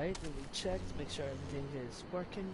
Alright, let me check to make sure everything is working.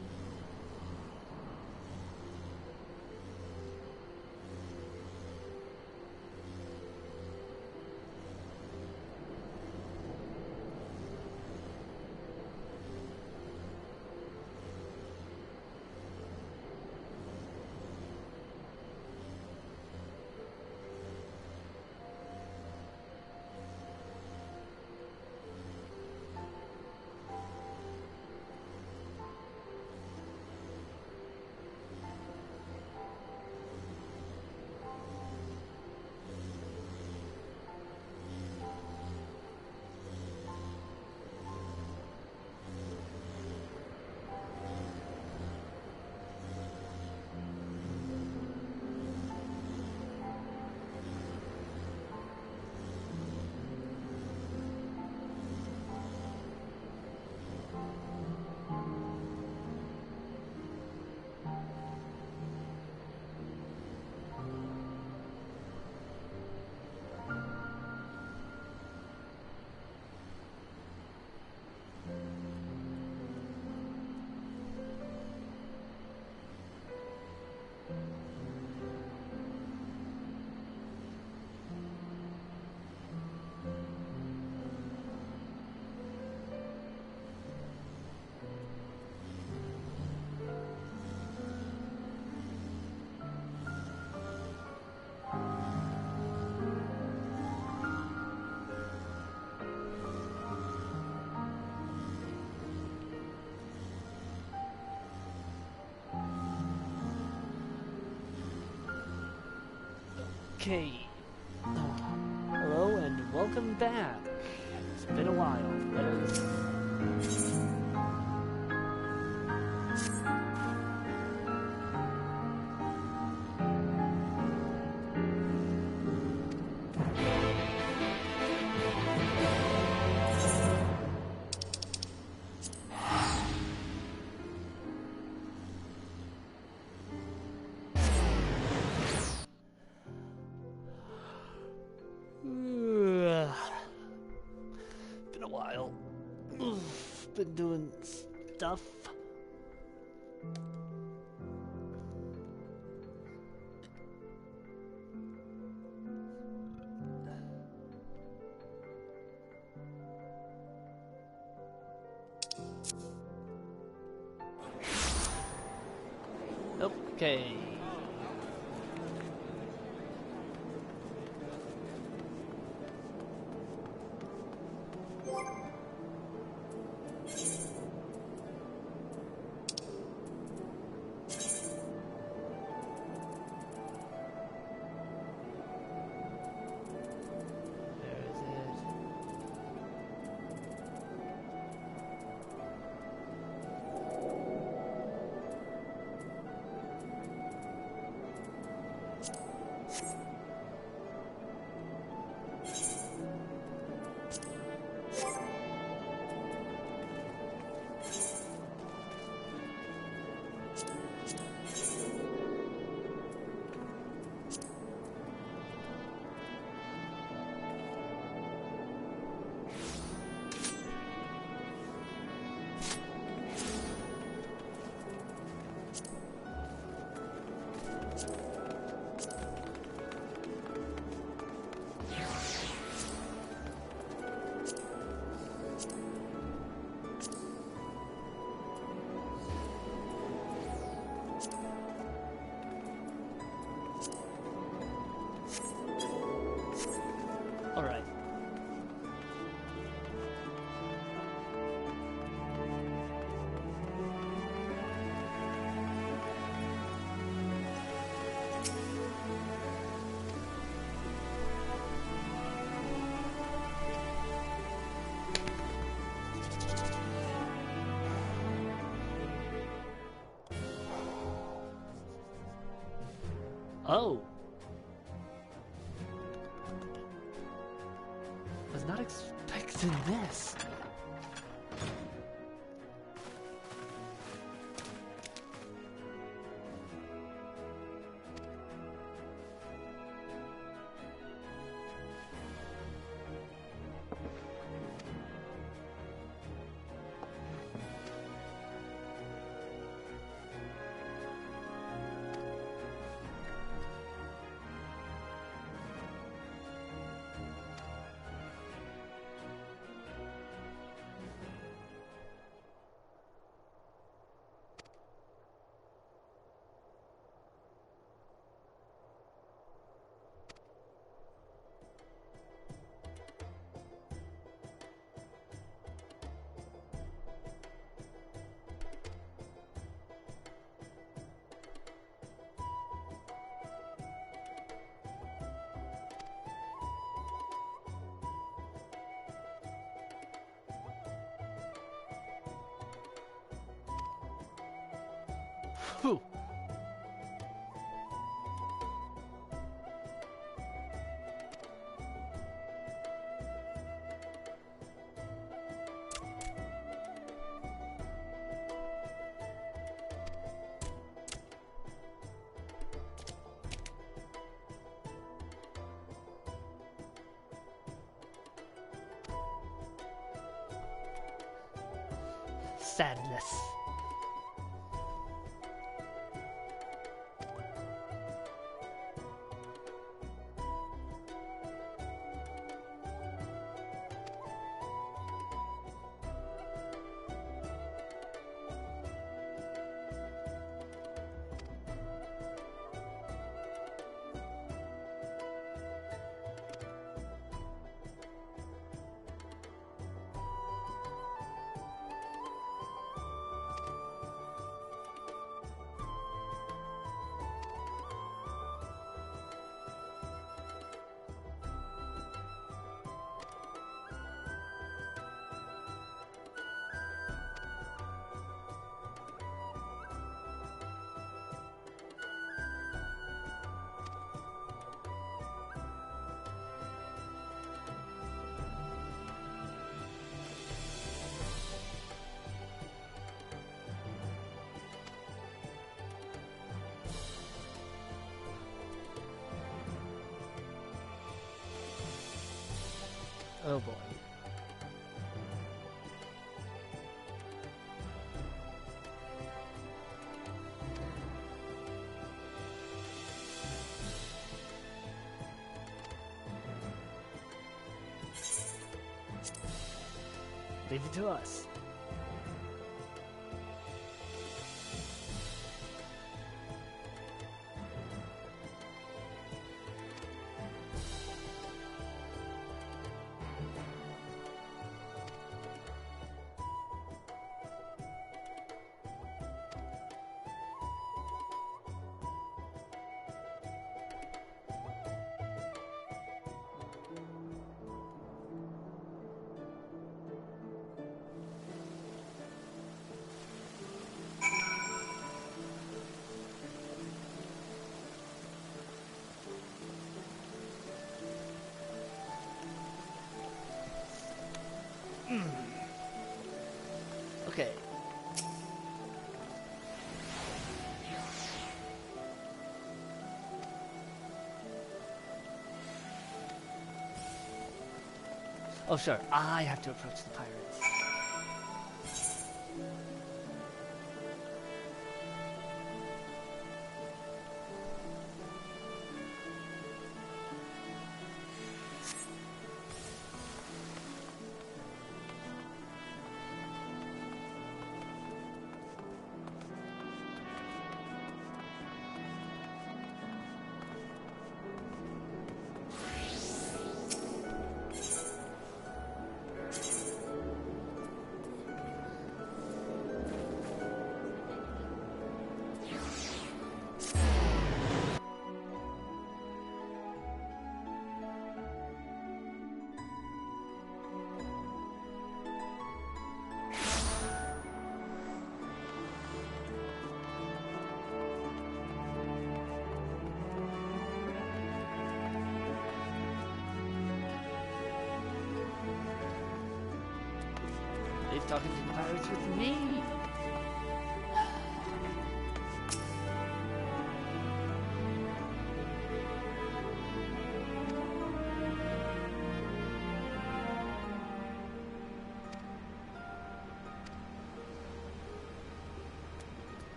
Okay. Hello and welcome back. It's been a while. Been a while. Been doing stuff. Okay. All right. Oh. Was not expecting this. Whew. Sadness. Oh boy. Leave it to us. Okay. Oh, sure. I have to approach the pirates. He's talking to the pirates with me.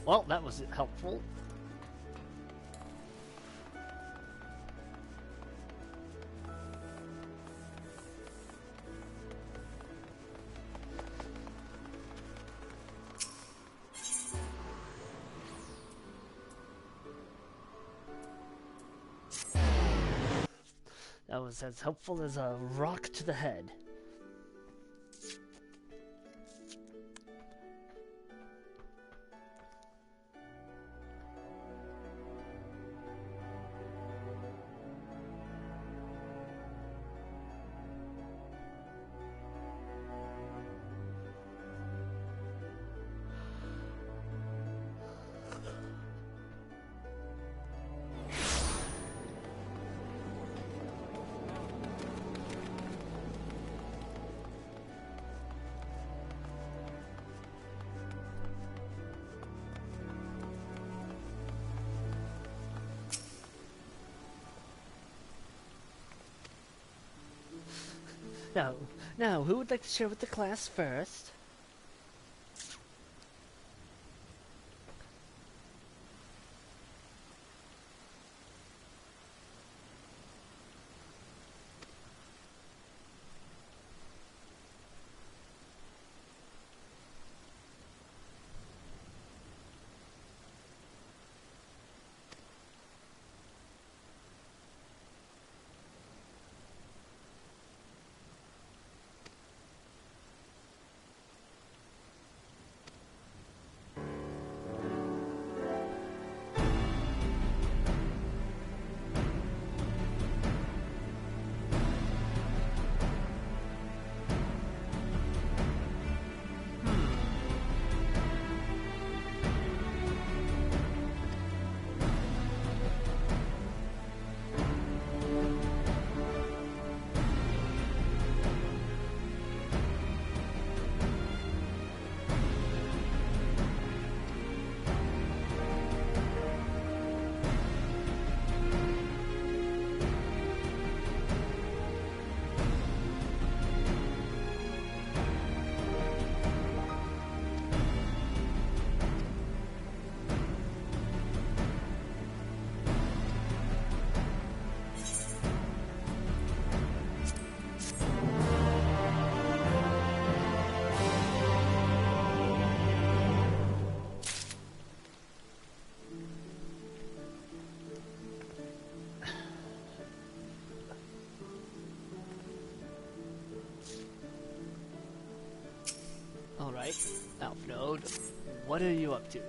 Well, that was helpful. That was as helpful as a rock to the head. Now, who would like to share with the class first? Alright, Elf Node, what are you up to?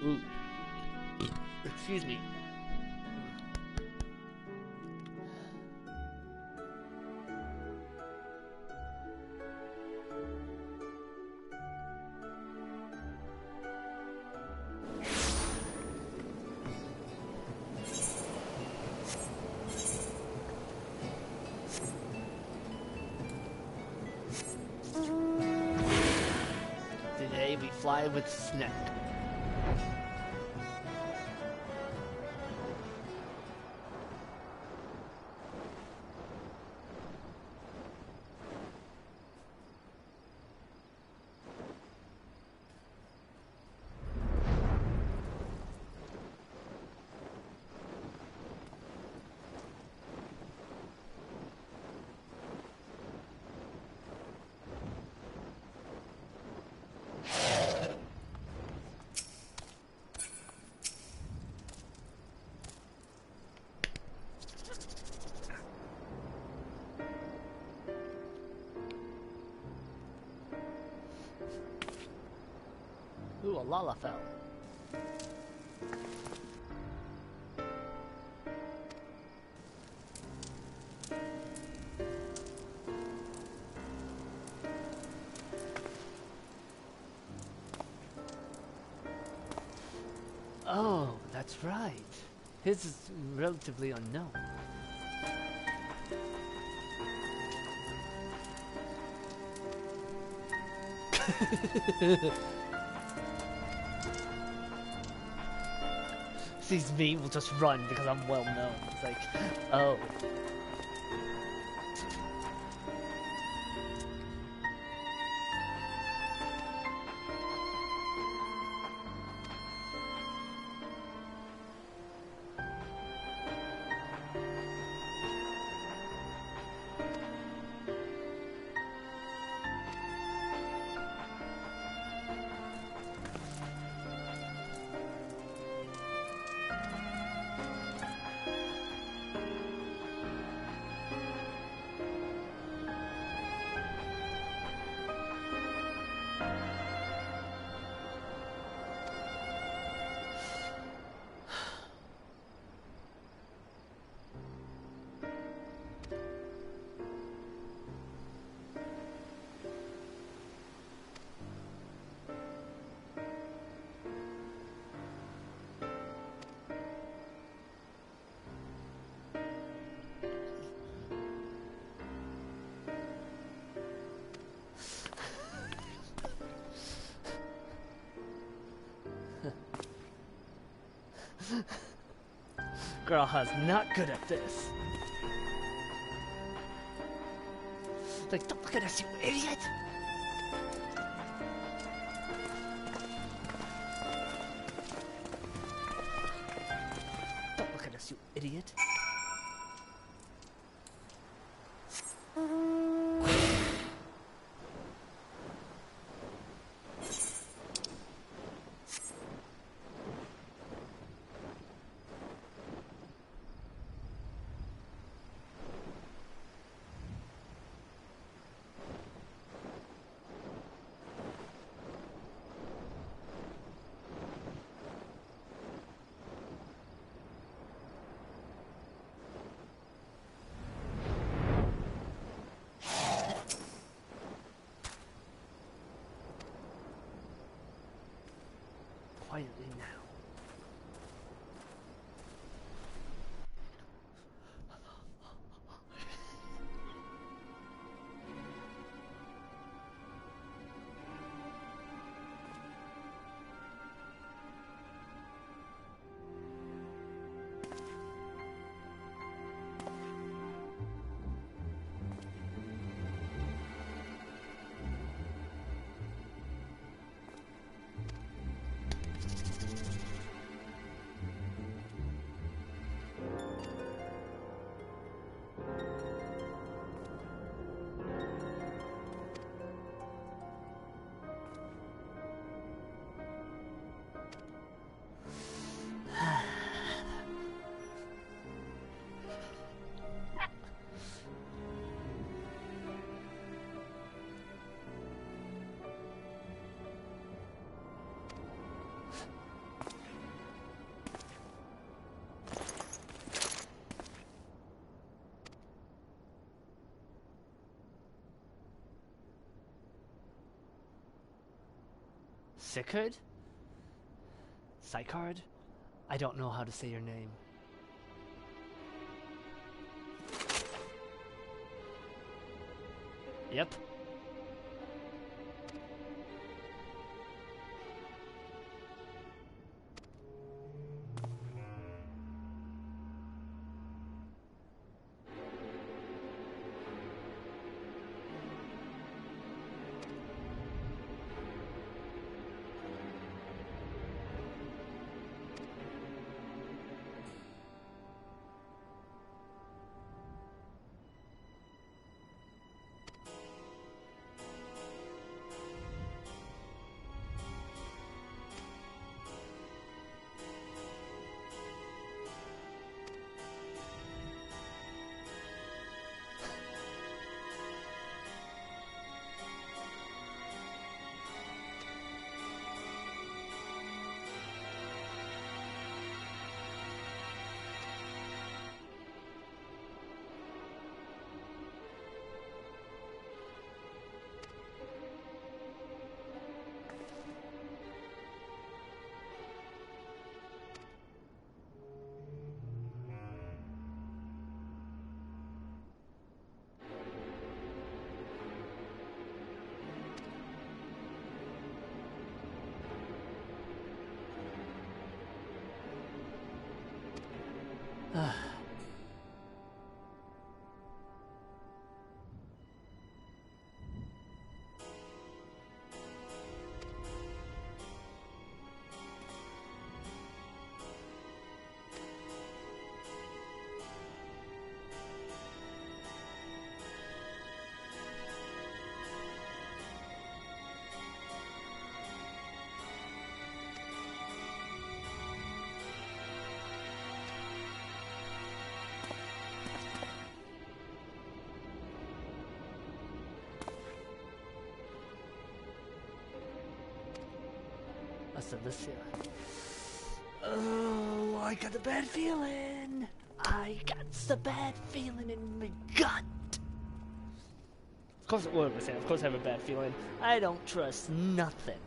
Ooh. Excuse me. Today we fly with Snack. Ooh, a Lalafell. That's right. His is relatively unknown. Sees me, will just run because I'm well known. It's like, oh. Girl is not good at this. Like, don't look at us, you idiot! Don't look at us, you idiot. Quietly now. Sickard? Sykard? I don't know how to say your name. Yep. So this here. Oh, I got a bad feeling. I got the bad feeling in my gut. Of course, what am I saying? Of course I have a bad feeling. I don't trust nothing.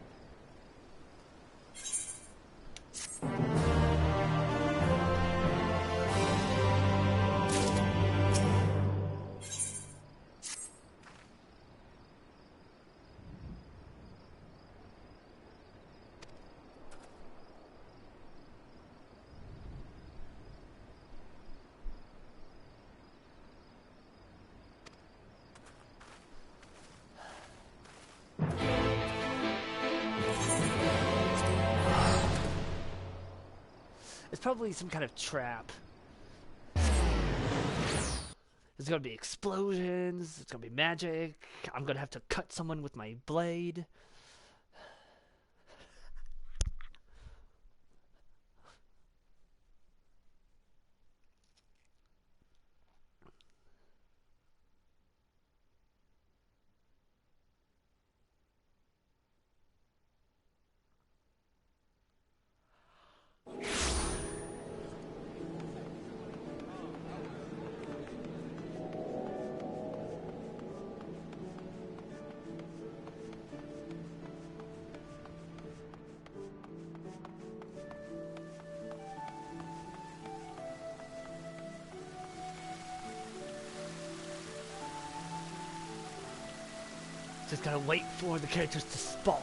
It's probably some kind of trap. There's gonna be explosions, it's gonna be magic, I'm gonna have to cut someone with my blade. Just gotta wait for the characters to spawn.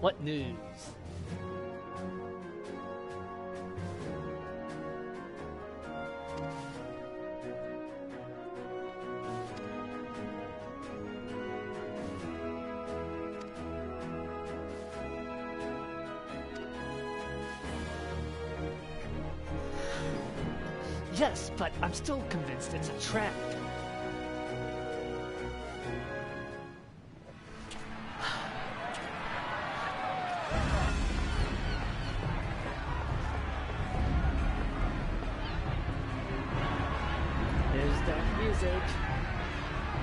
What news? Yes, but I'm still convinced it's a trap. There's that music.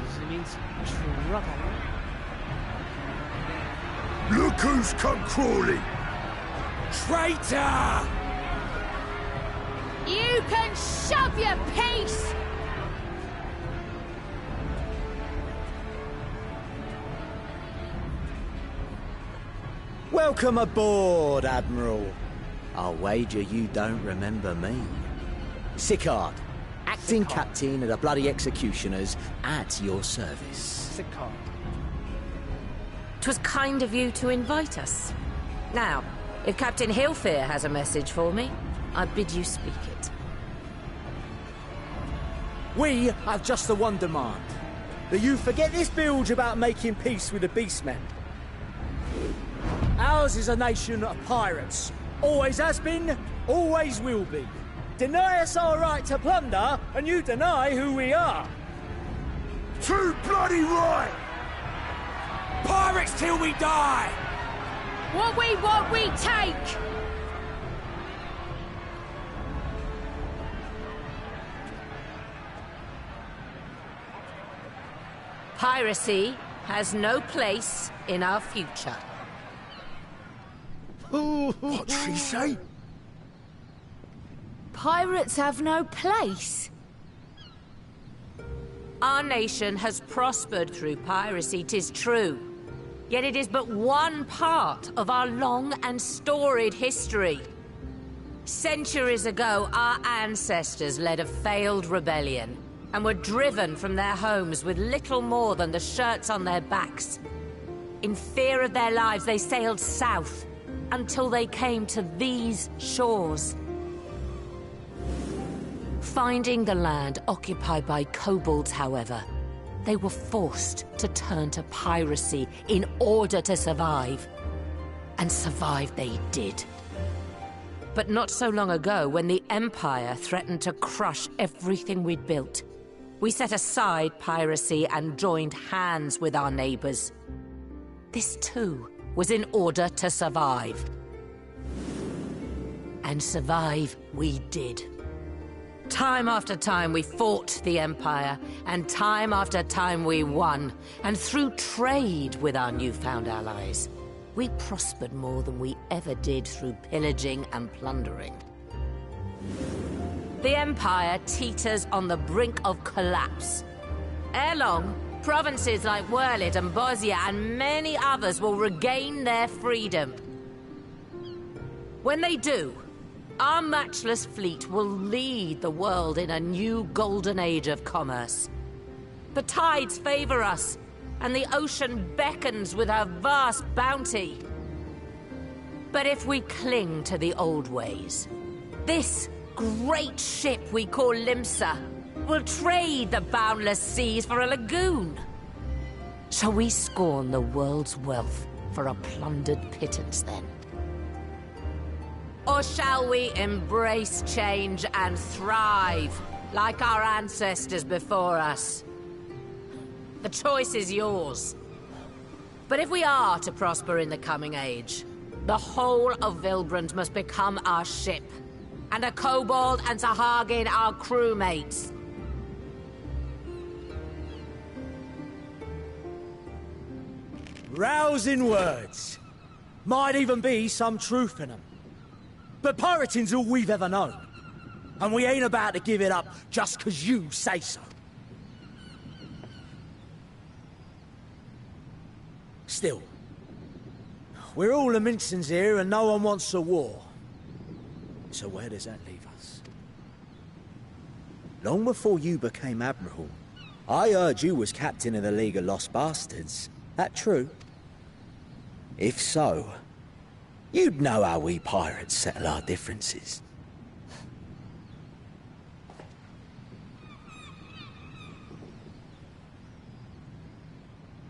Usually means trouble. Look who's come crawling! Traitor! You can shove your piece! Welcome aboard, Admiral. I'll wager you don't remember me. Sicard, acting captain of the bloody executioners, at your service. Sicard. 'Twas kind of you to invite us. Now, if Captain Hillfear has a message for me, I bid you speak it. We have just the one demand. That you forget this bilge about making peace with the beastmen. Ours is a nation of pirates. Always has been, always will be. Deny us our right to plunder, and you deny who we are. Too bloody right! Pirates till we die! What we want, we take! Piracy has no place in our future. What'd she say? Pirates have no place. Our nation has prospered through piracy, 'tis true. Yet it is but one part of our long and storied history. Centuries ago, our ancestors led a failed rebellion and were driven from their homes with little more than the shirts on their backs. In fear of their lives, they sailed south until they came to these shores. Finding the land occupied by kobolds, however, they were forced to turn to piracy in order to survive. And survive they did. But not so long ago, when the Empire threatened to crush everything we'd built, we set aside piracy and joined hands with our neighbors. This too was in order to survive. And survive we did. Time after time we fought the Empire, and time after time we won. And through trade with our newfound allies, we prospered more than we ever did through pillaging and plundering. The Empire teeters on the brink of collapse. Ere long, provinces like Werlit and Bosnia and many others will regain their freedom. When they do, our matchless fleet will lead the world in a new golden age of commerce. The tides favor us, and the ocean beckons with her vast bounty. But if we cling to the old ways, this great ship we call Limsa will trade the boundless seas for a lagoon. Shall we scorn the world's wealth for a plundered pittance then? Or shall we embrace change and thrive, like our ancestors before us? The choice is yours. But if we are to prosper in the coming age, the whole of Vilbrand must become our ship, and a kobold and Sahagin our crewmates. Rousing words. Might even be some truth in them. But pirating's all we've ever known. And we ain't about to give it up just 'cause you say so. Still, we're all Laminsons here and no one wants a war. So where does that leave us? Long before you became Admiral, I heard you was captain of the League of Lost Bastards. That true? If so, you'd know how we pirates settle our differences.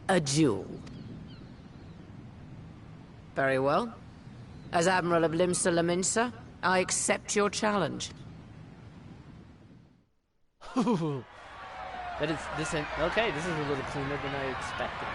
A duel. Very well. As Admiral of Limsa Laminsa, I accept your challenge. That is this. Okay, this is a little cleaner than I expected.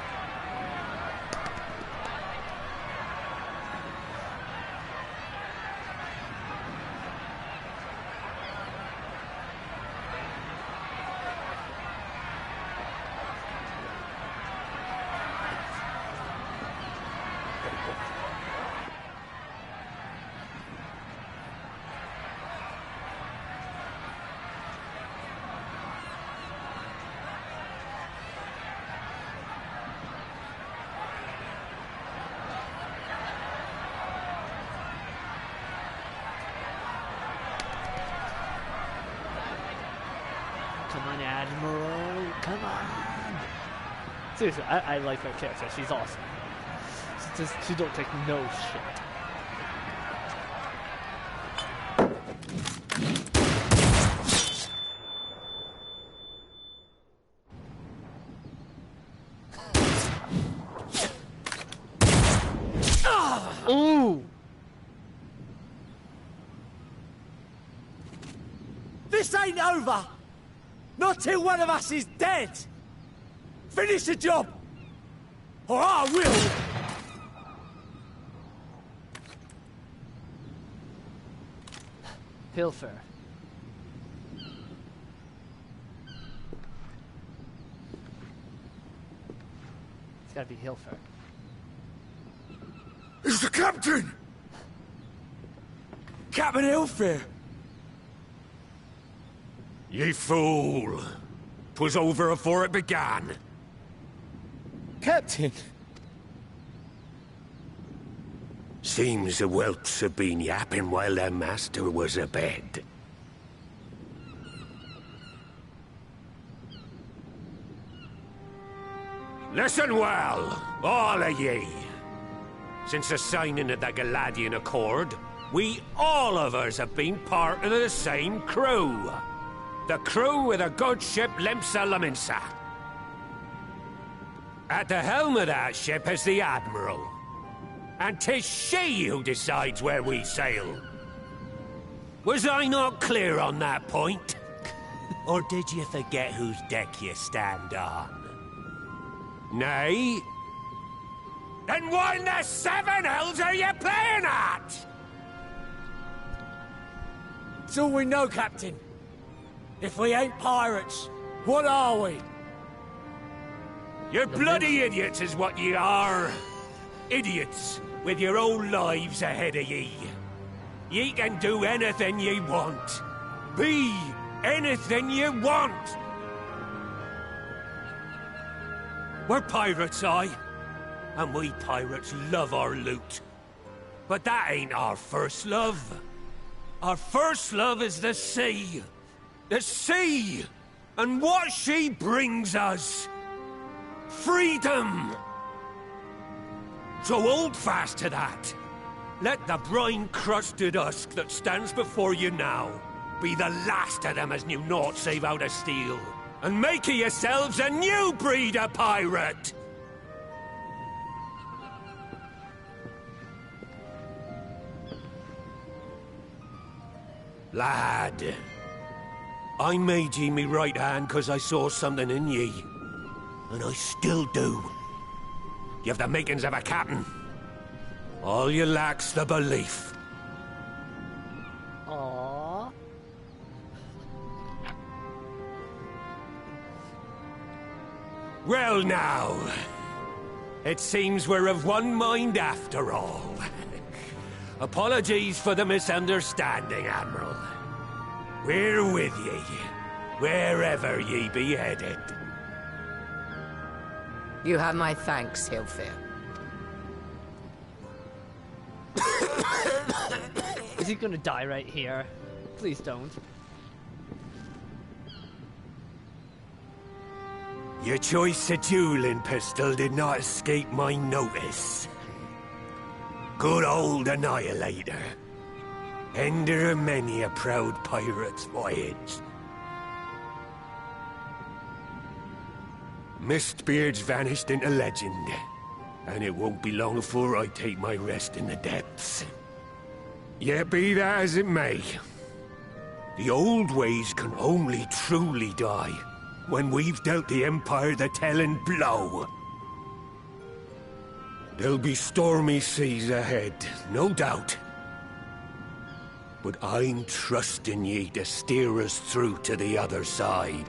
Come on, Admiral. Come on. Seriously, I like her character. She's awesome. She don't take no shit. Ooh. This ain't over! Not till one of us is dead! Finish the job! Or I will! Pilfer. It's gotta be Hilfer. It's the captain! Captain Ilfir! Ye fool! 'Twas over afore it began. Captain! Seems the whelps have been yapping while their master was abed. Listen well, all of ye. Since the signing of the Galadian Accord, we all of us have been part of the same crew. The crew with a good ship Limsa Laminsa. At the helm of that ship is the Admiral. And 'tis she who decides where we sail. Was I not clear on that point? Or did you forget whose deck you stand on? Nay? Then what in the seven hells are you playing at? It's all we know, Captain. If we ain't pirates, what are we? You're bloody idiots is what ye are. Idiots with your own lives ahead of ye. Ye can do anything ye want. Be anything ye want. We're pirates, aye. And we pirates love our loot. But that ain't our first love. Our first love is the sea. The sea! And what she brings us. Freedom! So hold fast to that. Let the brine-crusted husk that stands before you now be the last of them as knew naught save out of steel. And make of yourselves a new breed of pirate! Lad, I made ye me right hand 'cause I saw something in ye. And I still do. You've the makings of a captain. All you lack's the belief. Aww. Well now, it seems we're of one mind after all. Apologies for the misunderstanding, Admiral. We're with ye, wherever ye be headed. You have my thanks, Hilfir. Is he gonna die right here? Please don't. Your choice of dueling pistol did not escape my notice. Good old Annihilator. Ender of many a proud pirate's voyage. Mistbeard's vanished into legend, and it won't be long before I take my rest in the depths. Yet be that as it may, the old ways can only truly die when we've dealt the Empire the telling blow. There'll be stormy seas ahead, no doubt. But I'm trusting ye to steer us through to the other side.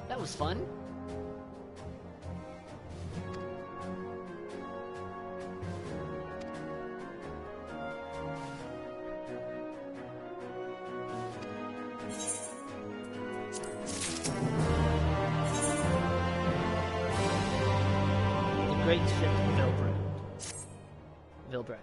That was fun. The great ship Vilbrand.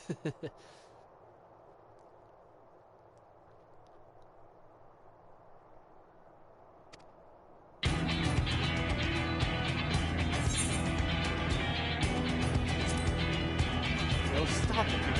No stopping her.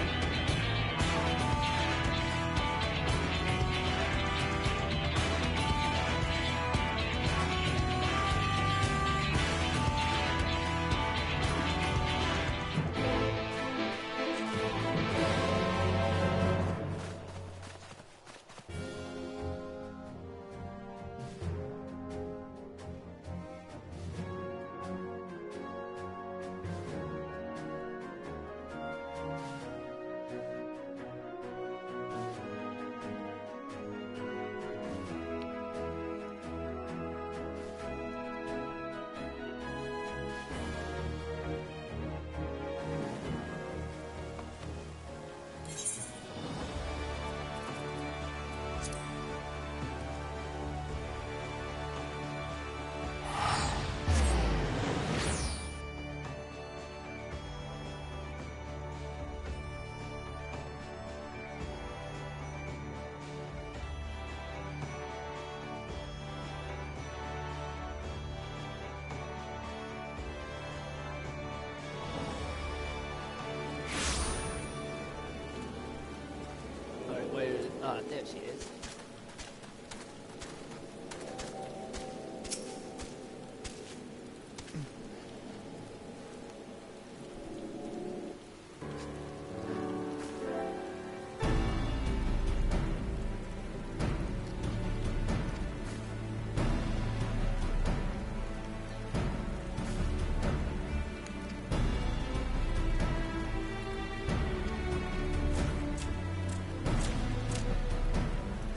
Alright, where is it? Ah, there she is.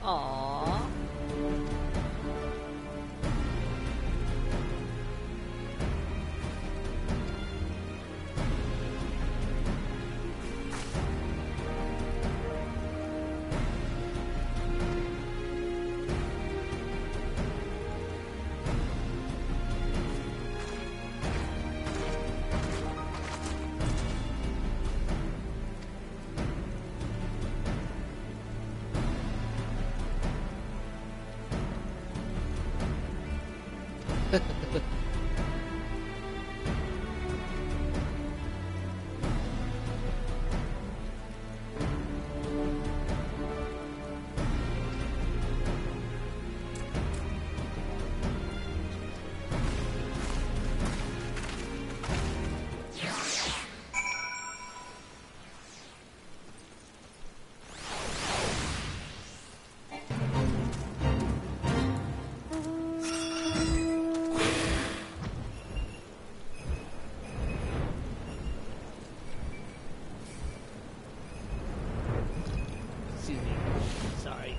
Aww. Excuse me. Sorry.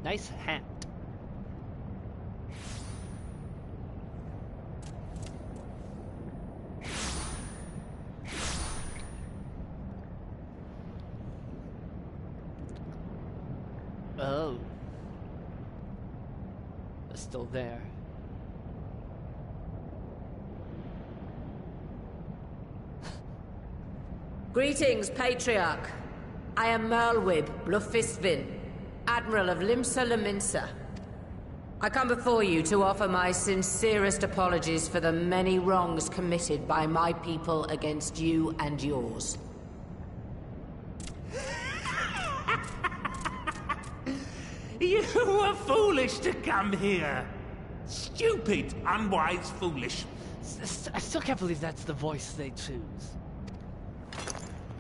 Nice hat. Oh. It's still there. Greetings, Patriarch. I am Merlwyb Blufistvin, Admiral of Limsa Lominsa. I come before you to offer my sincerest apologies for the many wrongs committed by my people against you and yours. You were foolish to come here. Stupid, unwise, foolish. I still can't believe that's the voice they choose.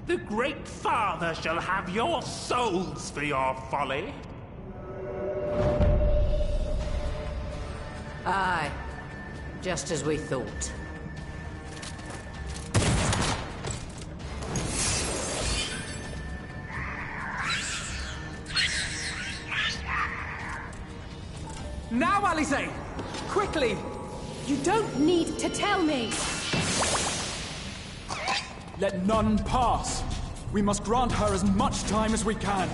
The Great Father shall have your souls for your folly. Aye, just as we thought. Now, Alize! Quickly! You don't need to tell me! Let none pass. We must grant her as much time as we can.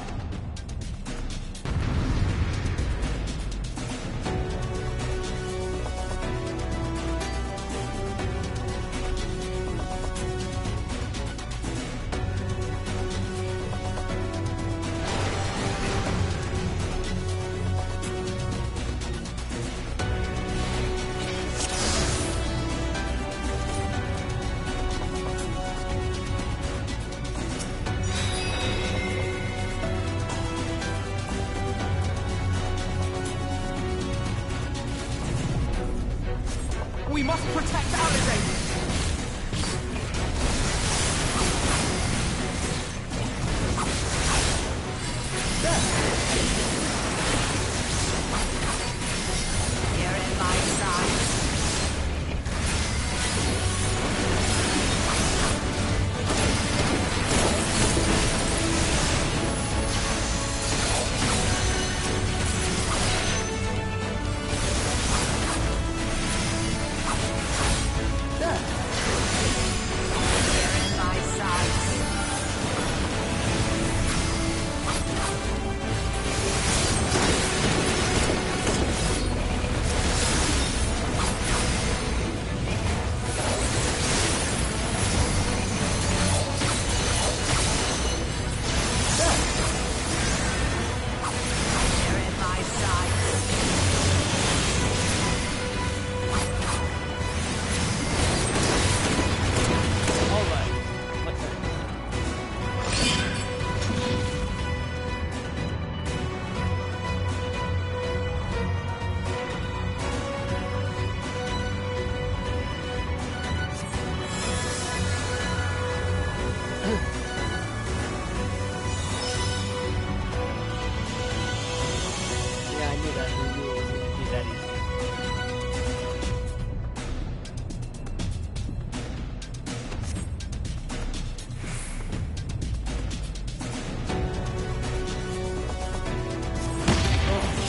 We must protect Alize! You're in my sight.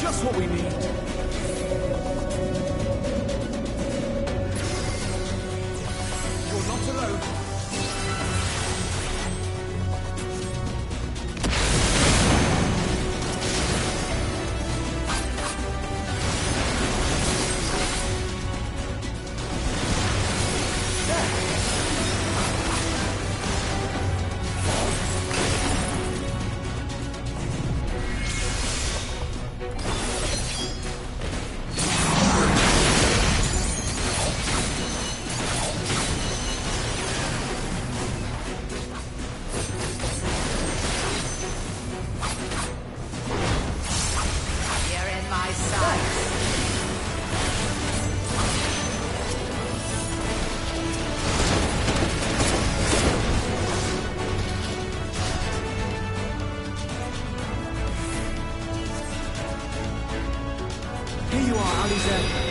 Just what we need. You're not alone. Here you are, Alize.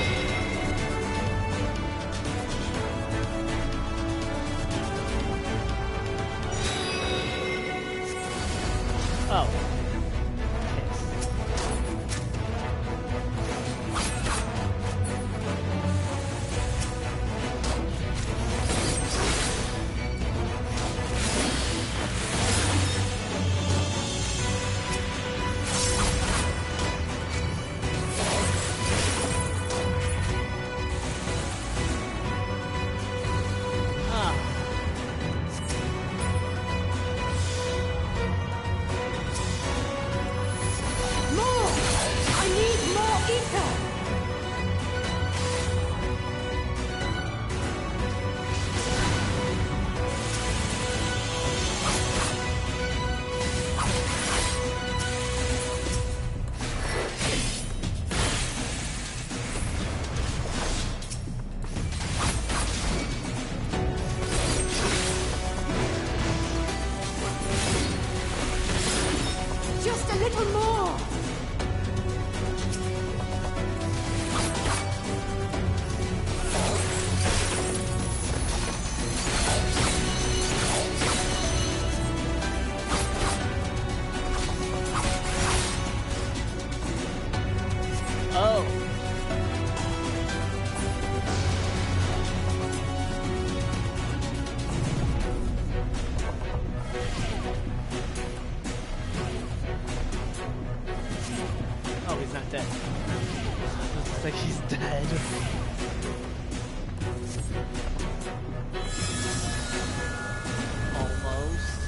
Oh. Oh. Oh, he's not dead. Looks like he's dead. Almost.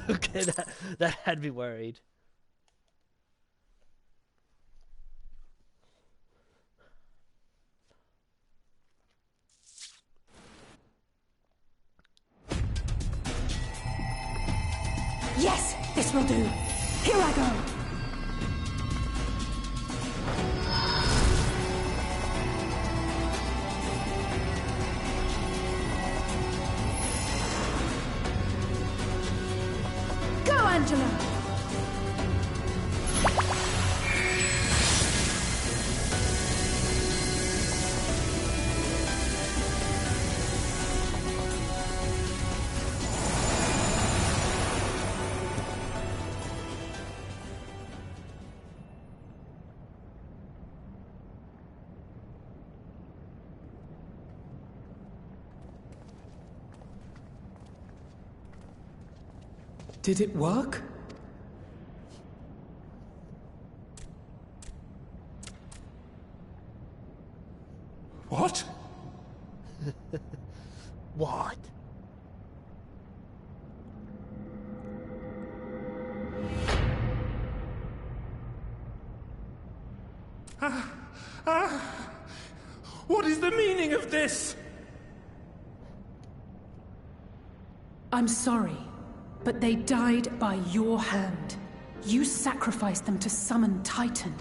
Okay, that had me worried. Yes, this will do. Here I go. Go, Angela. Did it work? What? What? What is the meaning of this? I'm sorry, but they died by your hand. You sacrificed them to summon Titan.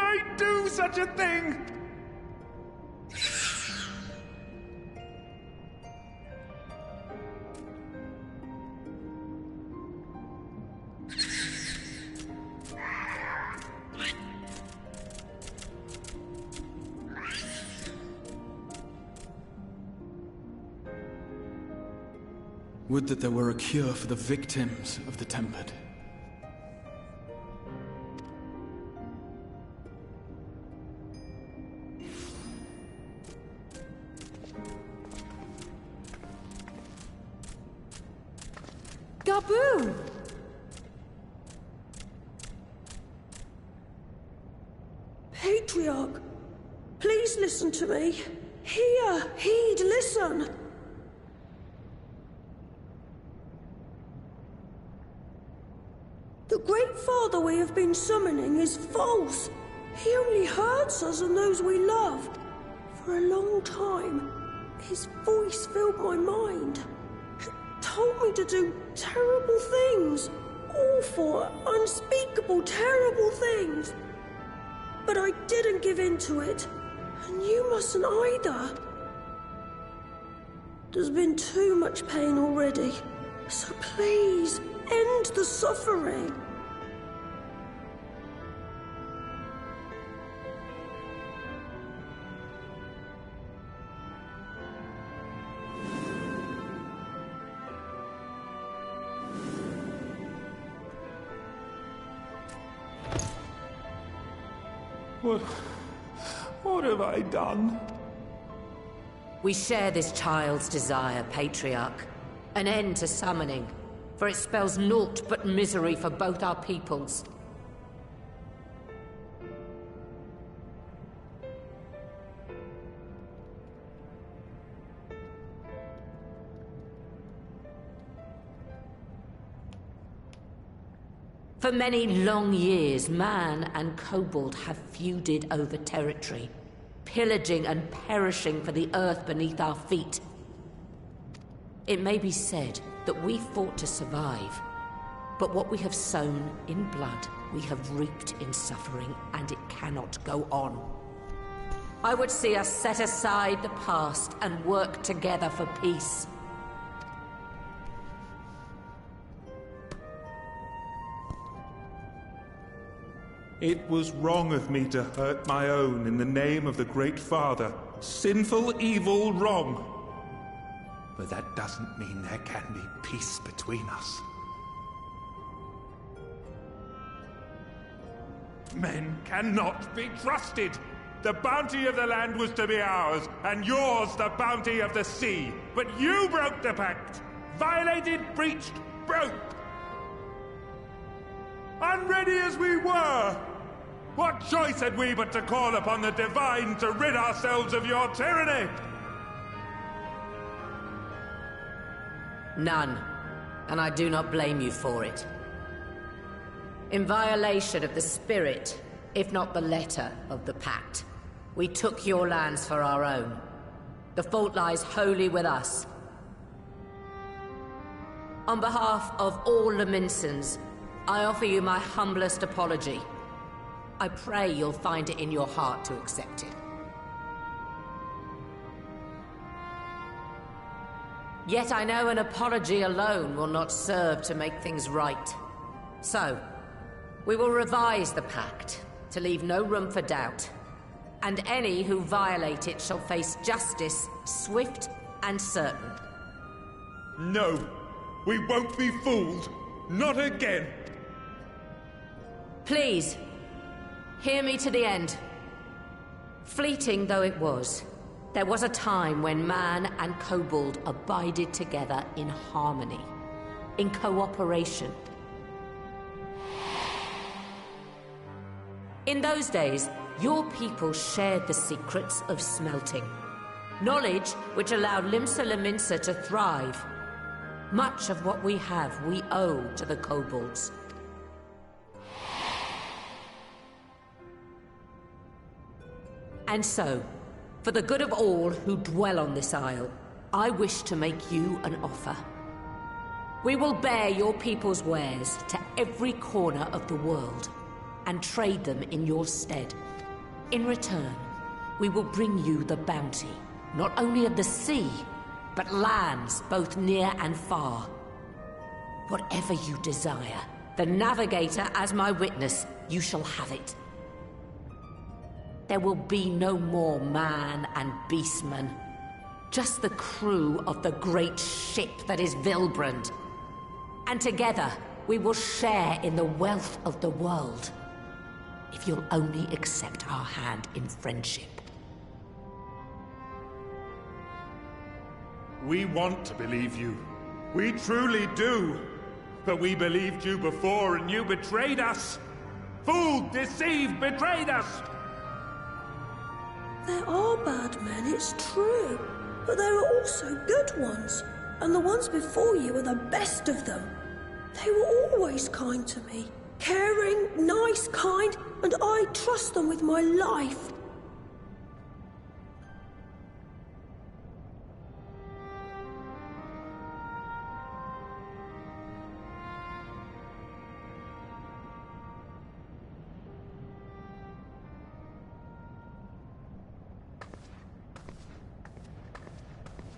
might do such a thing! Would that there were a cure for the victims of the Tempered. Gaboon! Patriarch, please listen to me. Hear, heed, listen. The Great Father we have been summoning is false. He only hurts us and those we love. For a long time, his voice filled my mind. It told me to do terrible things. Awful, unspeakable, terrible things. But I didn't give in to it. And you mustn't either. There's been too much pain already. So please, end the suffering. What have I done? We share this child's desire, Patriarch. An end to summoning, for it spells naught but misery for both our peoples. For many long years, man and kobold have feuded over territory, pillaging and perishing for the earth beneath our feet. It may be said that we fought to survive, but what we have sown in blood, we have reaped in suffering, and it cannot go on. I would see us set aside the past and work together for peace. It was wrong of me to hurt my own in the name of the Great Father. Sinful, evil, wrong. But that doesn't mean there can be peace between us. Men cannot be trusted. The bounty of the land was to be ours, and yours the bounty of the sea. But you broke the pact. Violated, breached, broke. Unready as we were, what choice had we but to call upon the Divine to rid ourselves of your tyranny? None, and I do not blame you for it. In violation of the spirit, if not the letter, of the pact, we took your lands for our own. The fault lies wholly with us. On behalf of all Laminsons, I offer you my humblest apology. I pray you'll find it in your heart to accept it. Yet I know an apology alone will not serve to make things right. So, we will revise the pact to leave no room for doubt. And any who violate it shall face justice, swift and certain. No, we won't be fooled. Not again. Please, hear me to the end. Fleeting though it was, there was a time when man and kobold abided together in harmony, in cooperation. In those days, your people shared the secrets of smelting, knowledge which allowed Limsa Lominsa to thrive. Much of what we have we owe to the kobolds. And so, for the good of all who dwell on this isle, I wish to make you an offer. We will bear your people's wares to every corner of the world, and trade them in your stead. In return, we will bring you the bounty, not only of the sea, but lands both near and far. Whatever you desire, the Navigator as my witness, you shall have it. There will be no more man and beastman, just the crew of the great ship that is Vilbrand. And together, we will share in the wealth of the world, if you'll only accept our hand in friendship. We want to believe you. We truly do. But we believed you before and you betrayed us. Fooled, deceived, betrayed us. There are bad men, it's true. But there are also good ones. And the ones before you are the best of them. They were always kind to me. Caring, nice, kind, and I trust them with my life.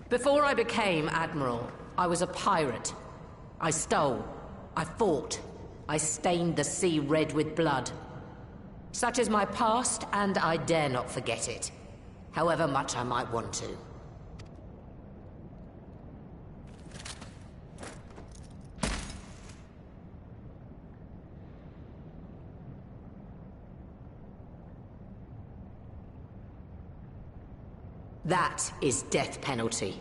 Before I became Admiral, I was a pirate. I stole. I fought. I stained the sea red with blood. Such is my past, and I dare not forget it, however much I might want to. That is death penalty.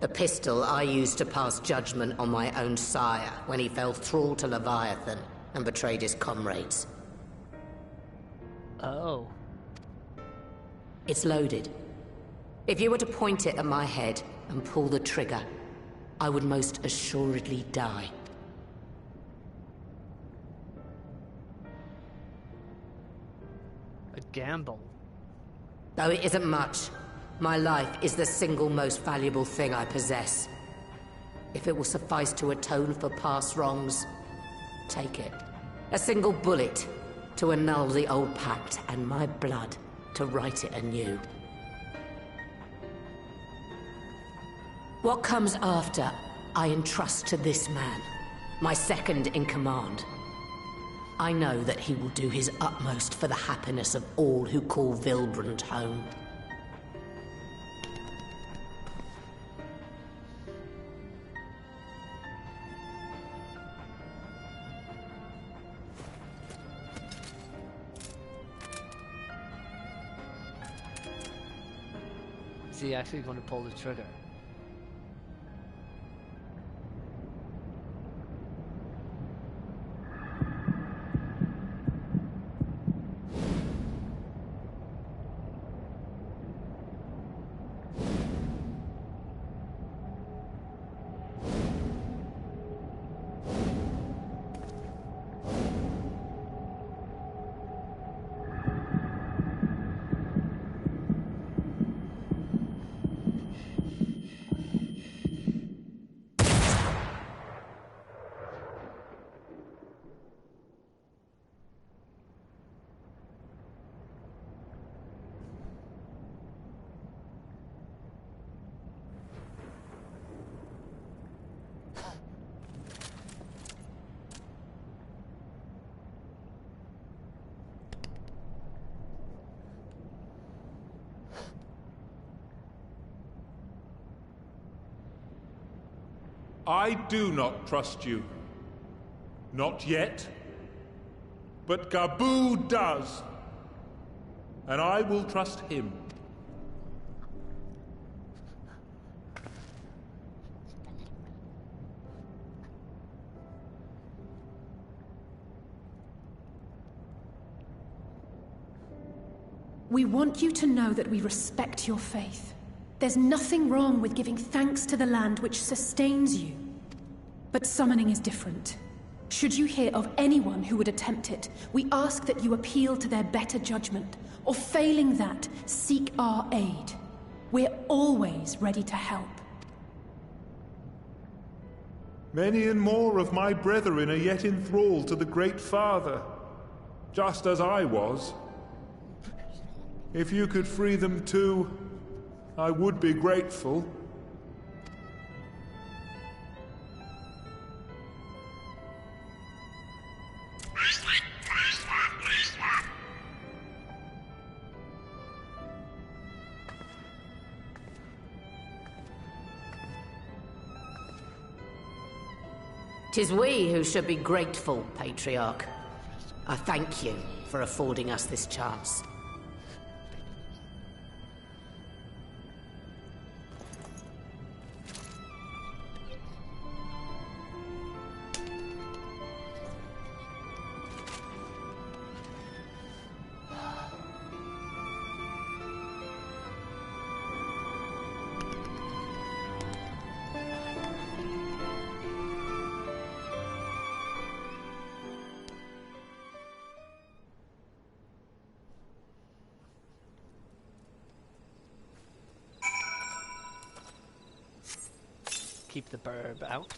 The pistol I used to pass judgment on my own sire when he fell thrall to Leviathan and betrayed his comrades. Oh. It's loaded. If you were to point it at my head and pull the trigger, I would most assuredly die. A gamble. Though it isn't much, my life is the single most valuable thing I possess. If it will suffice to atone for past wrongs, take it. A single bullet to annul the old pact, and my blood to write it anew. What comes after, I entrust to this man, my second in command. I know that he will do his utmost for the happiness of all who call Vilbrand home. Is he actually going to pull the trigger? I do not trust you. Not yet. But Gaboo does. And I will trust him. We want you to know that we respect your faith. There's nothing wrong with giving thanks to the land which sustains you. But summoning is different. Should you hear of anyone who would attempt it, we ask that you appeal to their better judgment, or failing that, seek our aid. We're always ready to help. Many and more of my brethren are yet enthralled to the Great Father, just as I was. If you could free them too, I would be grateful. Tis we who should be grateful, Patriarch. I thank you for affording us this chance. Keep the burb out.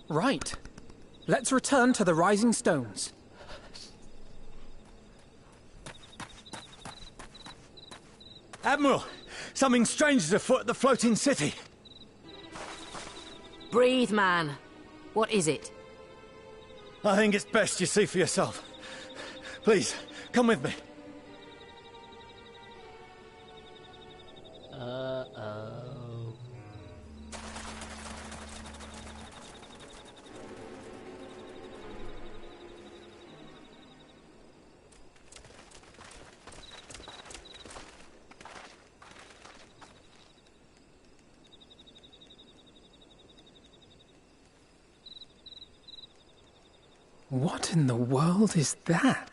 Right. Let's return to the Rising Stones. Admiral, something strange is afoot at the floating city. Breathe, man. What is it? I think it's best you see for yourself. Please, come with me. Uh-oh. What in the world is that?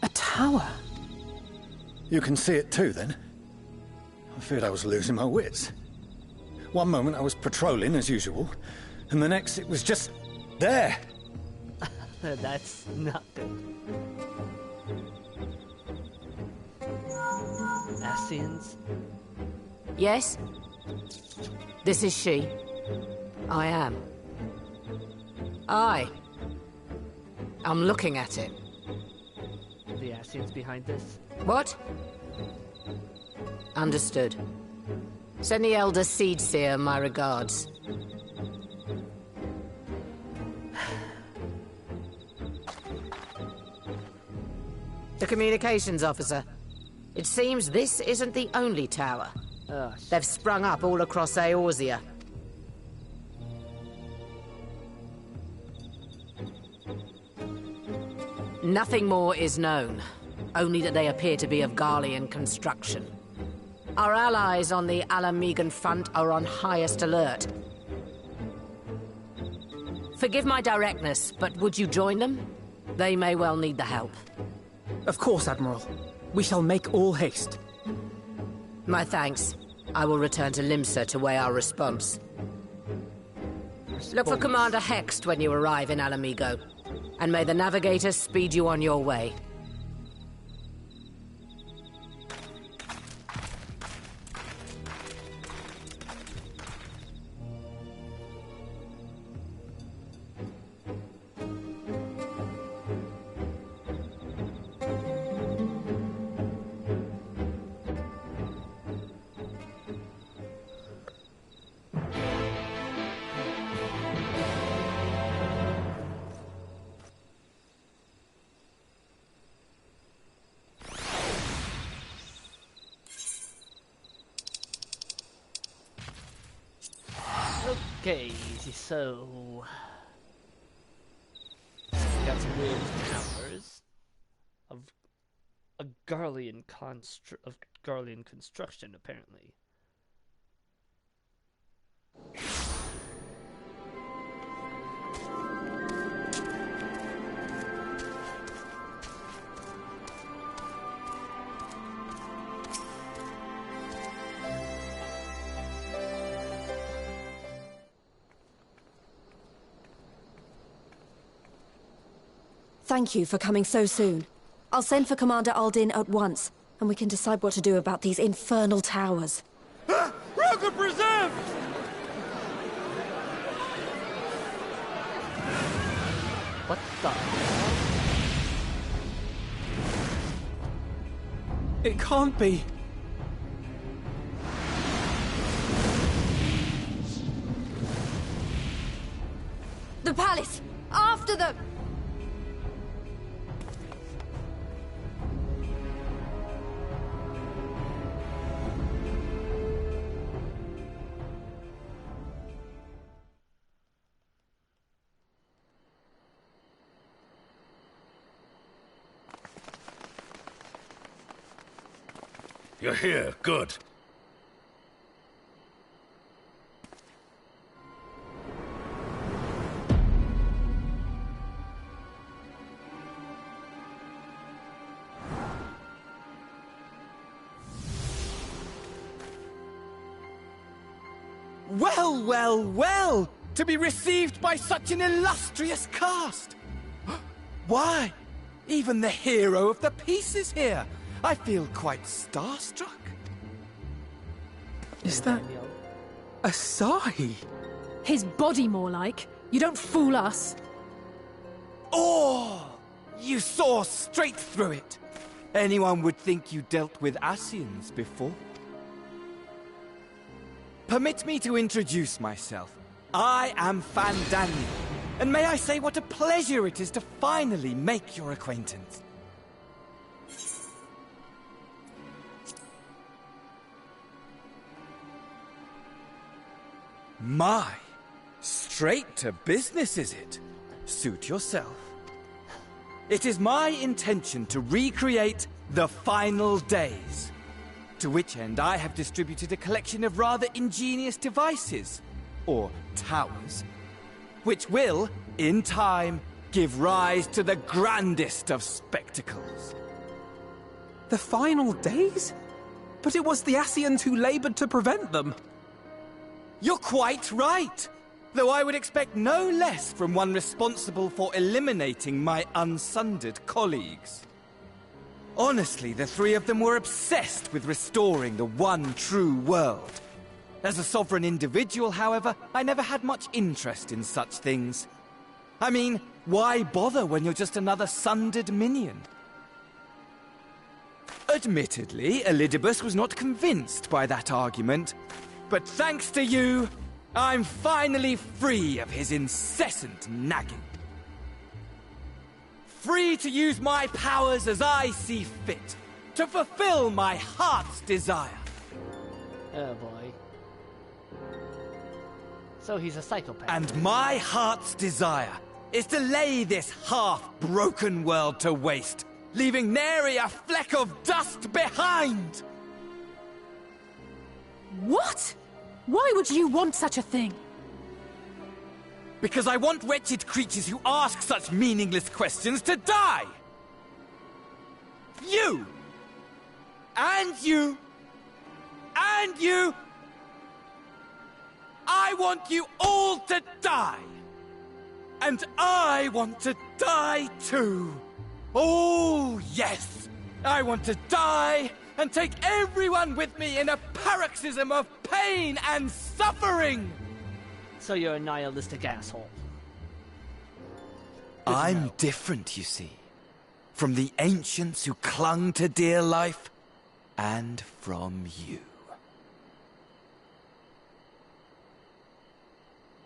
A tower. You can see it too, then? I feared I was losing my wits. One moment I was patrolling as usual, and the next it was just there. That's nothing. Ascians? Yes? This is she. I am. I'm looking at it. The Ascians behind this? What? Understood. Send the Elder Seedseer my regards. The communications officer. It seems this isn't the only tower. They've sprung up all across Eorzea. Nothing more is known, only that they appear to be of Garlean construction. Our allies on the Alamegan front are on highest alert. Forgive my directness, but would you join them? They may well need the help. Of course, Admiral. We shall make all haste. My thanks. I will return to Limsa to weigh our response. Look for Commander Hext when you arrive in Alamigo, and may the Navigator speed you on your way. Okay, so we got some weird towers. a Garlean construction, apparently. Thank you for coming so soon. I'll send for Commander Aldin at once, and we can decide what to do about these infernal towers. Roger preserved! What the hell? It can't be. The palace! After them! You're here. Good. Well, well, well! To be received by such an illustrious cast! Why, even the hero of the piece is here! I feel quite starstruck. Is that Asahi? His body, more like. You don't fool us. Oh! You saw straight through it! Anyone would think you dealt with Asians before. Permit me to introduce myself. I am Fandaniel, and may I say what a pleasure it is to finally make your acquaintance. My, straight to business is it? Suit yourself. It is my intention to recreate the final days. To which end I have distributed a collection of rather ingenious devices, or towers, which will, in time, give rise to the grandest of spectacles. The final days? But it was the Asians who labored to prevent them. You're quite right, though I would expect no less from one responsible for eliminating my unsundered colleagues. Honestly, the three of them were obsessed with restoring the one true world. As a sovereign individual, however, I never had much interest in such things. I mean, why bother when you're just another sundered minion? Admittedly, Elidibus was not convinced by that argument, but thanks to you, I'm finally free of his incessant nagging. Free to use my powers as I see fit, to fulfill my heart's desire. Oh boy. So he's a psychopath. And my heart's desire is to lay this half-broken world to waste, leaving nary a fleck of dust behind! What? Why would you want such a thing? Because I want wretched creatures who ask such meaningless questions to die! You! And you! And you! I want you all to die! And I want to die too! Oh, yes! I want to die and take everyone with me in a paroxysm of pain and suffering! So you're a nihilistic asshole. I'm different, you see. From the ancients who clung to dear life, and from you.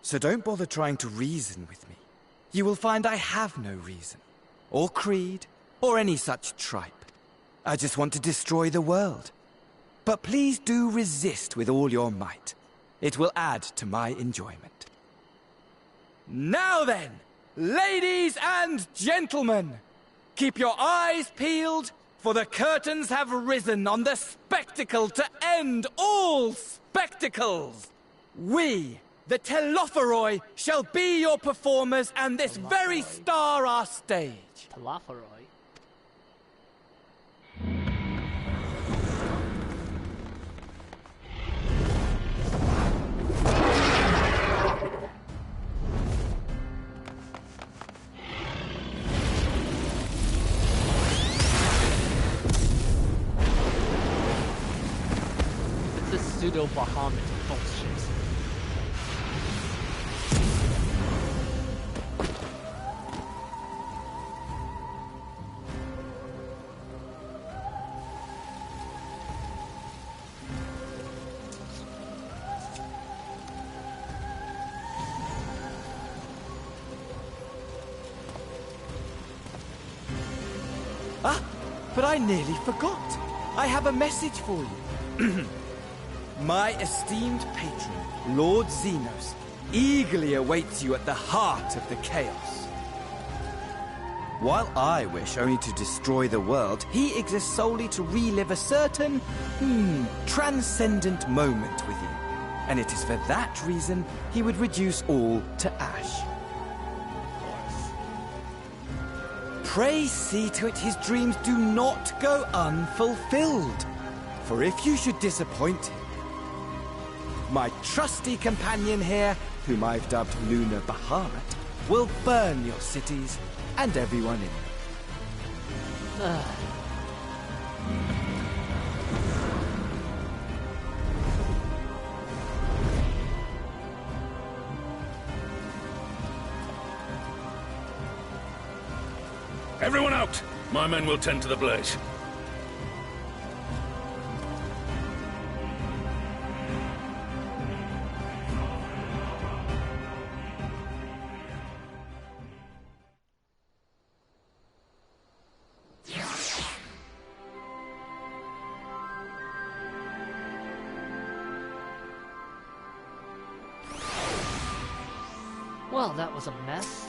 So don't bother trying to reason with me. You will find I have no reason, or creed, or any such tripe. I just want to destroy the world. But please do resist with all your might. It will add to my enjoyment. Now then, ladies and gentlemen, keep your eyes peeled for the curtains have risen on the spectacle to end all spectacles. We, the Telophoroi, shall be your performers, and this very star our stage. Telophoroi? It's a pseudo-Bahamut bullshit. Ah, but I nearly forgot. I have a message for you. My esteemed patron, Lord Xenos, eagerly awaits you at the heart of the chaos. While I wish only to destroy the world, he exists solely to relive a certain, transcendent moment with you. And it is for that reason he would reduce all to ash. Pray see to it his dreams do not go unfulfilled. For if you should disappoint him, my trusty companion here, whom I've dubbed Lunar Bahamut, will burn your cities and everyone in them. Everyone out! My men will tend to the blaze. Well, that was a mess.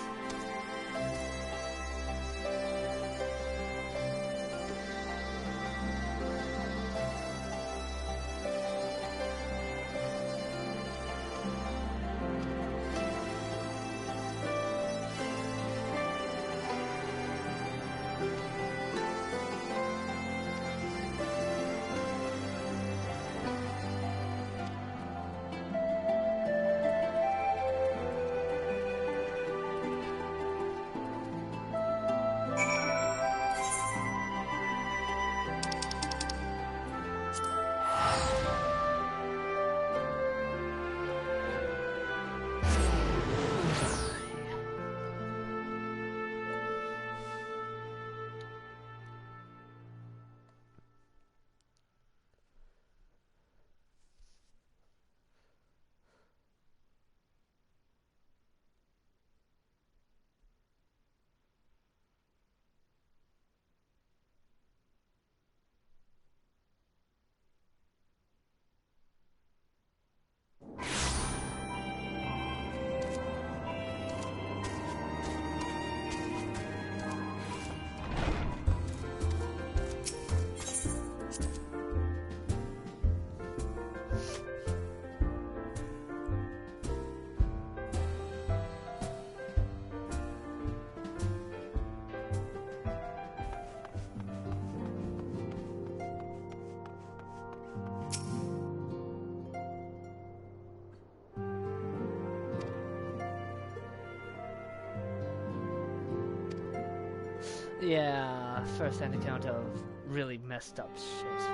Yeah, first-hand account of really messed up shit.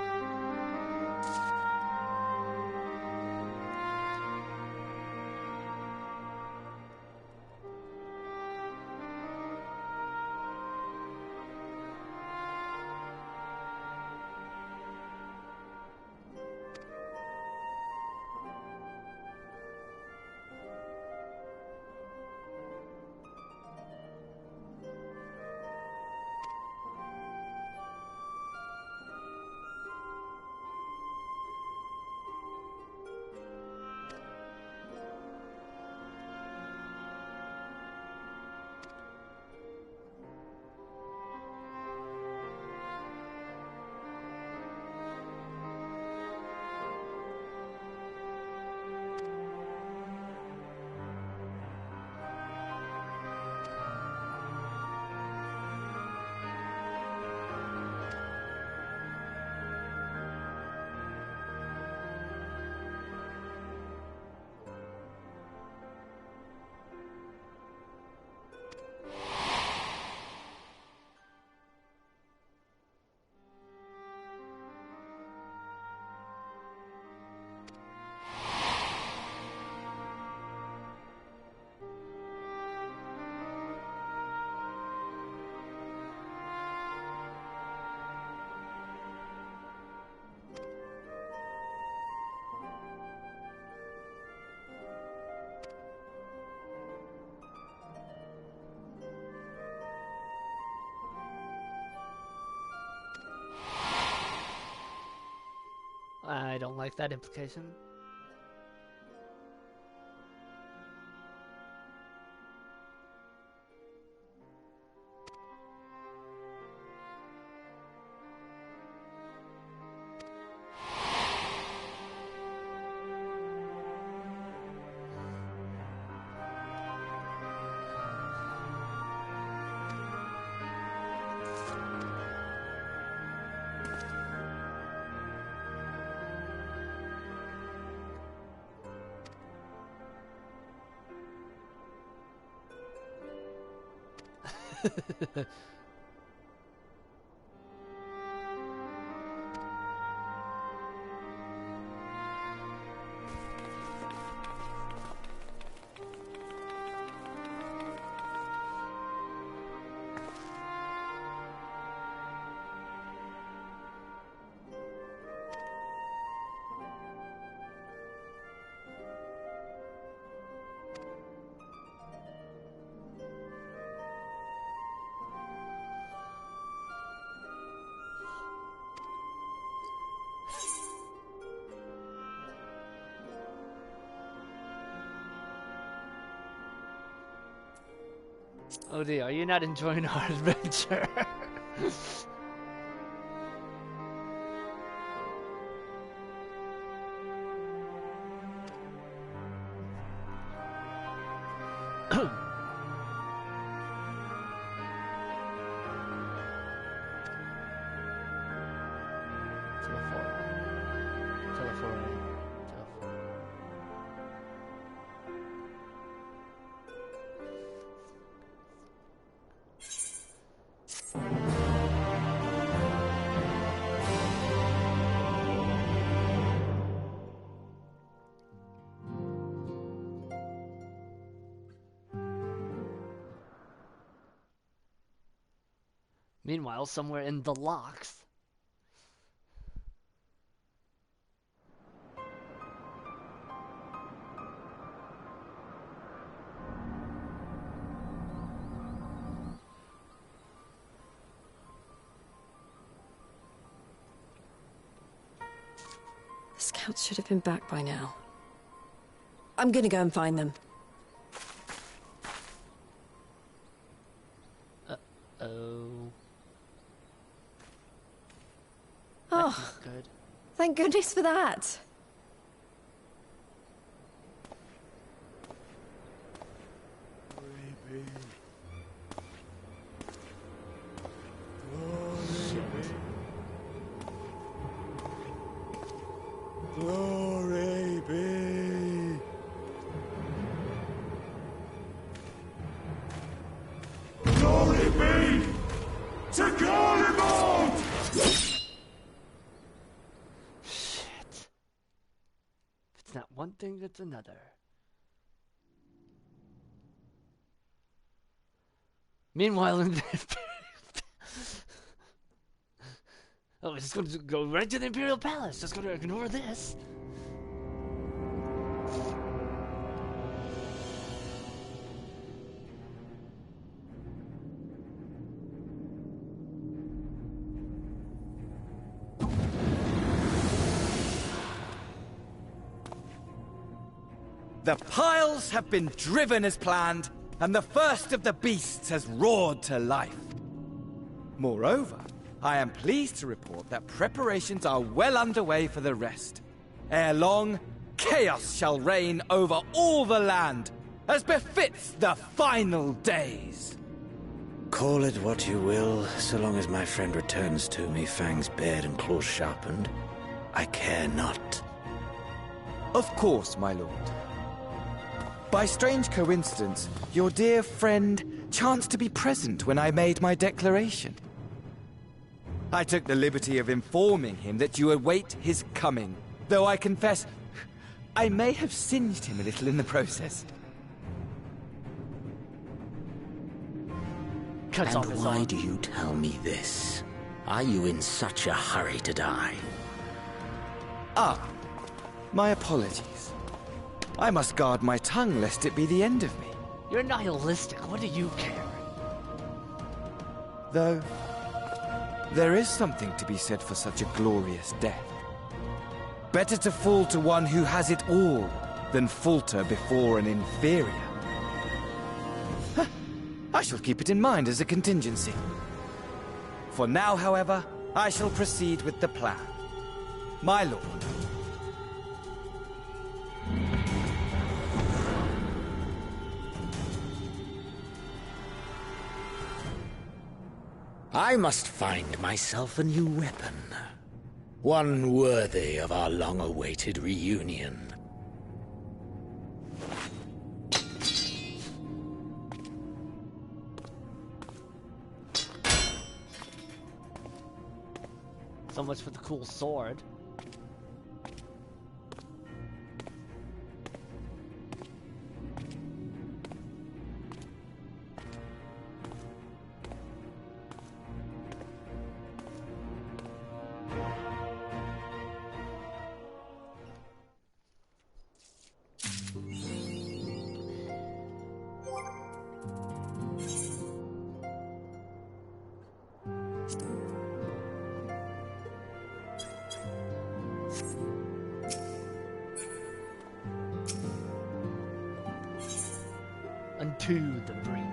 I don't like that implication. Oh dear, are you not enjoying our adventure? Meanwhile, somewhere in the locks. The scouts should have been back by now. I'm gonna go and find them. Uh-oh. Oh, good. Thank goodness for that. Glory be. Glory be to Garlemald! Shit. If it's not one thing, it's another. Meanwhile, in the oh, we're just going to go right to the Imperial Palace. Just going to ignore this. The piles have been driven as planned, and the first of the beasts has roared to life. Moreover, I am pleased to report that preparations are well underway for the rest. Ere long, chaos shall reign over all the land, as befits the final days. Call it what you will, so long as my friend returns to me, fangs bared and claws sharpened. I care not. Of course, my lord. By strange coincidence, your dear friend chanced to be present when I made my declaration. I took the liberty of informing him that you await his coming, though I confess, I may have singed him a little in the process. And why do you tell me this? Are you in such a hurry to die? Ah, my apologies. I must guard my tongue lest it be the end of me. You're nihilistic. What do you care? Though, there is something to be said for such a glorious death. Better to fall to one who has it all than falter before an inferior. Huh. I shall keep it in mind as a contingency. For now, however, I shall proceed with the plan. My lord. I must find myself a new weapon. One worthy of our long-awaited reunion. So much for the cool sword. Unto the breach.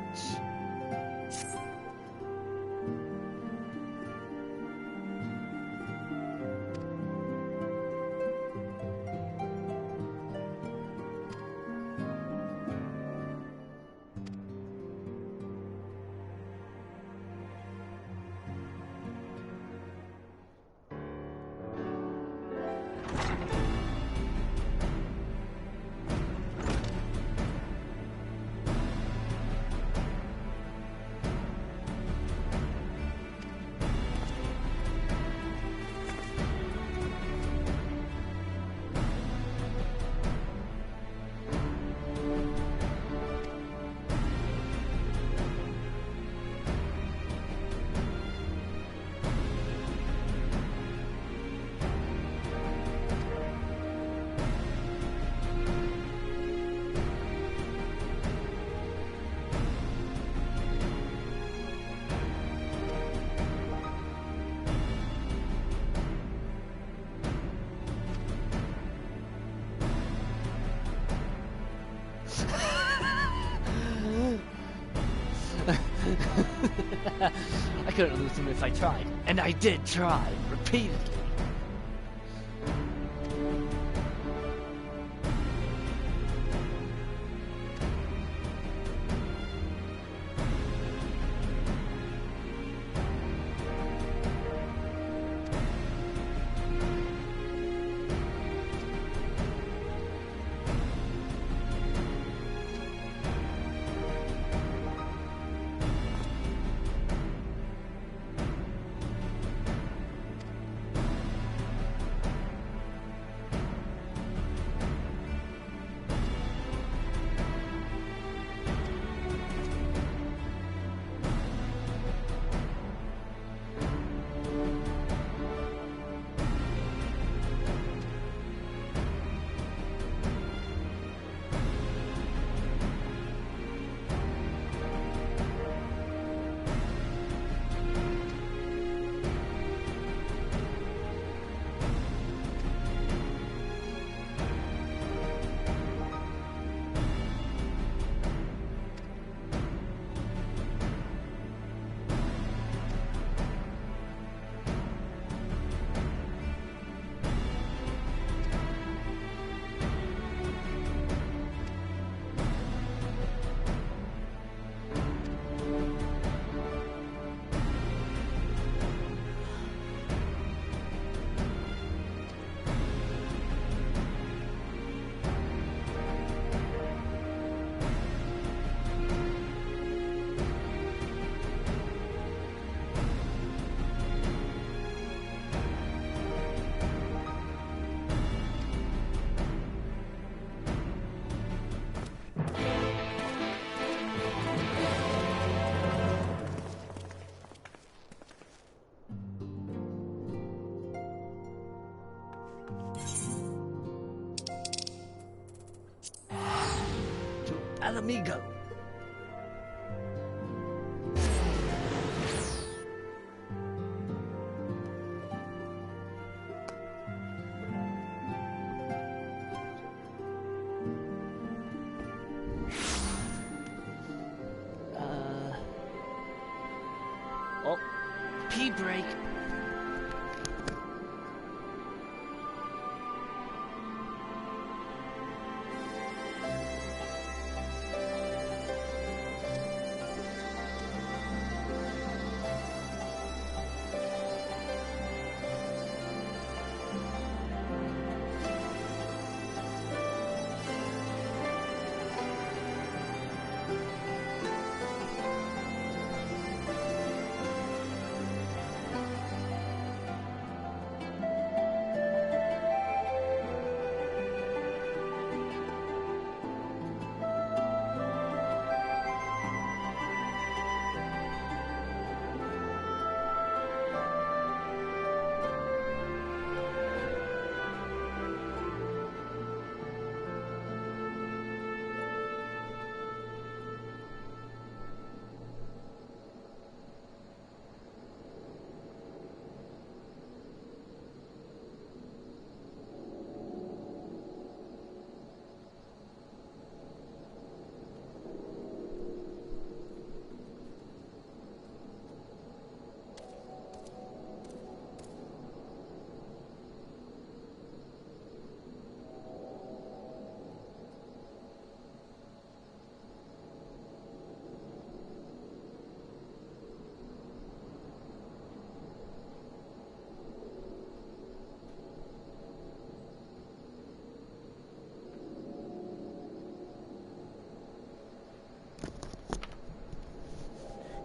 I couldn't lose him if I tried. And I did try, repeatedly. Al amigo. pee break.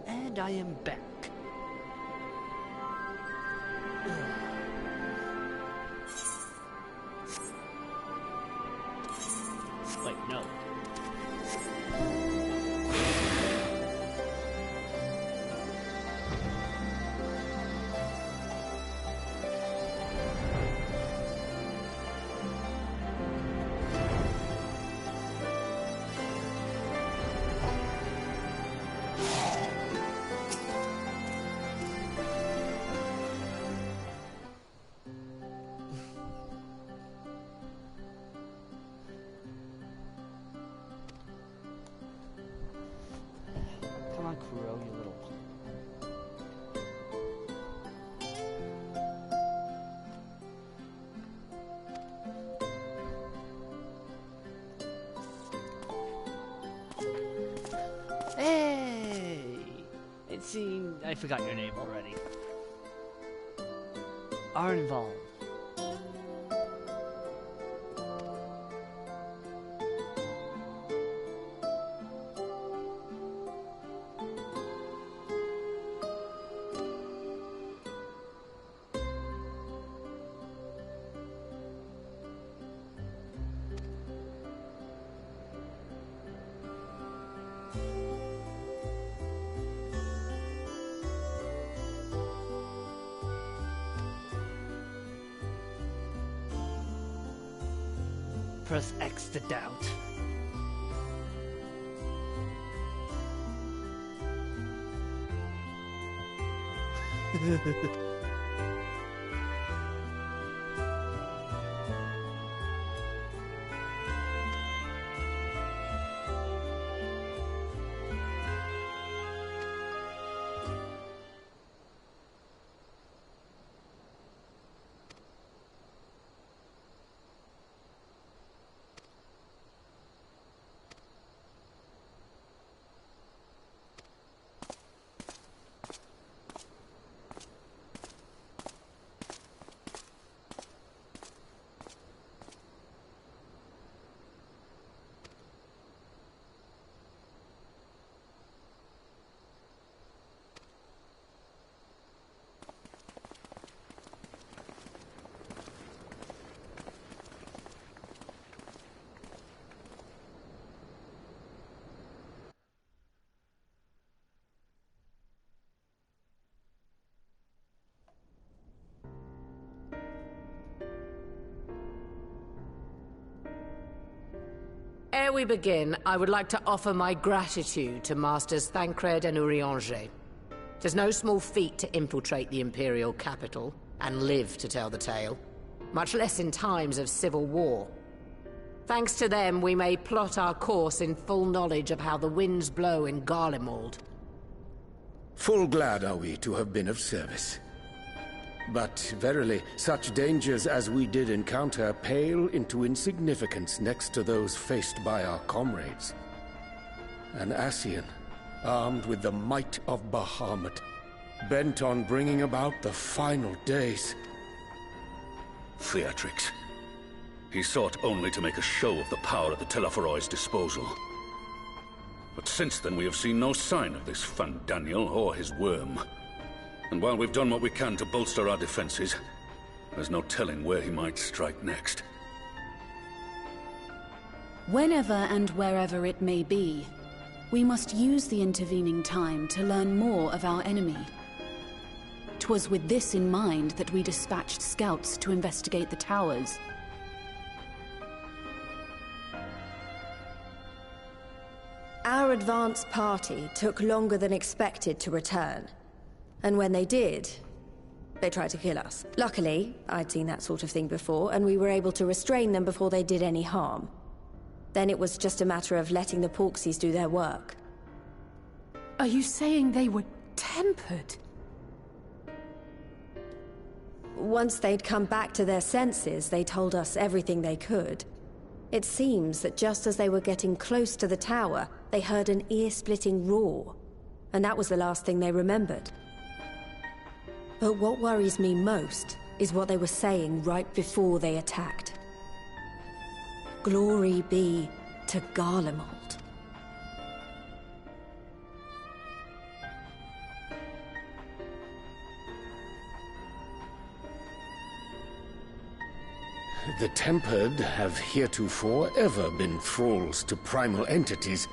And I am back. Wait, no. Come on, Kuro, you little punk. Hey! It seemed I forgot your name already. Arnval. Press X to doubt. Ere we begin, I would like to offer my gratitude to Masters Thancred and Urianger. Tis no small feat to infiltrate the Imperial capital, and live to tell the tale, much less in times of civil war. Thanks to them, we may plot our course in full knowledge of how the winds blow in Garlemald. Full glad are we to have been of service. But verily, such dangers as we did encounter pale into insignificance next to those faced by our comrades. An Ascian, armed with the might of Bahamut, bent on bringing about the final days. Theatrics. He sought only to make a show of the power at the Teleforoi's disposal. But since then we have seen no sign of this Fandaniel or his worm. And while we've done what we can to bolster our defenses, there's no telling where he might strike next. Whenever and wherever it may be, we must use the intervening time to learn more of our enemy. 'Twas with this in mind that we dispatched scouts to investigate the towers. Our advance party took longer than expected to return. And when they did, they tried to kill us. Luckily, I'd seen that sort of thing before, and we were able to restrain them before they did any harm. Then it was just a matter of letting the Porksies do their work. Are you saying they were tempered? Once they'd come back to their senses, they told us everything they could. It seems that just as they were getting close to the tower, they heard an ear-splitting roar. And that was the last thing they remembered. But what worries me most is what they were saying right before they attacked. Glory be to Garlemald. The Tempered have heretofore ever been thralls to primal entities.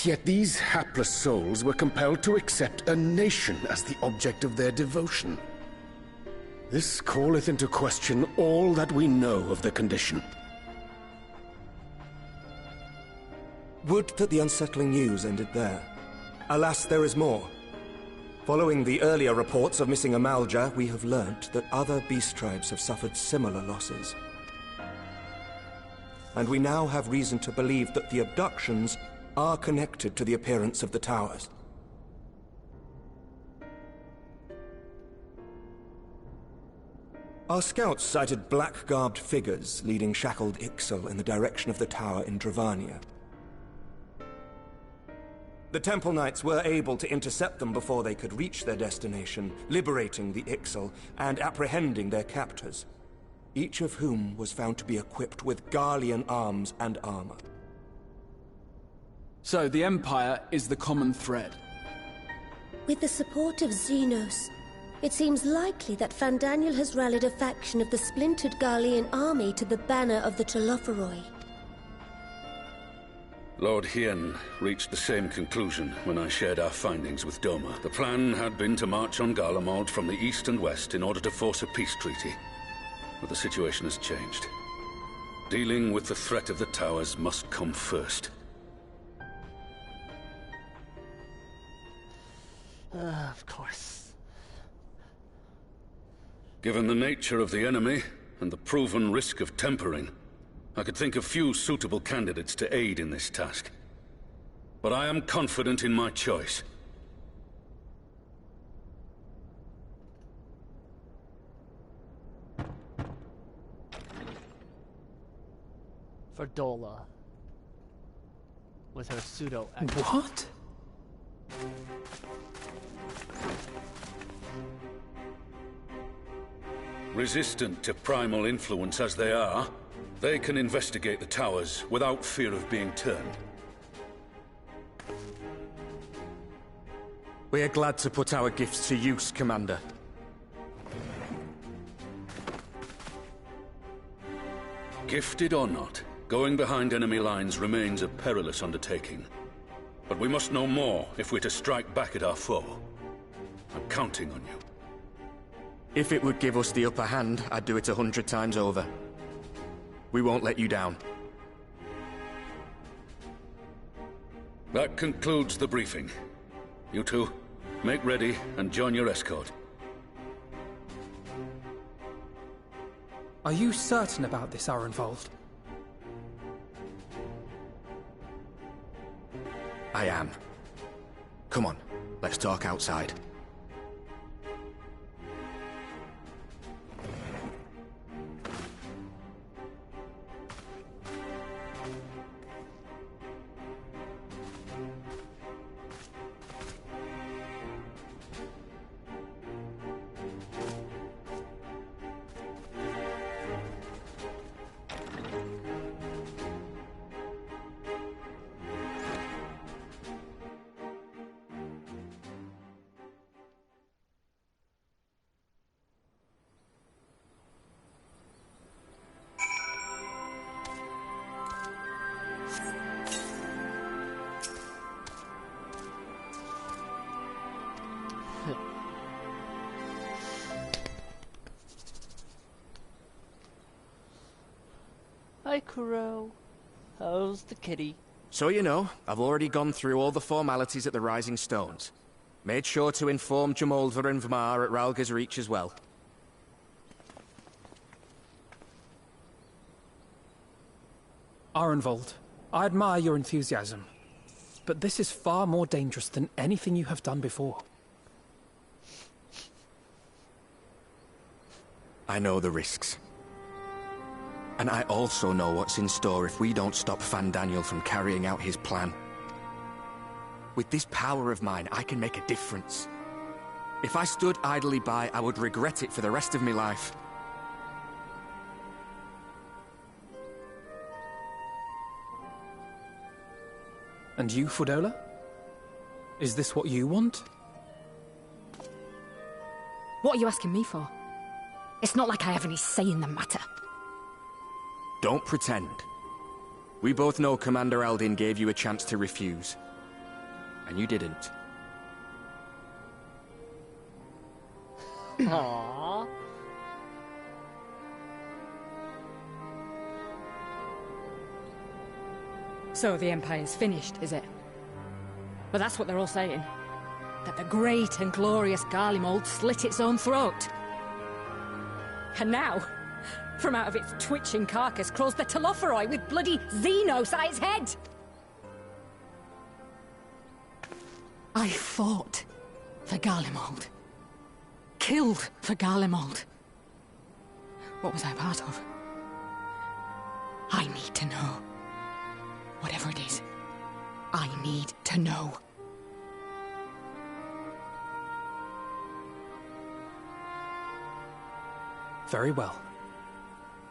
Yet these hapless souls were compelled to accept a nation as the object of their devotion. This calleth into question all that we know of the condition. Would that the unsettling news ended there. Alas, there is more. Following the earlier reports of missing Amalja, we have learnt that other beast tribes have suffered similar losses. And we now have reason to believe that the abductions are connected to the appearance of the towers. Our scouts sighted black-garbed figures leading shackled Ixal in the direction of the tower in Dravania. The Temple Knights were able to intercept them before they could reach their destination, liberating the Ixal and apprehending their captors, each of whom was found to be equipped with Garlean arms and armor. So the Empire is the common thread. With the support of Xenos, it seems likely that Fandaniel has rallied a faction of the splintered Garlean army to the banner of the Telophoroi. Lord Hien reached the same conclusion when I shared our findings with Doma. The plan had been to march on Garlemald from the east and west in order to force a peace treaty. But the situation has changed. Dealing with the threat of the towers must come first. Of course. Given the nature of the enemy and the proven risk of tempering, I could think of few suitable candidates to aid in this task. But I am confident in my choice. Verdola. With her pseudo. What? Resistant to primal influence as they are, they can investigate the towers without fear of being turned. We are glad to put our gifts to use, Commander. Gifted or not, going behind enemy lines remains a perilous undertaking. But we must know more if we're to strike back at our foe. I'm counting on you. If it would give us the upper hand, I'd do it 100 times over. We won't let you down. That concludes the briefing. You two, make ready and join your escort. Are you certain about this, Arenvold? I am. Come on. Let's talk outside. Hi, Kuro. How's the kitty? So you know, I've already gone through all the formalities at the Rising Stones. Made sure to inform Jamolver and Vmar at Ralga's Reach as well. Arenvold, I admire your enthusiasm, but this is far more dangerous than anything you have done before. I know the risks. And I also know what's in store if we don't stop Fandaniel from carrying out his plan. With this power of mine, I can make a difference. If I stood idly by, I would regret it for the rest of my life. And you, Fudola? Is this what you want? What are you asking me for? It's not like I have any say in the matter. Don't pretend. We both know Commander Eldin gave you a chance to refuse. And you didn't. Aww. So the Empire's finished, is it? But that's what they're all saying. That the great and glorious Garlemald slit its own throat. And now, from out of its twitching carcass crawls the Telophoroi with bloody Xenos at its head! I fought for Garlemald. Killed for Garlemald. What was I part of? I need to know. Whatever it is, I need to know. Very well.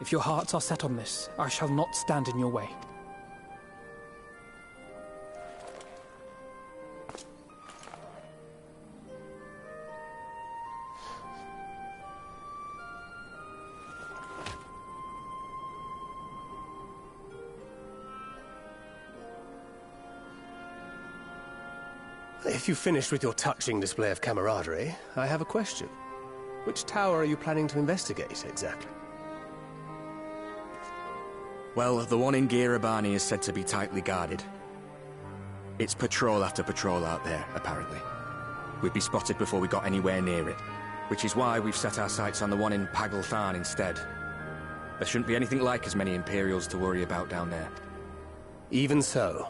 If your hearts are set on this, I shall not stand in your way. If you've finished with your touching display of camaraderie, I have a question. Which tower are you planning to investigate, exactly? Well, the one in Girabani is said to be tightly guarded. It's patrol after patrol out there, apparently. We'd be spotted before we got anywhere near it, which is why we've set our sights on the one in Pagalthan instead. There shouldn't be anything like as many Imperials to worry about down there. Even so,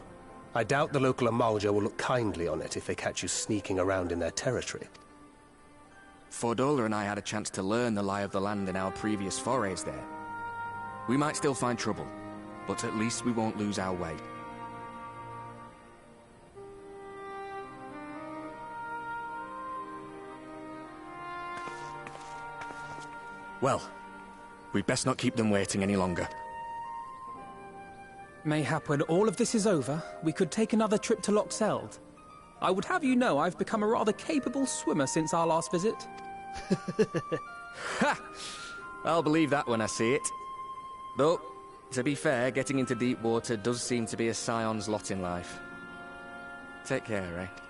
I doubt the local Amalja will look kindly on it if they catch you sneaking around in their territory. Fordola and I had a chance to learn the lie of the land in our previous forays there. We might still find trouble, but at least we won't lose our way. Well, we'd best not keep them waiting any longer. Mayhap when all of this is over, we could take another trip to Loxeld. I would have you know I've become a rather capable swimmer since our last visit. Ha! I'll believe that when I see it. Though, to be fair, getting into deep water does seem to be a scion's lot in life. Take care, eh?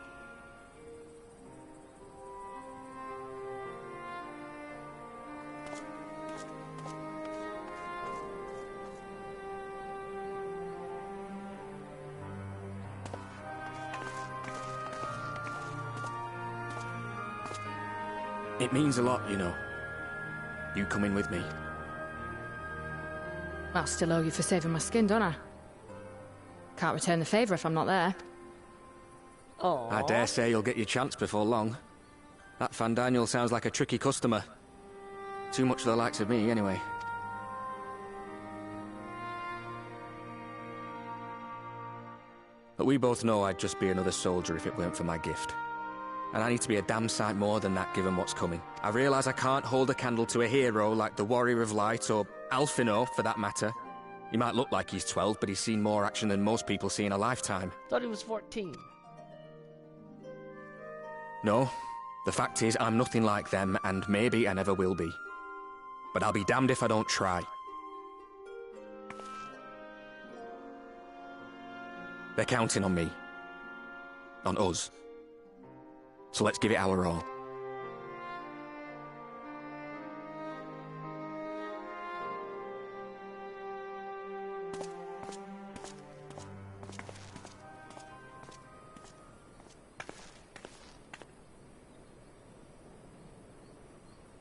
It means a lot, you know. You coming with me. I'll still owe you for saving my skin, don't I? Can't return the favour if I'm not there. Aww. I dare say you'll get your chance before long. That Fandaniel sounds like a tricky customer. Too much for the likes of me, anyway. But we both know I'd just be another soldier if it weren't for my gift. And I need to be a damn sight more than that given what's coming. I realise I can't hold a candle to a hero like the Warrior of Light, or Alphino, for that matter. He might look like he's 12, but he's seen more action than most people see in a lifetime. Thought he was 14. No. The fact is, I'm nothing like them, and maybe I never will be. But I'll be damned if I don't try. They're counting on me. On us. So let's give it our all.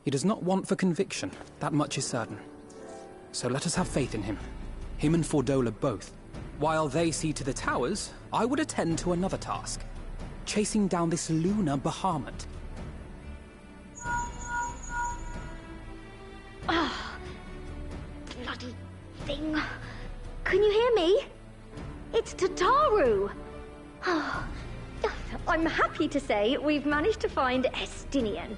He does not want for conviction, that much is certain. So let us have faith in him. Him and Fordola both. While they see to the towers, I would attend to another task. Chasing down this lunar Bahamut. Ah, bloody thing. Can you hear me? It's Tataru. Oh, I'm happy to say we've managed to find Estinian.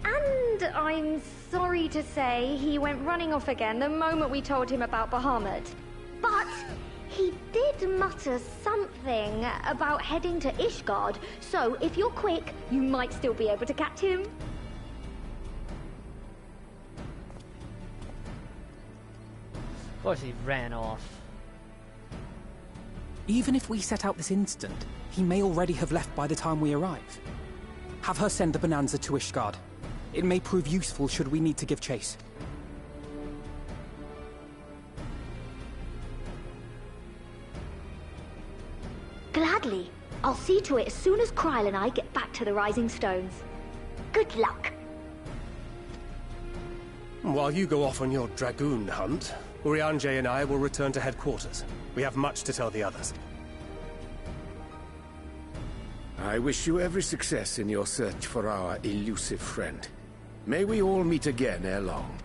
And I'm sorry to say he went running off again the moment we told him about Bahamut. But he did mutter something about heading to Ishgard, so if you're quick, you might still be able to catch him. Of course he ran off. Even if we set out this instant, he may already have left by the time we arrive. Have her send the Bonanza to Ishgard. It may prove useful should we need to give chase. Gladly. I'll see to it as soon as Kryl and I get back to the Rising Stones. Good luck. While you go off on your dragoon hunt, Urianger and I will return to headquarters. We have much to tell the others. I wish you every success in your search for our elusive friend. May we all meet again ere long.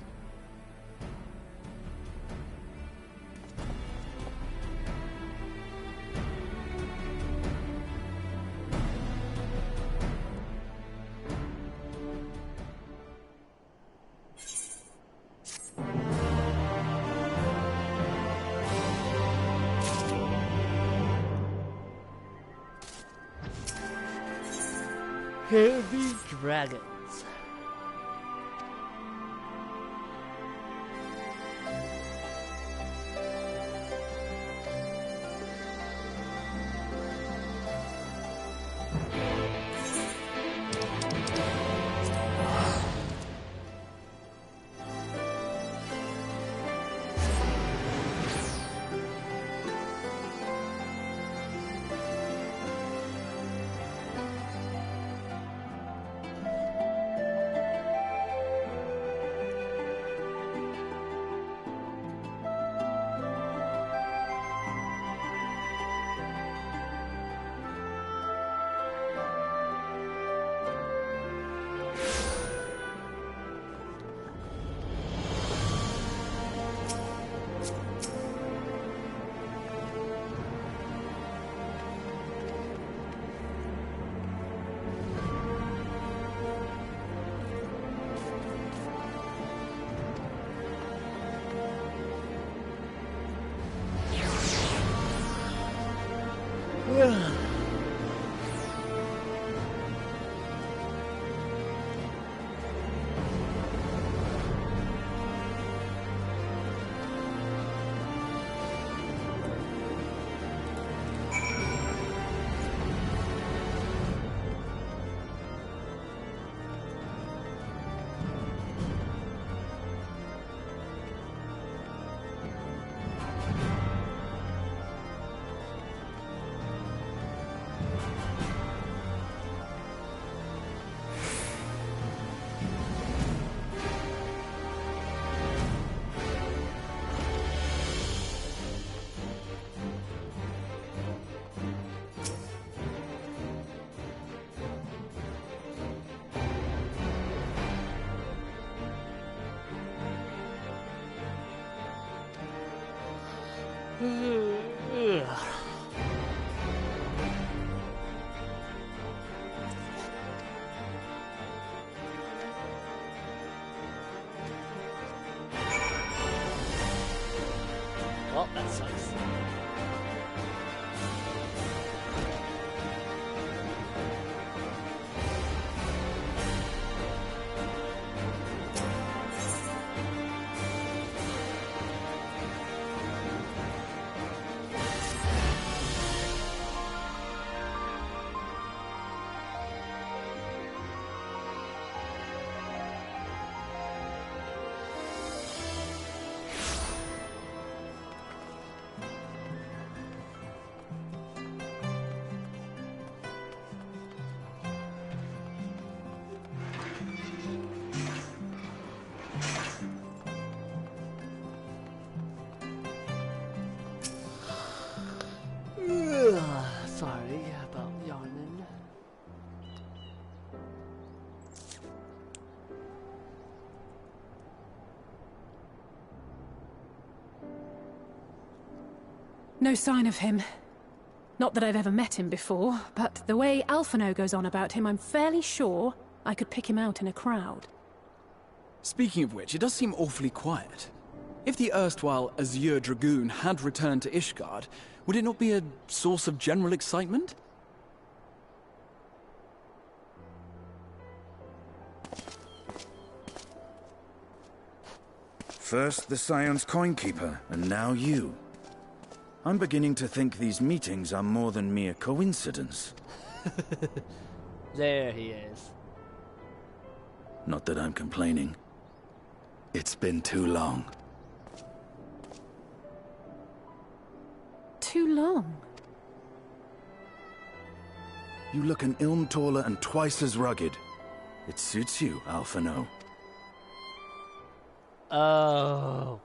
Heavy dragons. Well, that sucks. Sorry about yawning. No sign of him. Not that I've ever met him before, but the way Alphino goes on about him, I'm fairly sure I could pick him out in a crowd. Speaking of which, it does seem awfully quiet. If the erstwhile Azure Dragoon had returned to Ishgard, would it not be a source of general excitement? First the Scion's Coinkeeper, and now you. I'm beginning to think these meetings are more than mere coincidence. There he is. Not that I'm complaining. It's been too long. Too long? You look an ilm taller and twice as rugged. It suits you, Alphino. Oh.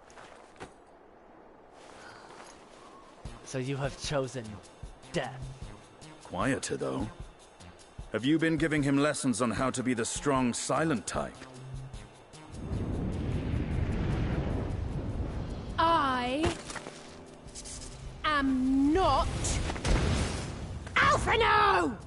So you have chosen death. Quieter, though. Have you been giving him lessons on how to be the strong, silent type? I am not Alphino!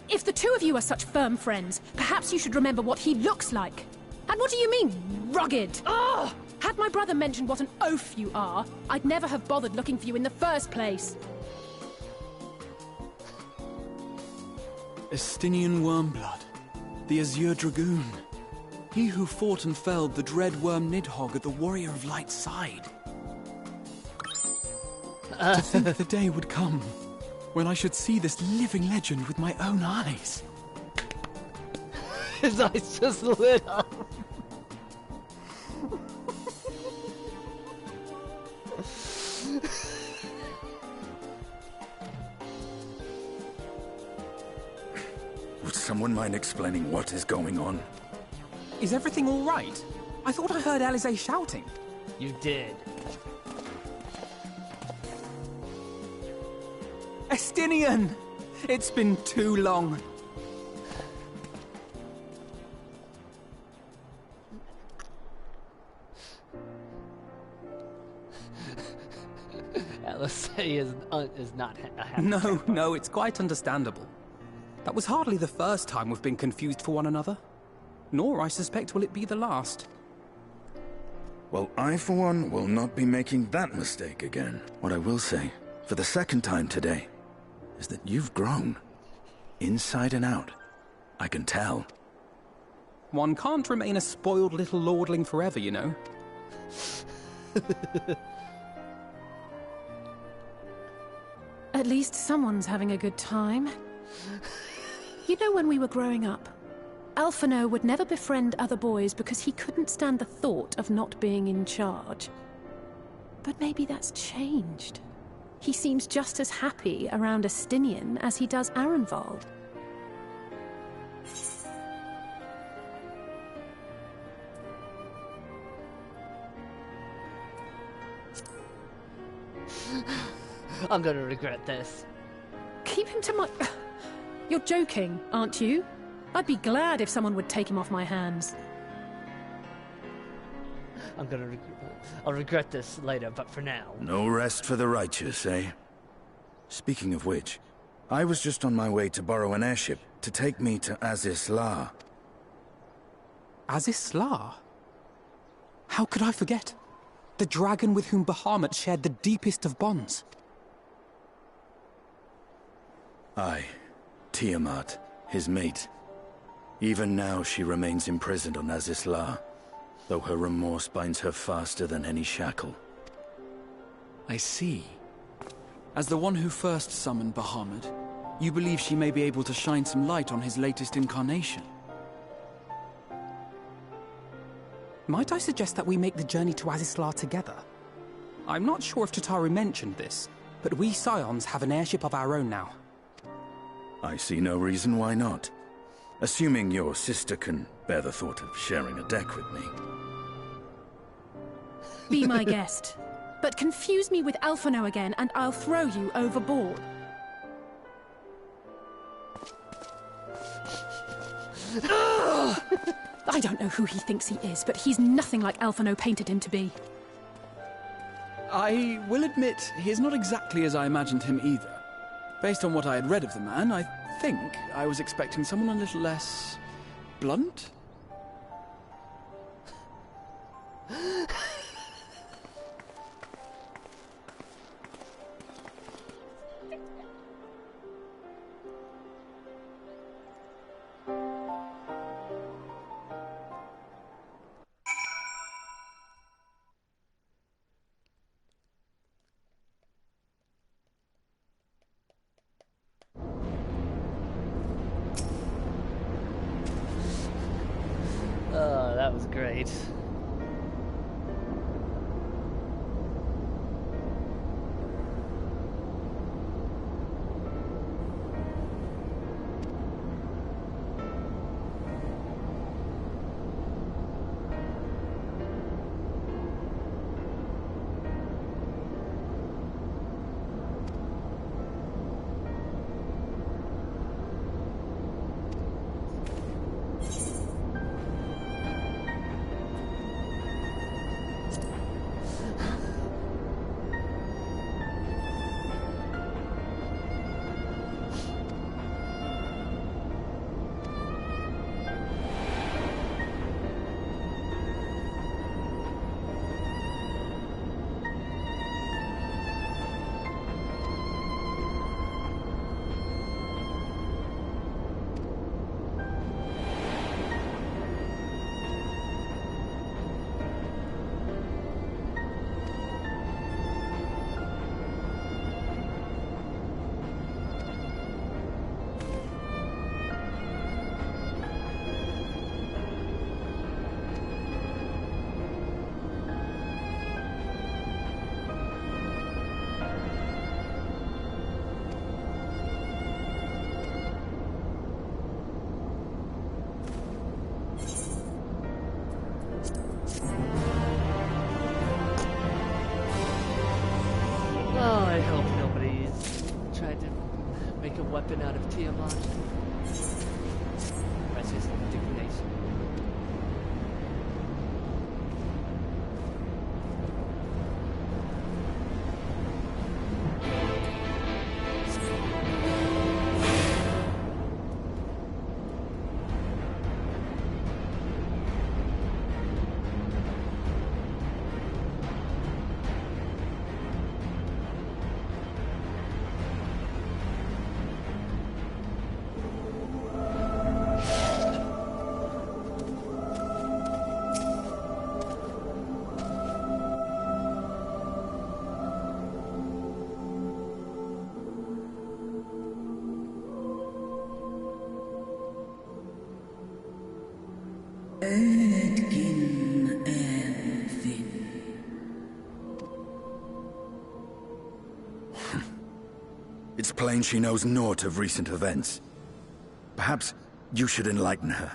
If the two of you are such firm friends, perhaps you should remember what he looks like. And what do you mean, rugged? Ugh! Had my brother mentioned what an oaf you are, I'd never have bothered looking for you in the first place. Estinian Wormblood, the Azure Dragoon. He who fought and felled the dread worm Nidhogg at the Warrior of Light's side. To think the day would come when I should see this living legend with my own eyes. His eyes just lit up. Would someone mind explaining what is going on? Is everything all right? I thought I heard Alize shouting. You did. Estinian! It's been too long. Alice is not a happy No, it's quite understandable. That was hardly the first time we've been confused for one another. Nor, I suspect, will it be the last. Well, I, for one, will not be making that mistake again. What I will say, for the second time today, is that you've grown. Inside and out. I can tell. One can't remain a spoiled little lordling forever, you know. At least someone's having a good time. You know, when we were growing up, Alphino would never befriend other boys because he couldn't stand the thought of not being in charge. But maybe that's changed. He seems just as happy around Estinian as he does Arenvald. I'm gonna regret this. Keep him to my... You're joking, aren't you? I'd be glad if someone would take him off my hands. I'll regret this later, but for now. No rest for the righteous, eh? Speaking of which, I was just on my way to borrow an airship to take me to Aziz La. Aziz La? How could I forget? The dragon with whom Bahamut shared the deepest of bonds. Aye, Tiamat, his mate. Even now she remains imprisoned on Aziz La, though her remorse binds her faster than any shackle. I see. As the one who first summoned Bahamut, you believe she may be able to shine some light on his latest incarnation? Might I suggest that we make the journey to Aziz La together? I'm not sure if Tataru mentioned this, but we Scions have an airship of our own now. I see no reason why not. Assuming your sister can bear the thought of sharing a deck with me. Be my guest. But confuse me with Alphino again, and I'll throw you overboard. I don't know who he thinks he is, but he's nothing like Alphino painted him to be. I will admit, he is not exactly as I imagined him either. Based on what I had read of the man, I think I was expecting someone a little less... blunt? Oh, that was great. Oh, I hope nobody's tried to make a weapon out of Tiamat. That's his indignation. It's plain she knows naught of recent events. Perhaps you should enlighten her.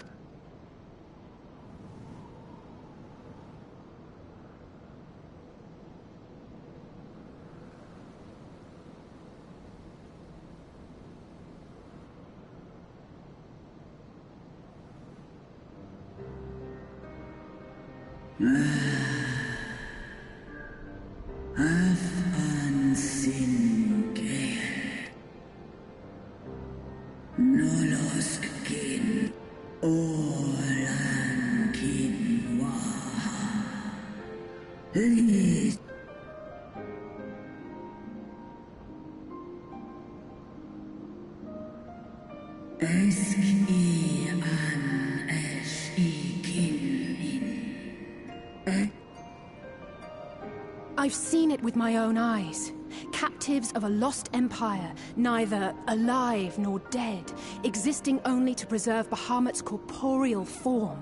I've seen it with my own eyes. Captives of a lost empire, neither alive nor dead, existing only to preserve Bahamut's corporeal form.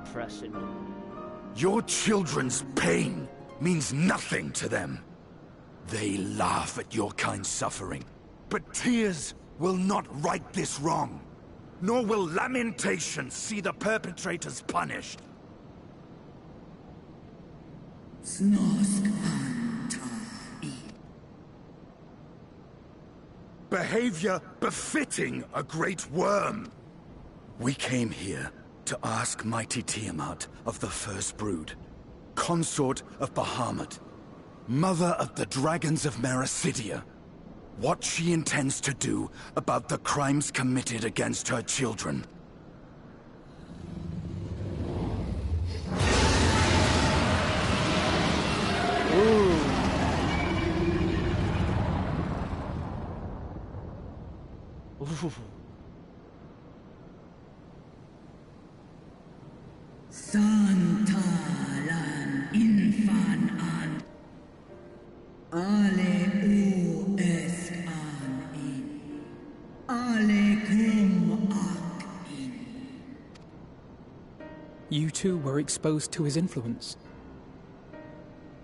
Depressing. Your children's pain means nothing to them. They laugh at your kind suffering. But tears will not right this wrong. Nor will lamentation see the perpetrators punished. Behavior befitting a great worm. We came here to ask mighty Tiamat of the First Brood, consort of Bahamut, mother of the dragons of Mericidia, what she intends to do about the crimes committed against her children. Santalan infan an ale u es an in ale kum ak in. You too were exposed to his influence.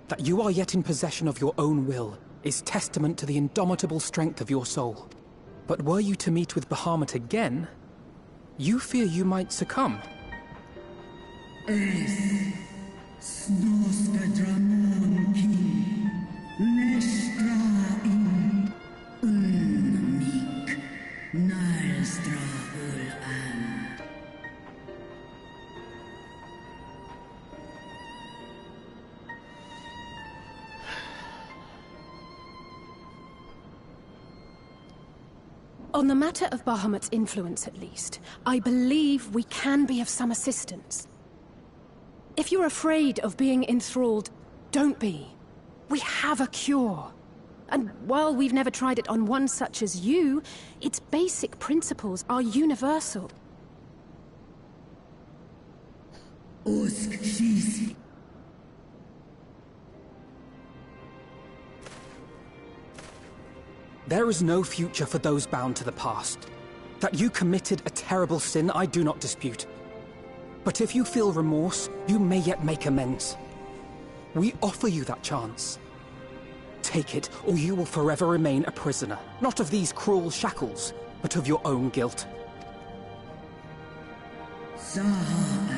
That you are yet in possession of your own will is testament to the indomitable strength of your soul. But were you to meet with Bahamut again, you fear you might succumb. Es snoska dramon king nestra in unmik nalstra ul an. On the matter of Bahamut's influence, at least, I believe we can be of some assistance. If you're afraid of being enthralled, don't be. We have a cure. And while we've never tried it on one such as you, its basic principles are universal. There is no future for those bound to the past. That you committed a terrible sin, I do not dispute. But if you feel remorse, you may yet make amends. We offer you that chance. Take it, or you will forever remain a prisoner, not of these cruel shackles, but of your own guilt. Sahan.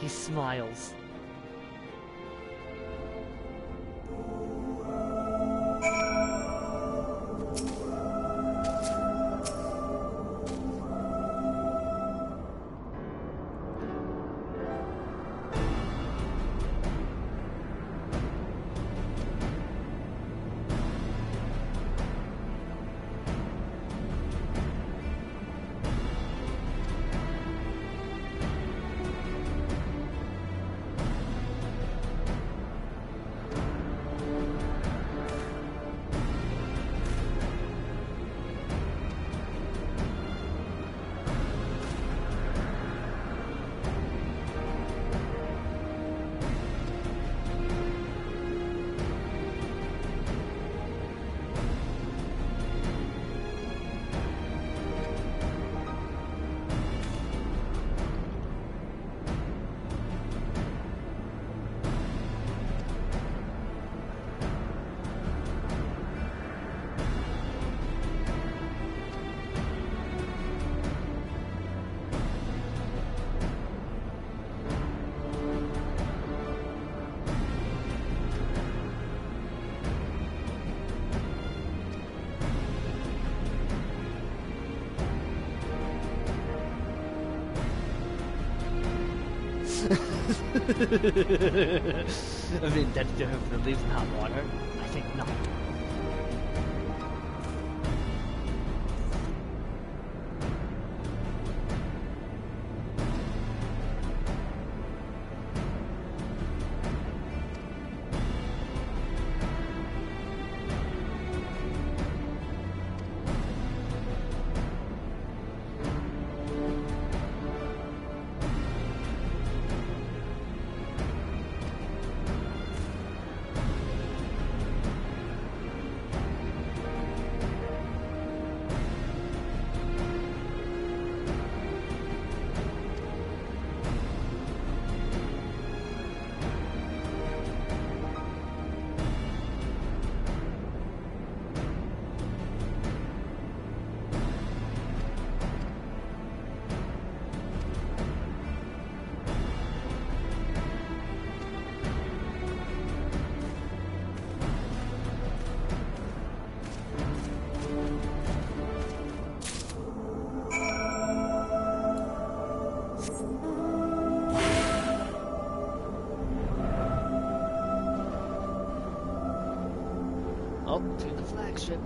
He smiles. I mean, that you have to leave in hot water? I think not. Oh, to the flagship.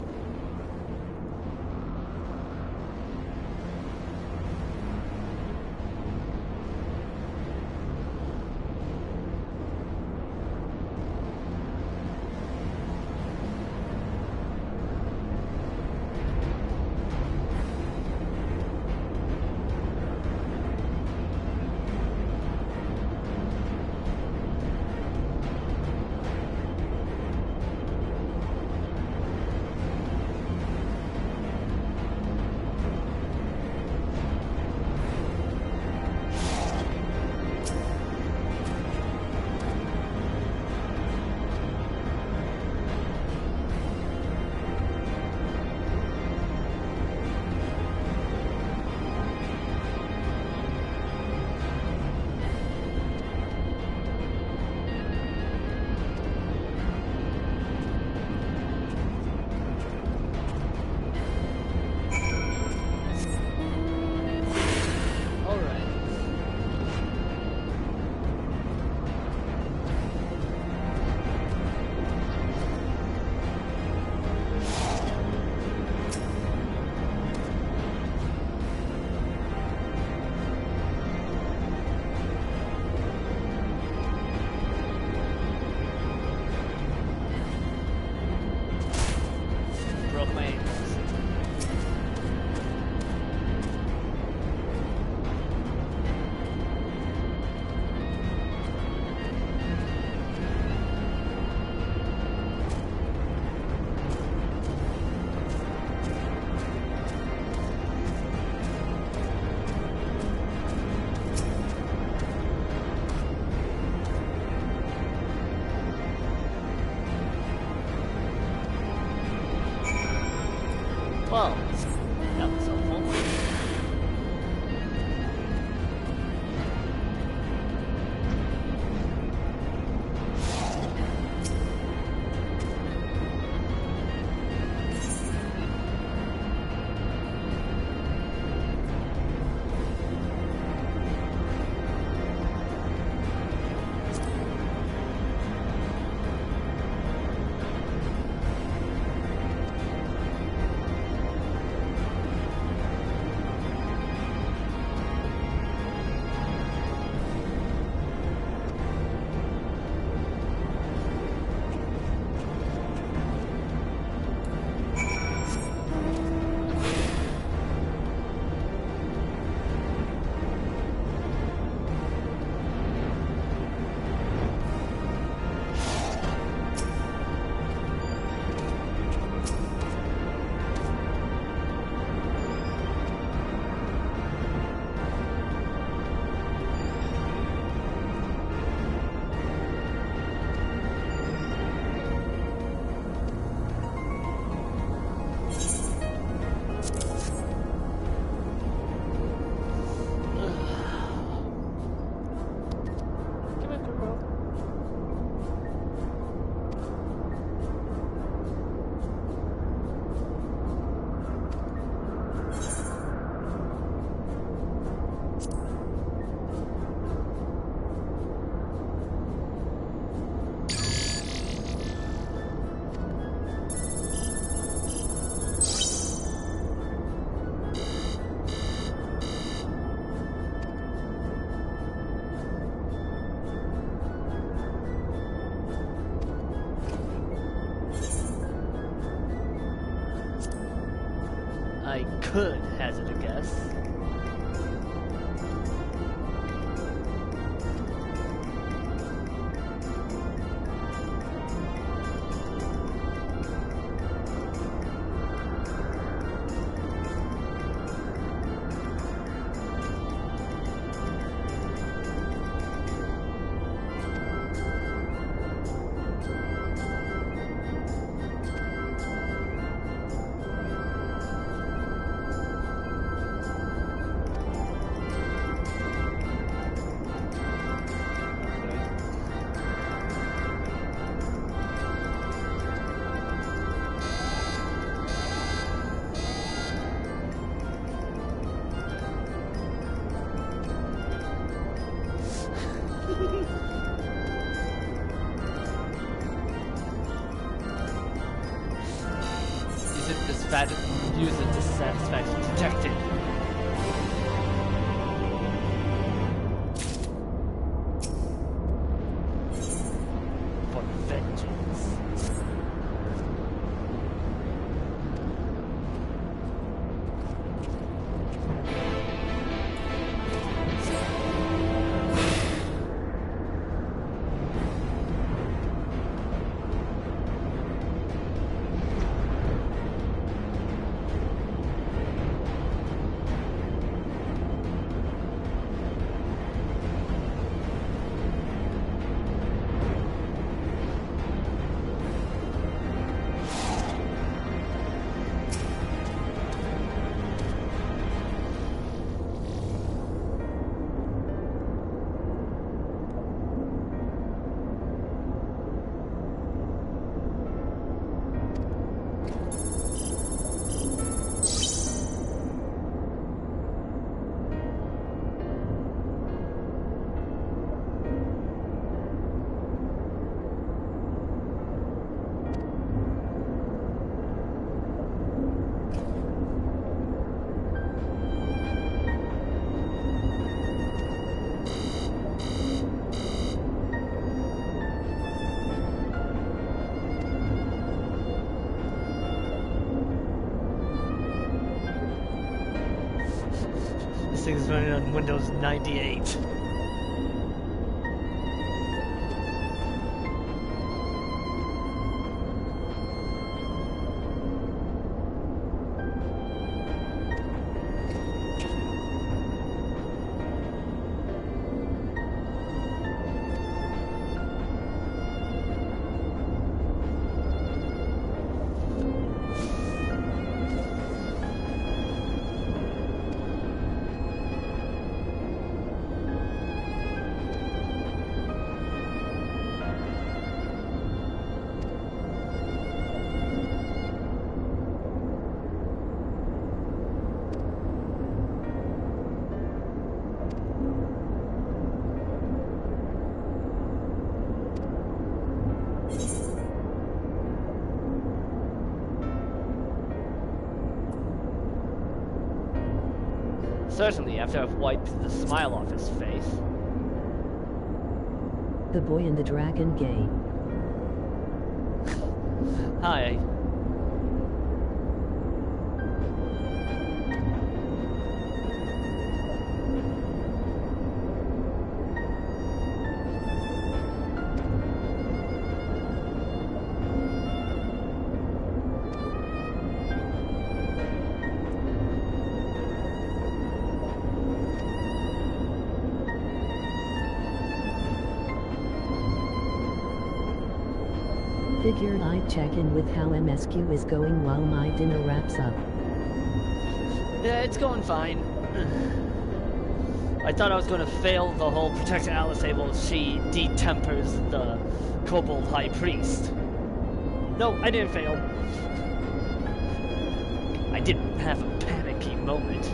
could hazard a guess. User dissatisfaction detected. For vengeance. This thing is running on Windows 98. Certainly, after I've wiped the smile off his face. The Boy and the Dragon game. Hi. Figured I'd check in with how MSQ is going while my dinner wraps up. Yeah, it's going fine. I thought I was going to fail the whole Protect Alice while she detempers the Kobold High Priest. No, I didn't fail. I didn't have a panicky moment.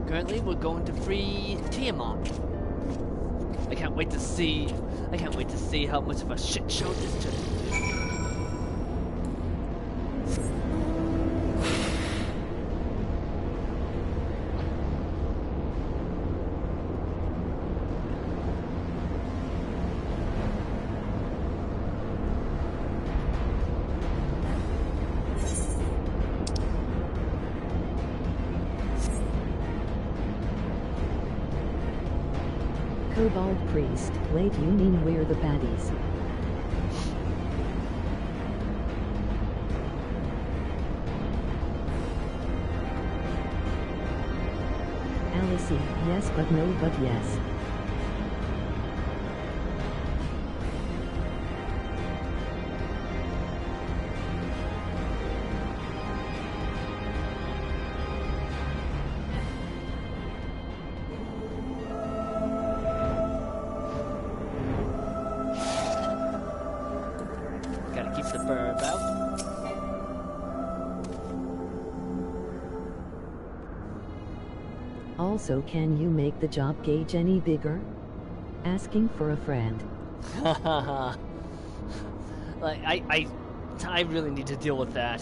Currently, we're going to free Tiamat. I can't wait to see how much of a shit show this turns into. Kobold Priest, wait, you mean we're the baddies. Alice, yes but no but yes. Gotta keep the burb out. Also, can you make the job gauge any bigger? Asking for a friend. Like, I really need to deal with that.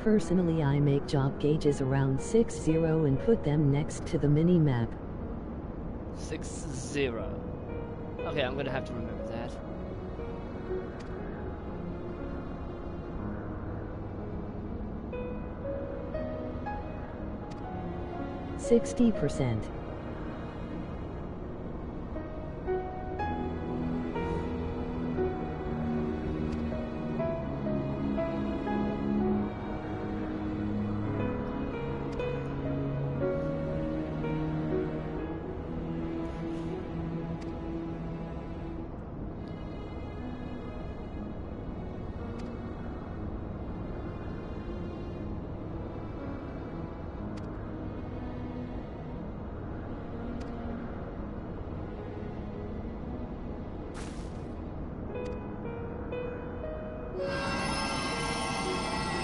Personally, I make job gauges around 60 and put them next to the mini-map. 60. Okay, I'm gonna have to remember that. %60.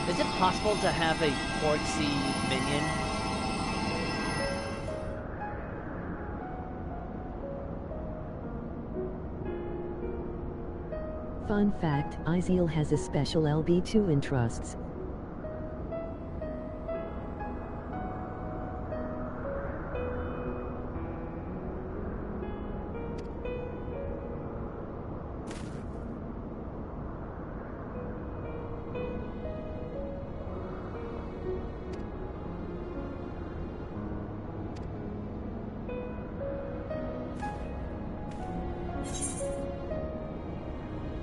Is it possible to have a Portsy minion? Fun fact, Iziel has a special LB2 in trusts.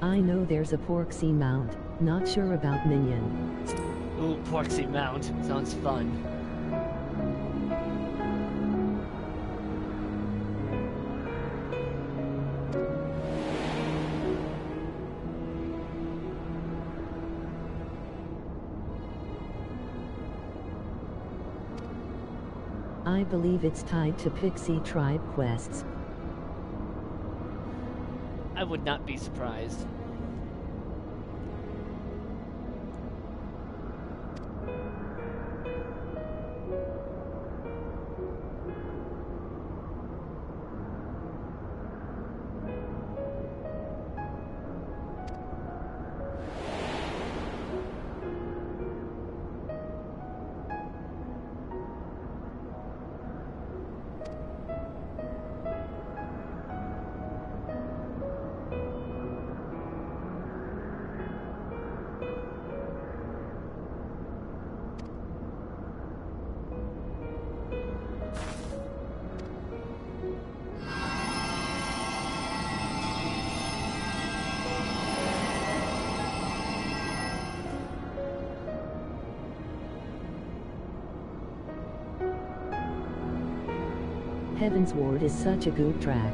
I know there's a Porksy mount, not sure about minion. Ooh, Porksy mount. Sounds fun. I believe it's tied to Pixie Tribe quests. I would not be surprised. Heaven's Ward is such a good track.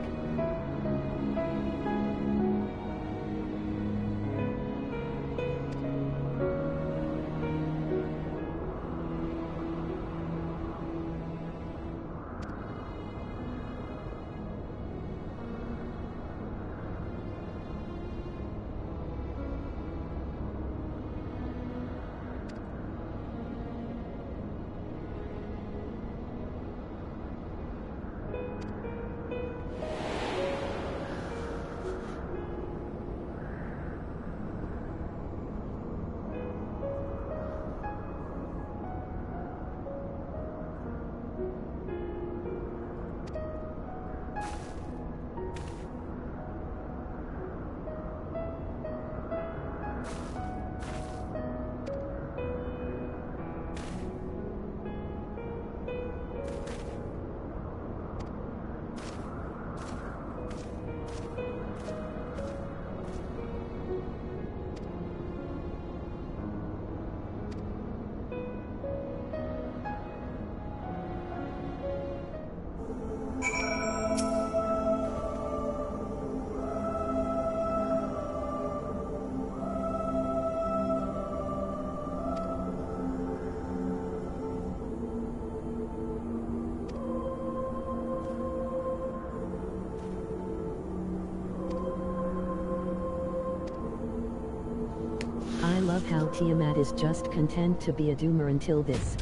love how Tiamat is just content to be a doomer until this.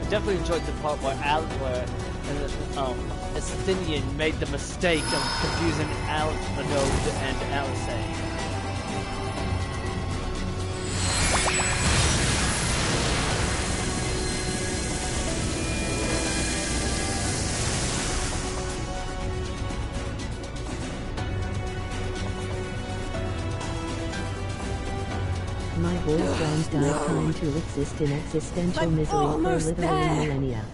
Definitely enjoyed the part where Estinian made the mistake of confusing Alphonode and Alice. My boyfriend died trying to exist in existential misery for literally millennia.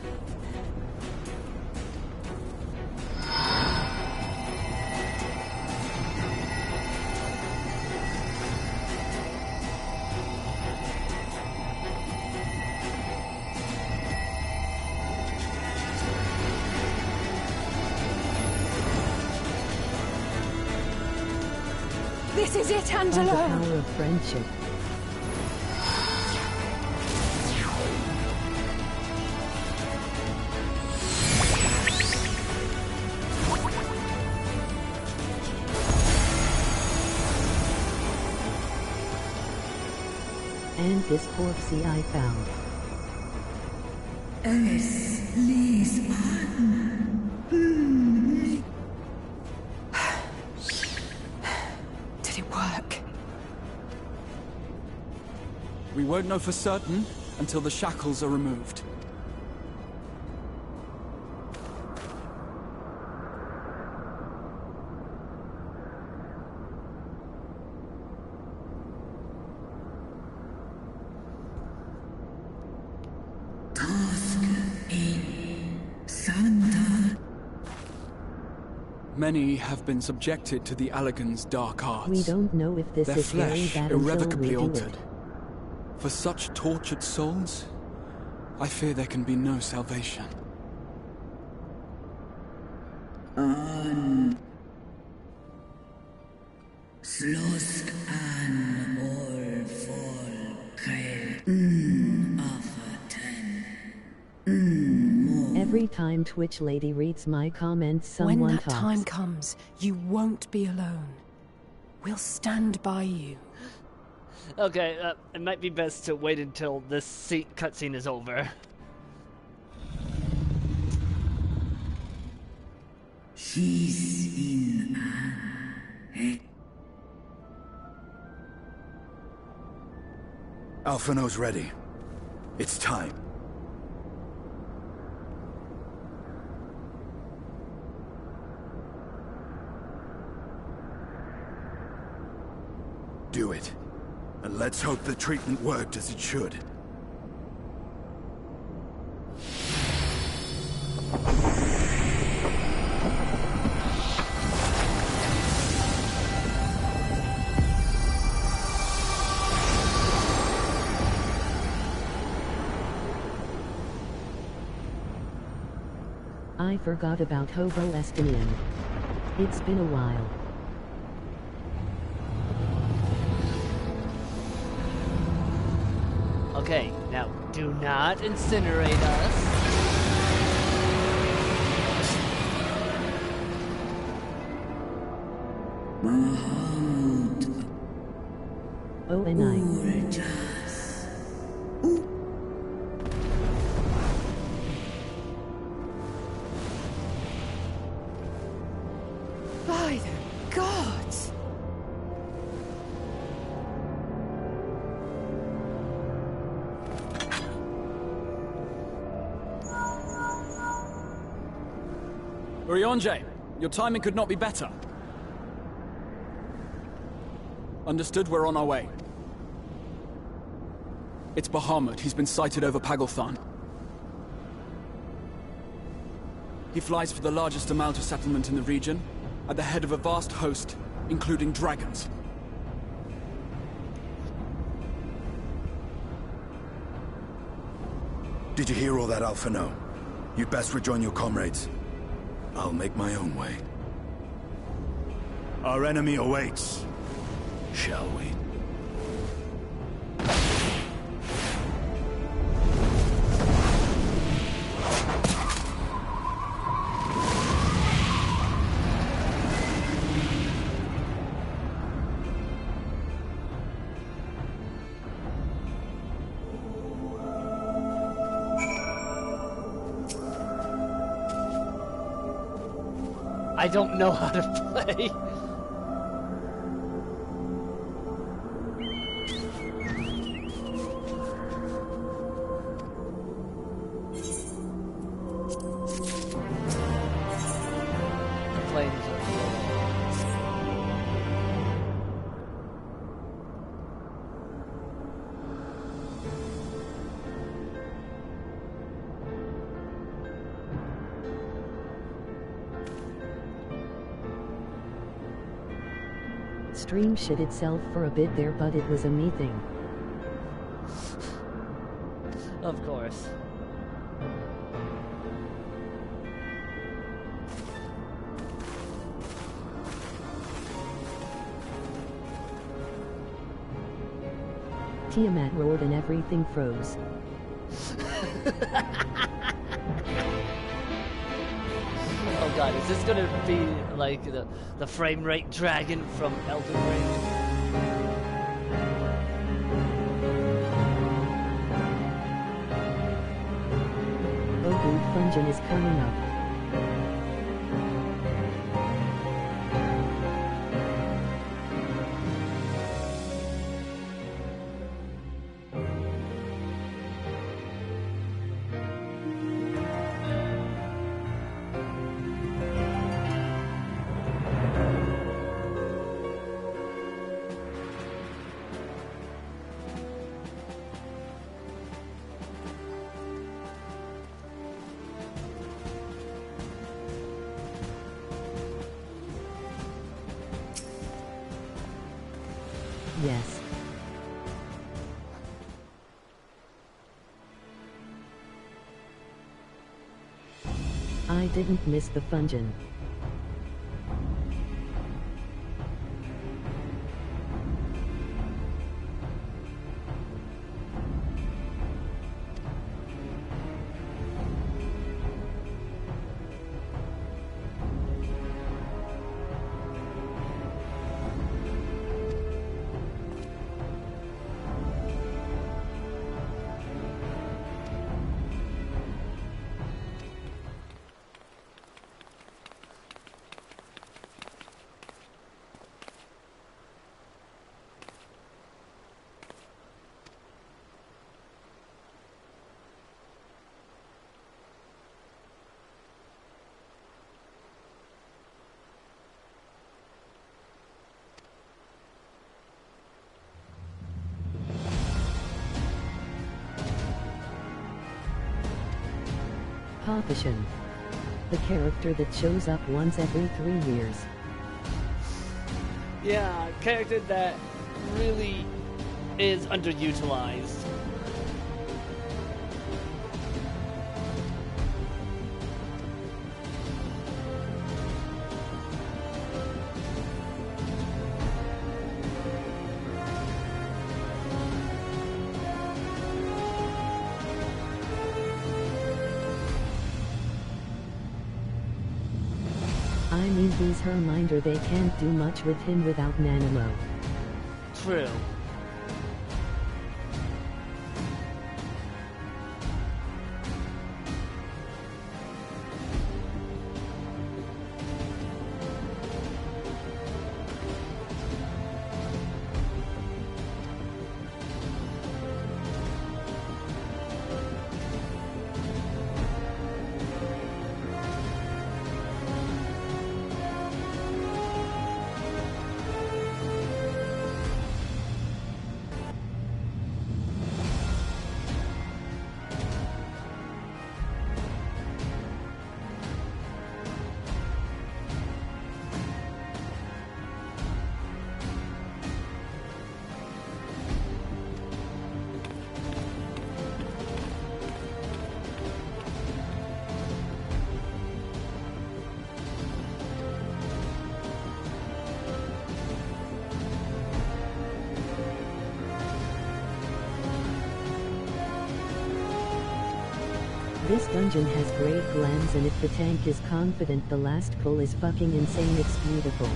This is it, By the Angelo! power of friendship. And this corpsey I found. Did it work? We won't know for certain until the shackles are removed. Many have been subjected to the Allagan's dark arts. We don't know if this Their is very flesh bad until irrevocably we do altered. it. For such tortured souls, I fear there can be no salvation. Slosk an all fall kail Every time Twitch Lady reads my comments, someone When that talks. time comes, you won't be alone. We'll stand by you. Okay, it might be best to wait until this cutscene is over. She's in Alphino's ready. It's time. Do it. And let's hope the treatment worked as it should. I forgot about Hobo Estinian. It's been a while. Okay, now do not incinerate us. Oh, and I. By the gods! Urianger, your timing could not be better. Understood, we're on our way. It's Bahamut. He's been sighted over Pagalthan. He flies for the largest amount of settlement in the region, at the head of a vast host, including dragons. Did you hear all that, Alphino? You'd best rejoin your comrades. I'll make my own way. Our enemy awaits. Shall we? I don't know how to play. Stream shit itself for a bit there, but it was a me thing. Of course. Tiamat roared and everything froze. Oh god, is this gonna be like the frame rate dragon from Elden Ring? Oh dude, Fungeon is coming up. Yes. I didn't miss the Fungeon. Popishin. The character that shows up once every 3 years. Yeah, a character that really is underutilized. I mean, he's her reminder they can't do much with him without Nanamo. True. This dungeon has great glands, and if the tank is confident the last pull is fucking insane, it's beautiful.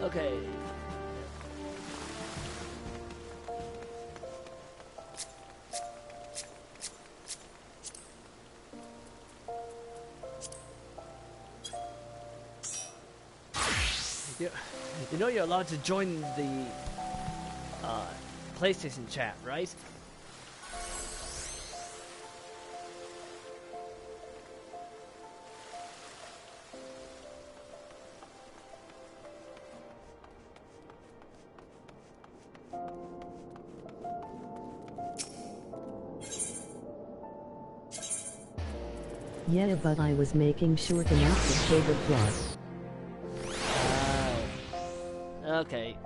Okay. You know you're allowed to join the PlayStation chat, right? Yeah, but I was making short enough to show the plot. Okay.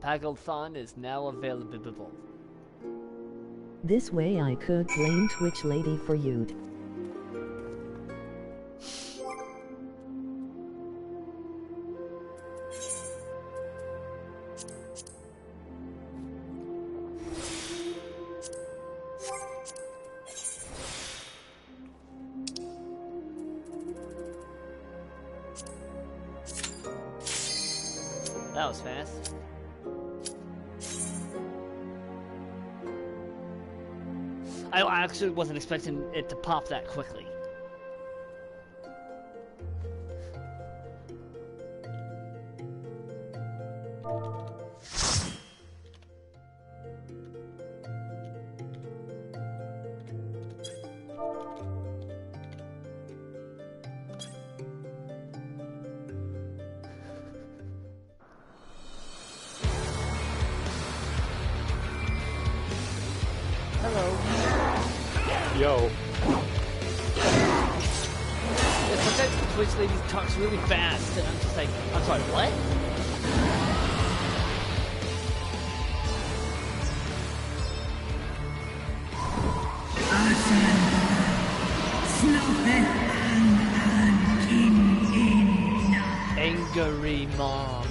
Pagglethon is now available. This way I could blame Twitch Lady for you. That was fast. I actually wasn't expecting it to pop that quickly. Yo. Yeah, sometimes the Twitch lady talks really fast, and I'm just like, I'm sorry, what? Angry mom.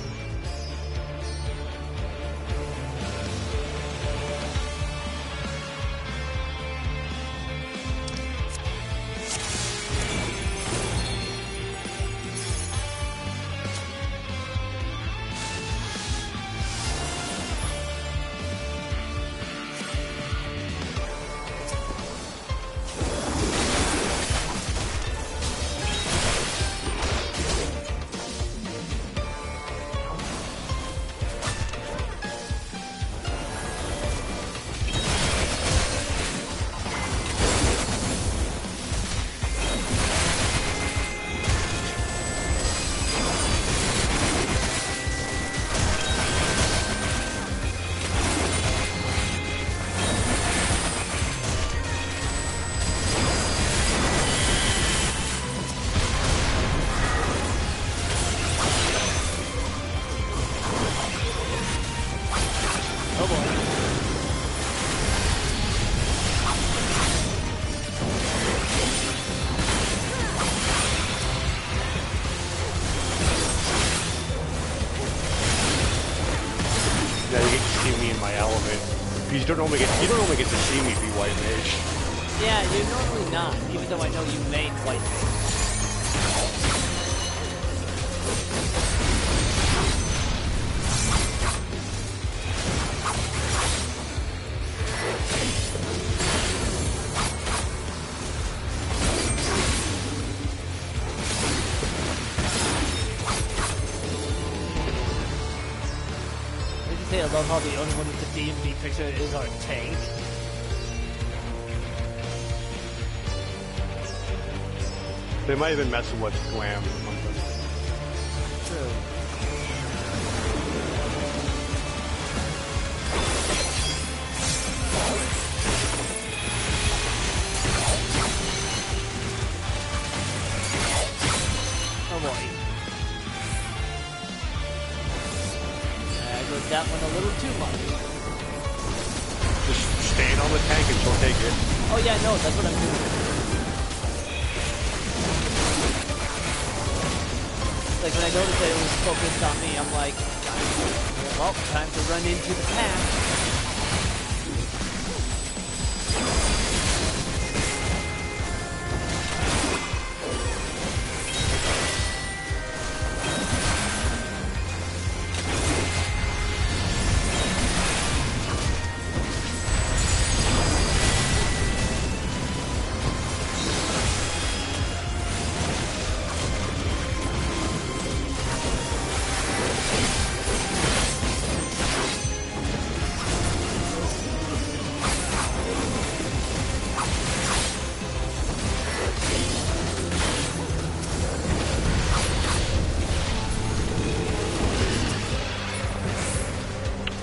You don't normally get to see me be White Mage. Yeah, you're normally not, even though I know you main White Mage. I love how the only one with the DMV picture is our tank. They might have been messing with Glam or something. True. Oh boy. That one a little too much. Just stand on the tank and she'll take it. Oh yeah, no, that's what I'm doing. Like when I noticed that it was focused on me, I'm like, Well, time to run into the path.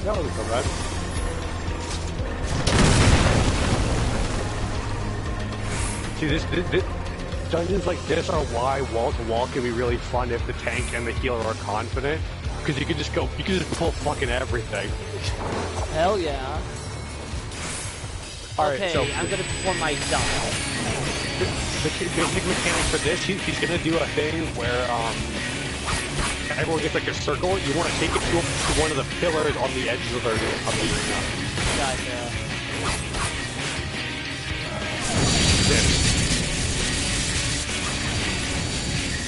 That wasn't so bad. See, this dungeons like this are why wall-to-wall can be really fun if the tank and the healer are confident. Because you can just pull fucking everything. Hell yeah. Alright, okay, so I'm gonna perform my dodge. The basic mechanic for this, he's gonna do a thing where, everyone gets like a circle. You want to take it to one of the pillars on the edges of the arena. Gotcha.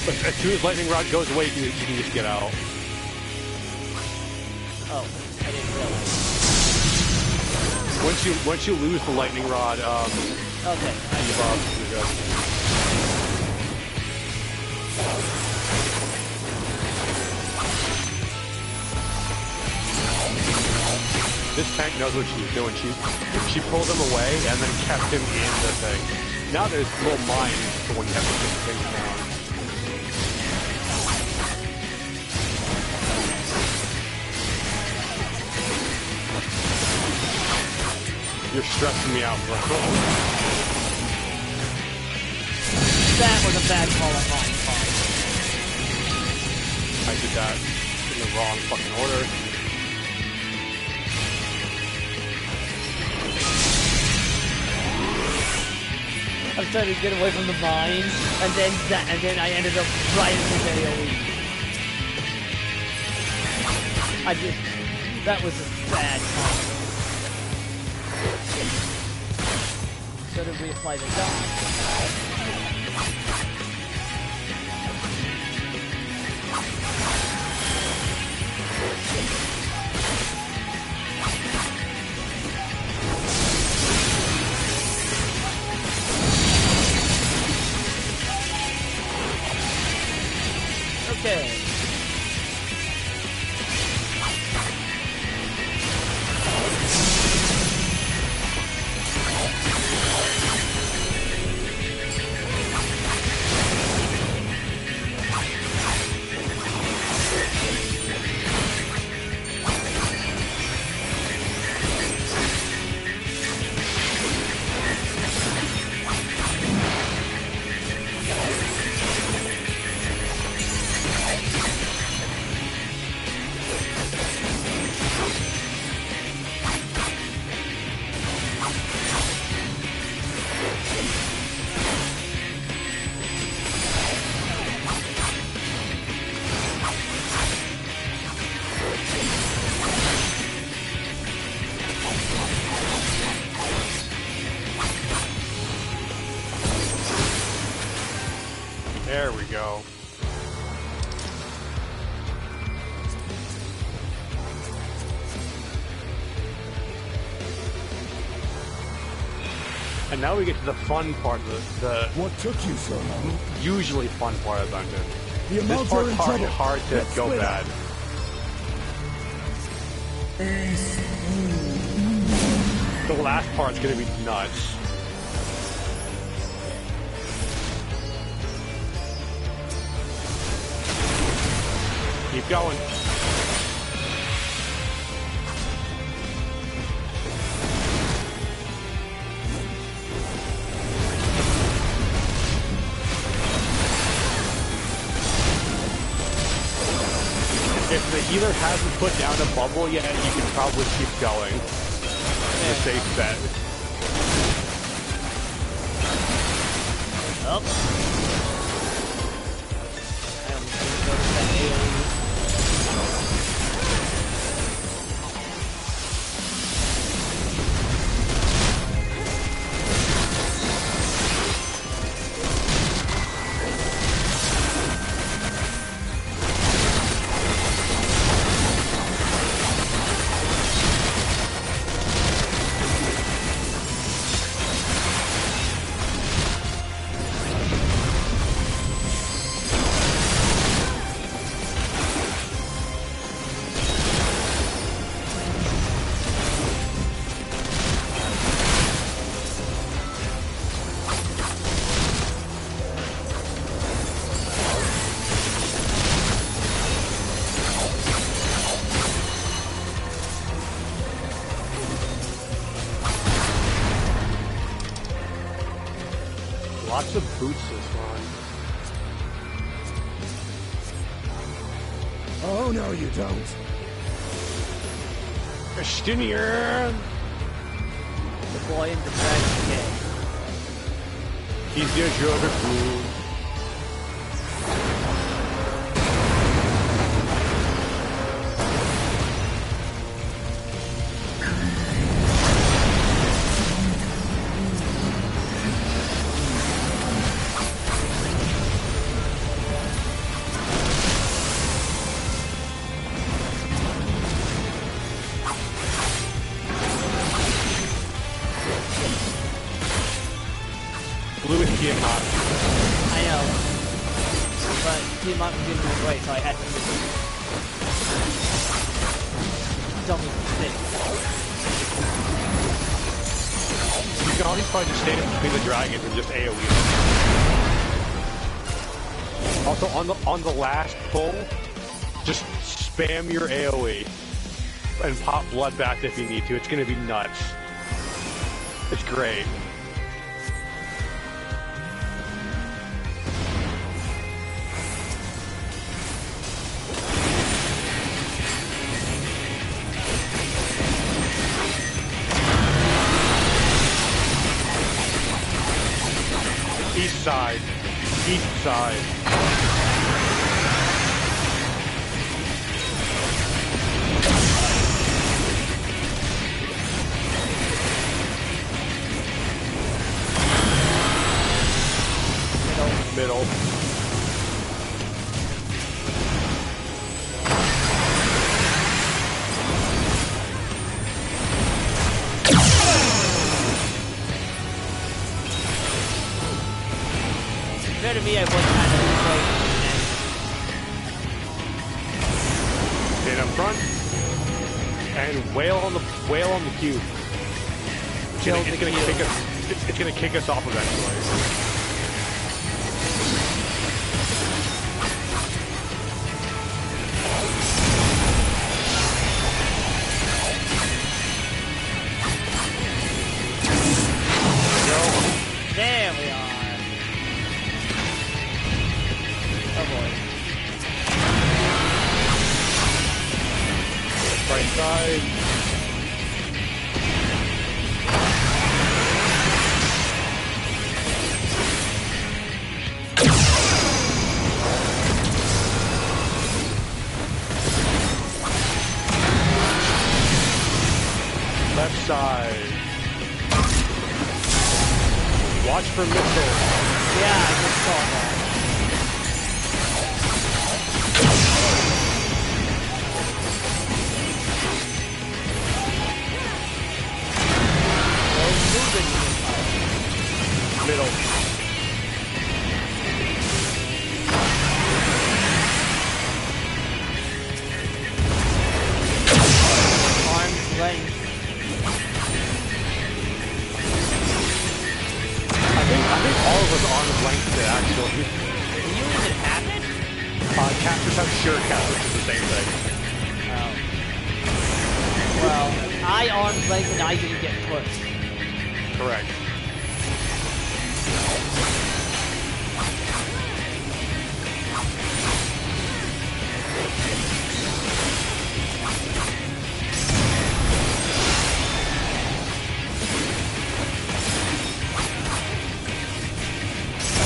But as soon as lightning rod goes away, you can just get out. Oh, I didn't realize. Once you lose the lightning rod, okay, you're good. This tank knows what she's doing. She pulled him away and then kept him in the thing. Now there's little mines for when you have to take things down. You're stressing me out, bro. That was a bad call on my part. I did that in the wrong fucking order. I was trying to get away from the mines, and then I ended up right into the AoE. That was a bad call. So to reapply the dodge. Okay. There we go. And now we get to the fun part of the what took you so long? Usually fun part of the dungeon. The This amounts are in part's trouble. hard to Let's go split bad. up. The last part's gonna be nuts. Keep going. If the healer hasn't put down a bubble yet, you can probably keep going. It's a safe bet. Up. boots this one. Oh, no, you don't. Estinian! The boy in the dragon cave. He's the Dragon. I know. But Tiamat was giving me away, so I had to use it. Dummy thing. You can always probably just stand in between the dragons and just AoE them. Also, on the last pull, just spam your AoE and pop Bloodbath if you need to. It's gonna be nuts. It's great. East side. East side. Middle. Fair to me, I was kind of Stay up front and wail on the cube. It's gonna kick us off eventually. There we are. Oh boy. Right side. Left side. Watch for missiles. Yeah, I just saw that. Middle. Arm's length. I think all of us arm's length it actually. Do you even have it? Casters have sure cast, which is the same thing. Oh. Well, I arm's length and I didn't get pushed. Correct.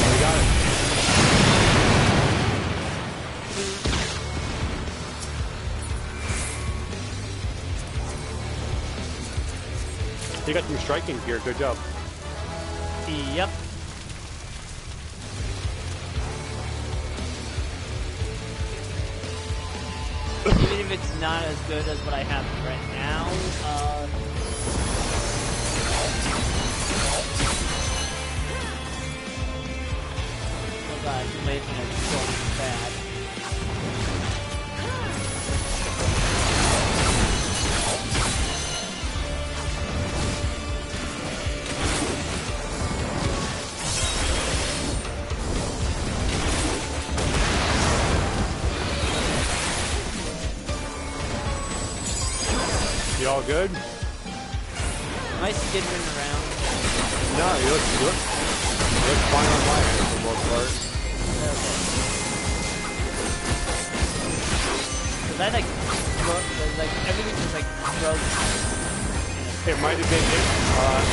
We got it. You got some striking gear, good job. Yep. Even if it's not as good as what I have right now, oh god, you made me so bad. You all good? Am I skidding around? No, you look looks fine on my end for the most part. Cause I like everything was like frozen. It might have been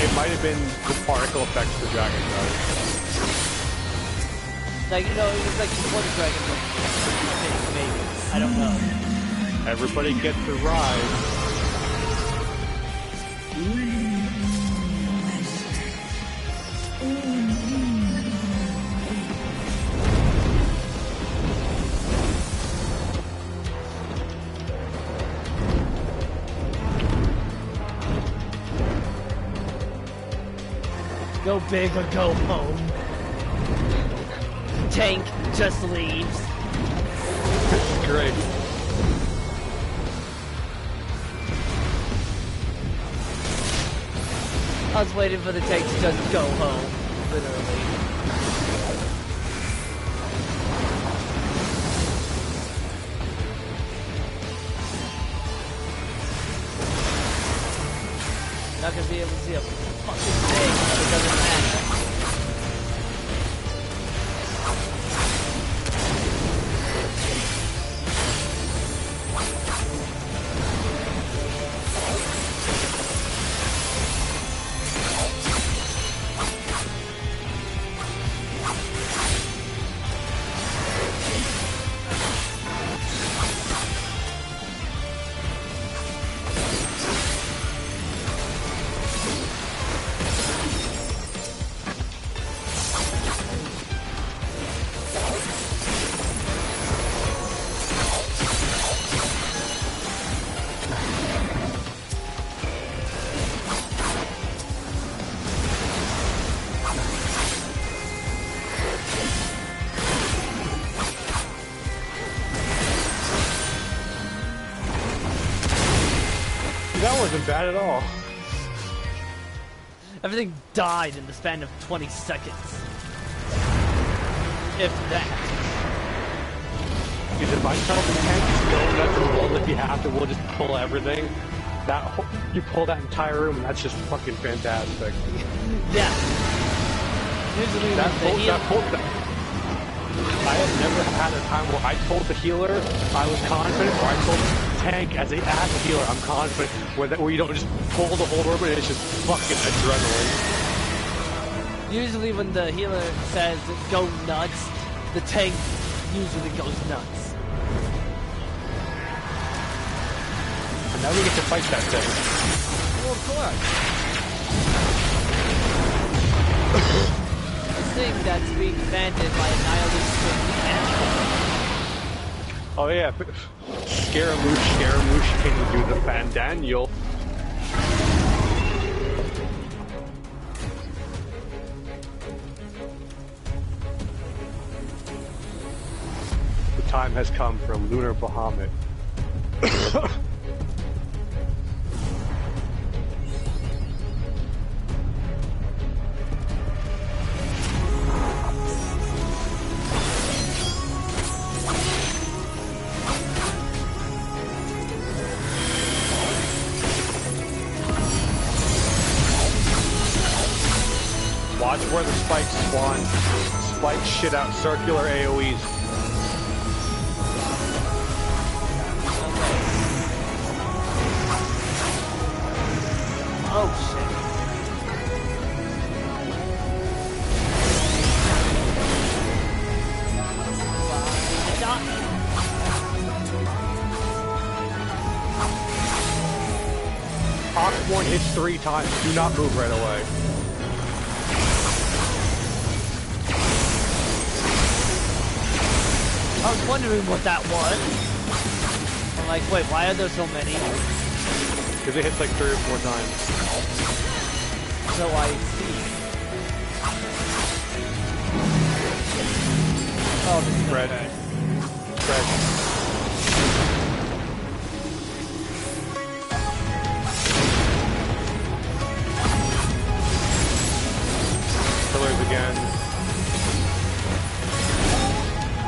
it might have been the particle effects the dragon does. Like, you know, it was like before the dragon was maybe. I don't know. Everybody gets to ride. Go big or go home. Tank just leaves. Great. I was waiting for the tank to just go home, literally. Not gonna be able to see a fucking thing, but it doesn't matter. That wasn't bad at all. Everything died in the span of 20 seconds. If that. Because if I tell the tank to go nuts and roll if you have to, we'll just pull everything. You pull that entire room, and that's just fucking fantastic. Yeah. Usually I have never had a time where I told the healer I was confident, or I told the tank as a healer I'm confident, where you don't just pull the whole room and it's just fucking adrenaline. Usually when the healer says go nuts, the tank usually goes nuts. And now we get to fight that thing. Well, of course. This thing that's being defended by a nihilist animal. Oh yeah, Scaramouche can do the Fandaniel. The time has come for Lunar Bahamut. Watch where the spikes spawn. Spikes shit out circular AoEs. Oh shit. Oxborn hits 3 times. Do not move right away. I was wondering what that was. I'm like, wait, why are there so many? Because it hits like 3 or 4 times. So I see. Oh, this is Fred. okay. Fred. Pillars again.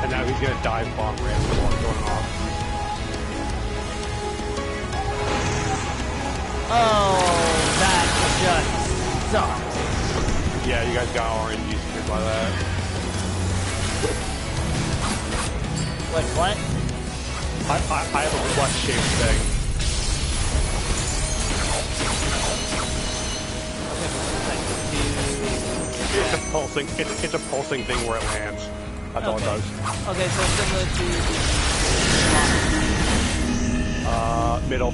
And now he's gonna dive bomb randomly while going off. Oh, that just sucks. Yeah, you guys got RNGs here. confused by that. Wait, what? I have a clutch-shaped thing. It's a pulsing. It's a pulsing thing where it lands. That's all it does. Okay, so similar to middle.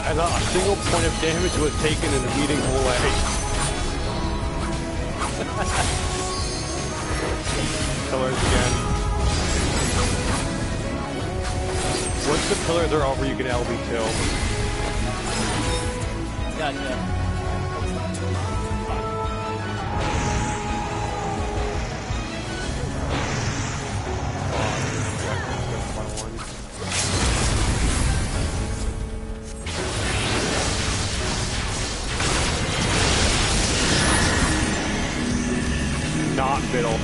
And not a single point of damage was taken in the meeting away. Pillars again. Once the pillars are over, you can LB2. Gotcha. Not middle.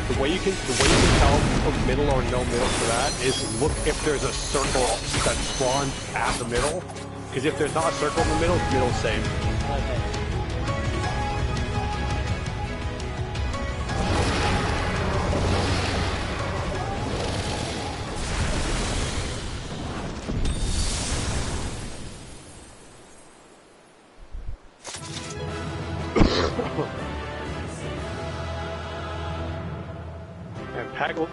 The way you can tell from middle or no middle for that is look if there's a circle that spawns at the middle. Because if there's not a circle in the middle, middle's safe. Okay. And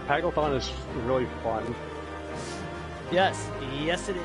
Paglathon is really fun. Yes, yes it is.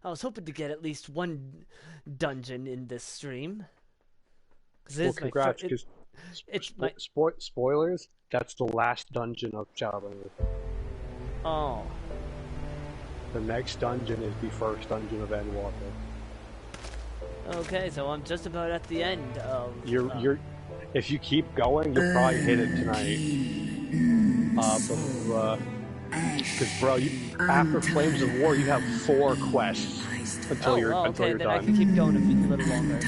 I was hoping to get at least one dungeon in this stream. Well, congrats, because spoilers, that's the last dungeon of Shadowbringers. Oh. The next dungeon is the first dungeon of Endwater. Okay, so I'm just about at the end of... You're if you keep going, you'll probably hit it tonight. Because bro, after Flames of War, you have 4 quests until you're done. Okay, then I can keep going a little longer.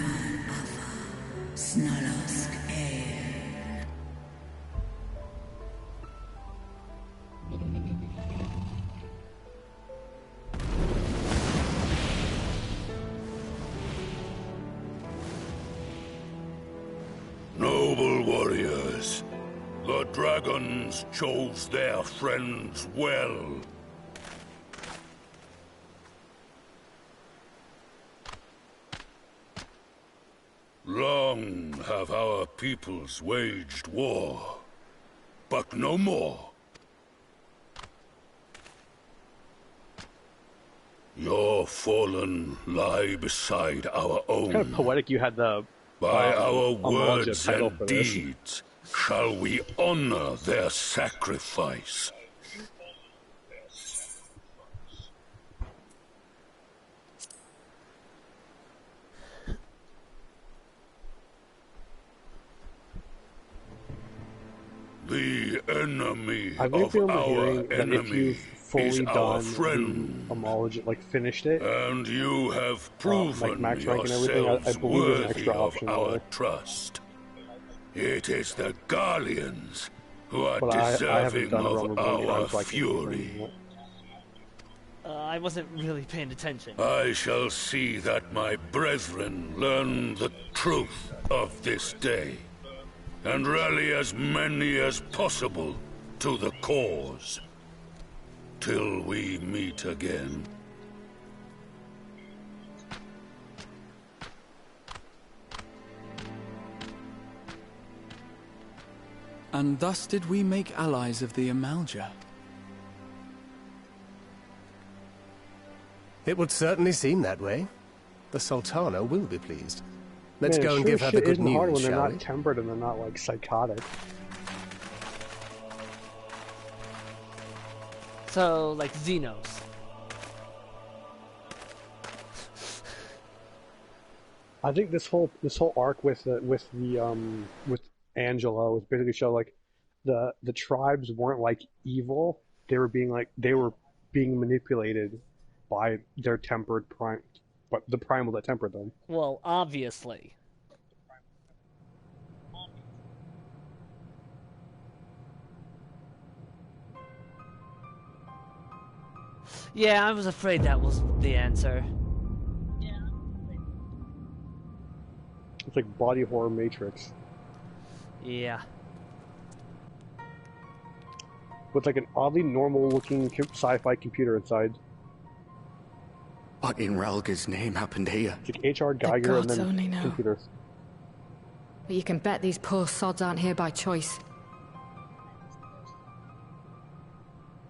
Noble warriors, the dragons chose their friends well. Long have our peoples waged war, but no more. Your fallen lie beside our own. It's kind of poetic you had the... By our words and deeds, shall we honor their sacrifice. The enemy of our enemy is our friend. Homology, like finished it, and you have proven like max rank and everything. I believe there's an extra option our there. trust. It is the Guardians who are But deserving I haven't done of Rumble Bone, our so I can't fury. I wasn't really paying attention. I shall see that my brethren learn the truth of this day, and rally as many as possible to the cause. Till we meet again. And thus did we make allies of the Amalja. It would certainly seem that way. The Sultana will be pleased. Let's go and give her the good news, hard when they're shall not we? tempered and they're not, like, psychotic. So, like Xenos. I think this whole arc with Angela was basically show like the tribes weren't like evil. They were being manipulated by their tempered prime, but the primal that tempered them. Well, obviously. Yeah, I was afraid that was the answer. It's like body horror Matrix. Yeah. With like an oddly normal looking sci-fi computer inside. What in Ralga's name happened here? It's like H.R. Geiger and gods only then know. computers. But you can bet these poor sods aren't here by choice.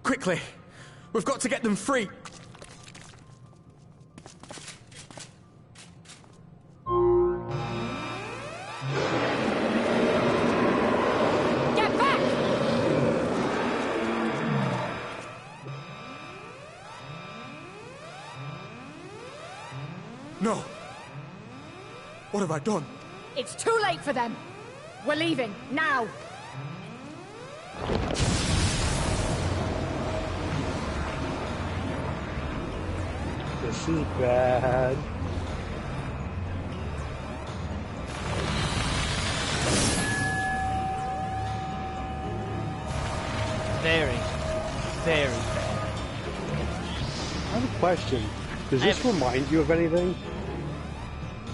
Quickly! We've got to get them free! Get back! No! What have I done? It's too late for them. We're leaving, now! This is bad. Very, very bad. I have a question. Does this remind you of anything?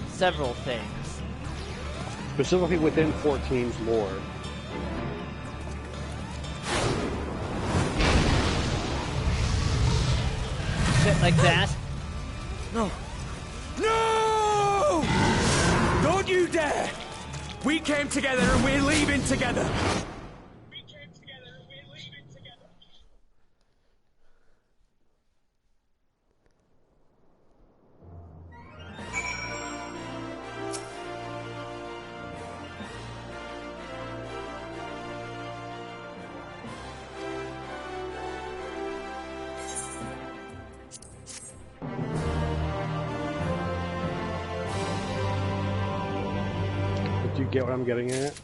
Several things. Specifically within 14's lore. Shit like that? No! No! Don't you dare! We came together and we're leaving together! Do you get what I'm getting at?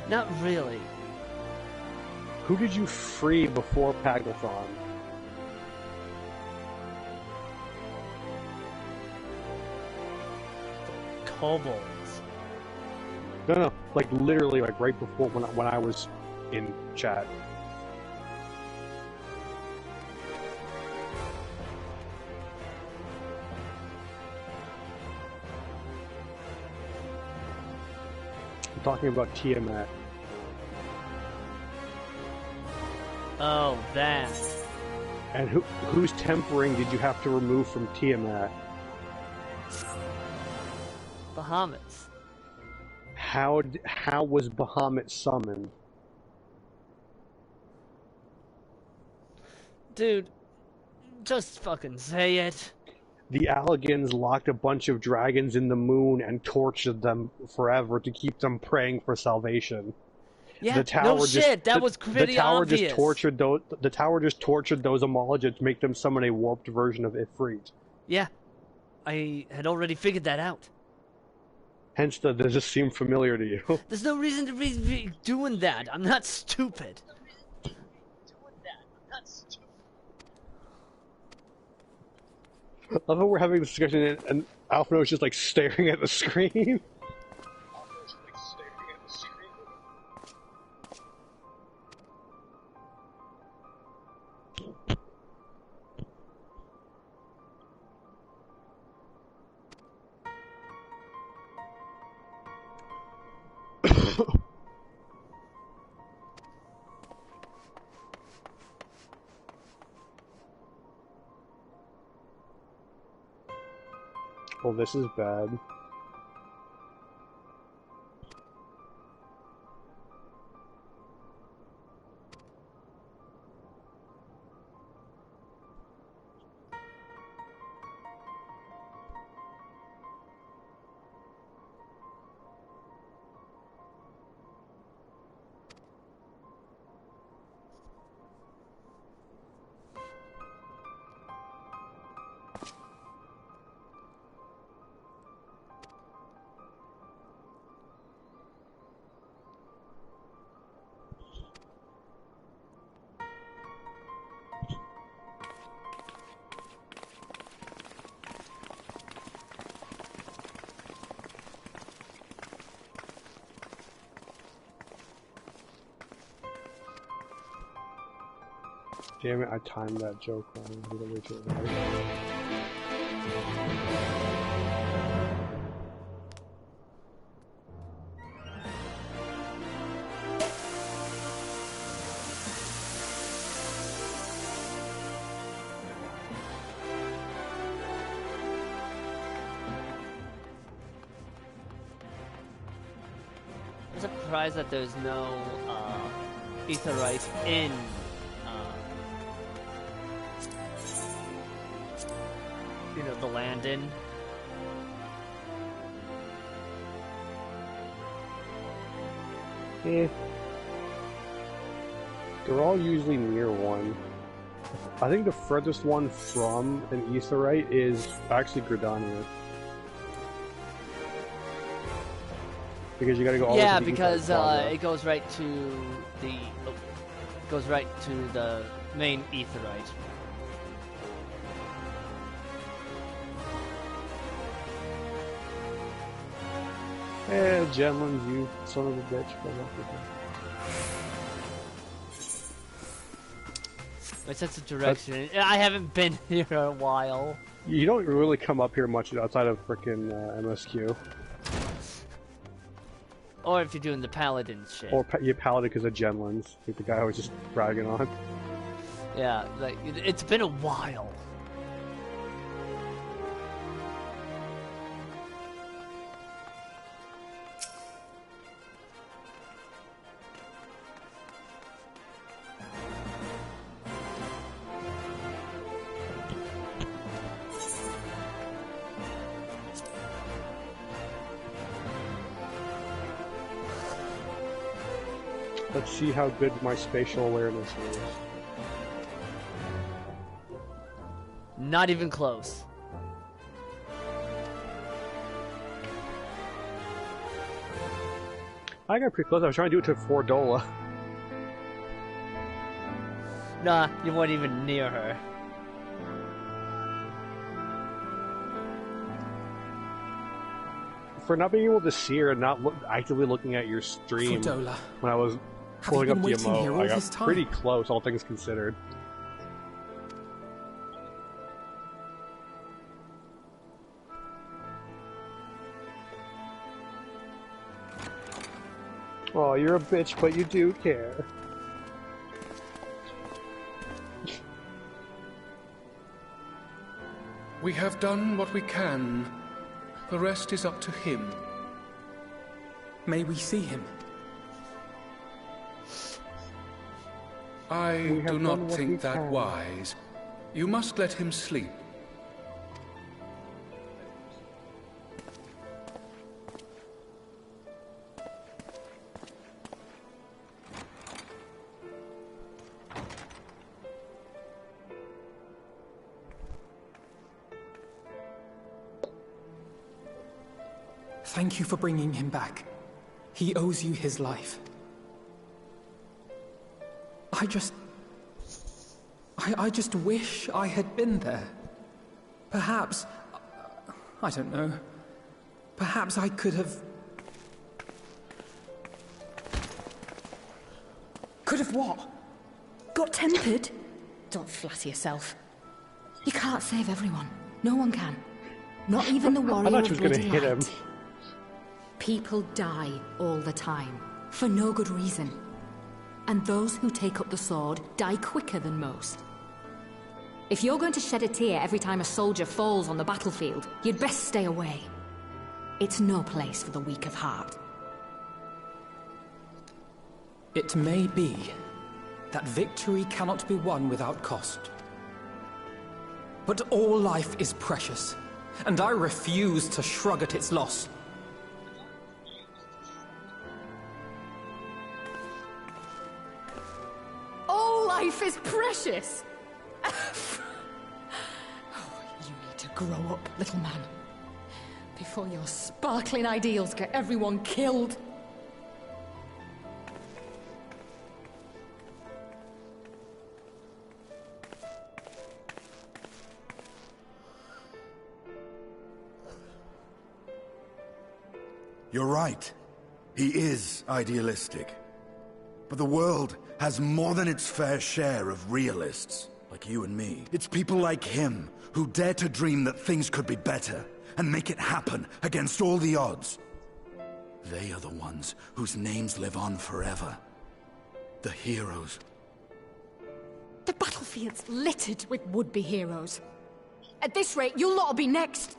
Not really. Who did you free before Paglathon? Kobolds. No, like literally, like right before when I was in chat. I'm talking about Tiamat. Oh, that. And whose tempering did you have to remove from Tiamat? Bahamut's. How was Bahamut summoned? Dude, just fucking say it. The Alligans locked a bunch of dragons in the moon and tortured them forever to keep them praying for salvation. Yeah, the tower no shit, that was pretty the tower obvious. Just tortured those. The tower just tortured those Amalja to make them summon a warped version of Ifrit. Yeah, I had already figured that out. Hence, does this seem familiar to you? There's no reason to be doing that. I'm not stupid. I thought we're having a discussion and Alphino's just like staring at the screen. careful, this is bad. Damn it, I timed that joke wrong. I'm gonna make it right. I'm surprised that there's no Aetheryte in the Landon. They're all usually near one. I think the furthest one from an Aetheryte is actually Gridania. Because you gotta go all the way to the because Aetheryte it goes right to the main Aetheryte. Eh, Genlands, you son of a bitch. My sense of direction. I haven't been here in a while. You don't really come up here much outside of frickin' MSQ. Or if you're doing the Paladin shit. Or you Paladin because of Genlands, like the guy I was just bragging on. Yeah, like, it's been a while. Let's see how good my spatial awareness is. Not even close. I got pretty close. I was trying to do it to Fordola. Nah, you weren't even near her. For not being able to see her and not actively looking at your stream Fordola, when I was pulling up the MO, I got time? pretty close, all things considered. Oh, you're a bitch, but you do care. We have done what we can. The rest is up to him. May we see him? I do not think that wise. You must let him sleep. Thank you for bringing him back. He owes you his life. I just wish I had been there. Perhaps, I don't know. Perhaps I could have... Could have what? Got tempted? Don't flatter yourself. You can't save everyone. No one can. Not even the warrior I thought she of was bloody gonna hit him. light. People die all the time, for no good reason. And those who take up the sword die quicker than most. If you're going to shed a tear every time a soldier falls on the battlefield, you'd best stay away. It's no place for the weak of heart. It may be that victory cannot be won without cost. But all life is precious, and I refuse to shrug at its loss. All life is precious! You need to grow up, little man. Before your sparkling ideals get everyone killed. You're right. He is idealistic. But the world has more than its fair share of realists, like you and me. It's people like him who dare to dream that things could be better, and make it happen against all the odds. They are the ones whose names live on forever. The heroes. The battlefield's littered with would-be heroes. At this rate, you'll lot'll be next.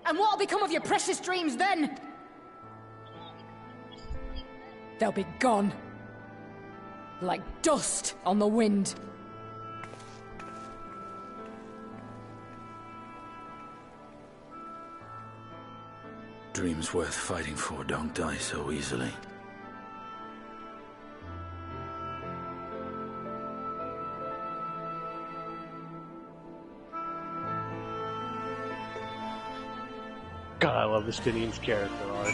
And what'll become of your precious dreams then? They'll be gone. Like dust on the wind. Dreams worth fighting for don't die so easily. God, I love Justinian's character art.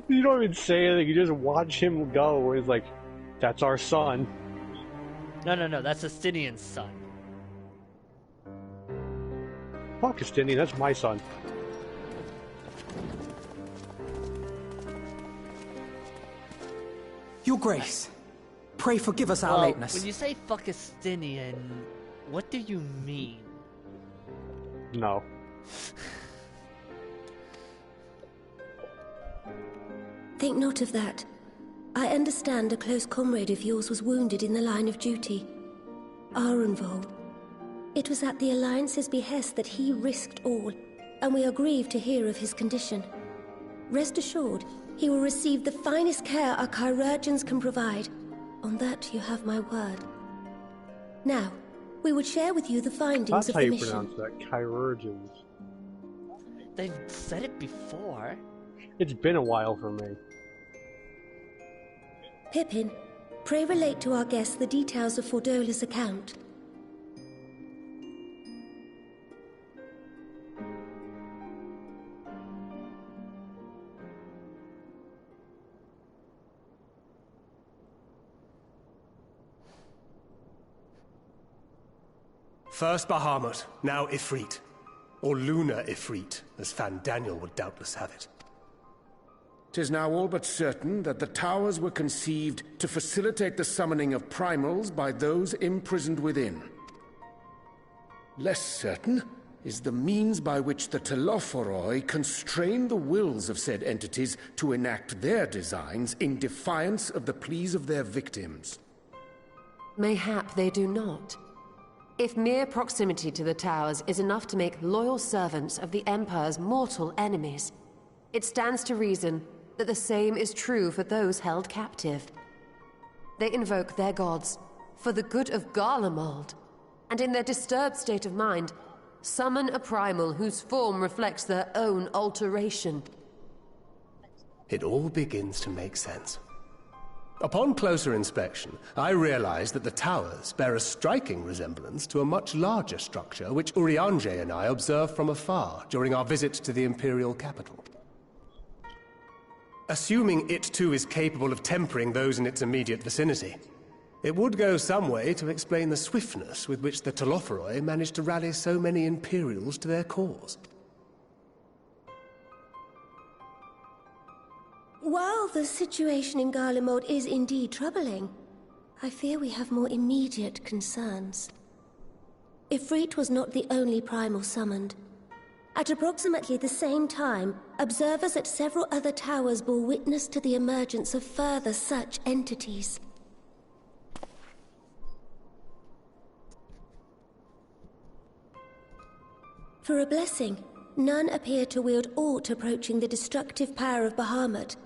You don't even say anything, you just watch him go, where he's like, that's our son. No, that's Justinian's son. Fuck Justinian, that's my son. Your Grace, pray forgive us our lateness. When you say fuck Justinian, what do you mean? No. Think not of that. I understand a close comrade of yours was wounded in the line of duty. Arenvol. It was at the Alliance's behest that he risked all, and we are grieved to hear of his condition. Rest assured, he will receive the finest care our chirurgeons can provide. On that you have my word. Now, we would share with you the findings of the mission. That's how you pronounce that, chirurgeons. They've said it before. It's been a while for me. Pippin, pray relate to our guests the details of Fordola's account. First Bahamut, now Ifrit. Or Lunar Ifrit, as Fandaniel would doubtless have it. 'Tis now all but certain that the towers were conceived to facilitate the summoning of primals by those imprisoned within. Less certain is the means by which the Telophoroi constrain the wills of said entities to enact their designs in defiance of the pleas of their victims. Mayhap they do not. If mere proximity to the towers is enough to make loyal servants of the Empire's mortal enemies, it stands to reason that the same is true for those held captive. They invoke their gods, for the good of Garlemald, and in their disturbed state of mind, summon a primal whose form reflects their own alteration. It all begins to make sense. Upon closer inspection, I realized that the towers bear a striking resemblance to a much larger structure which Urianger and I observed from afar during our visit to the Imperial capital. Assuming it too is capable of tempering those in its immediate vicinity, it would go some way to explain the swiftness with which the Telophoroi managed to rally so many Imperials to their cause. While the situation in Garlemald is indeed troubling, I fear we have more immediate concerns. Ifrit was not the only primal summoned. At approximately the same time, observers at several other towers bore witness to the emergence of further such entities. For a blessing, none appear to wield aught approaching the destructive power of Bahamut,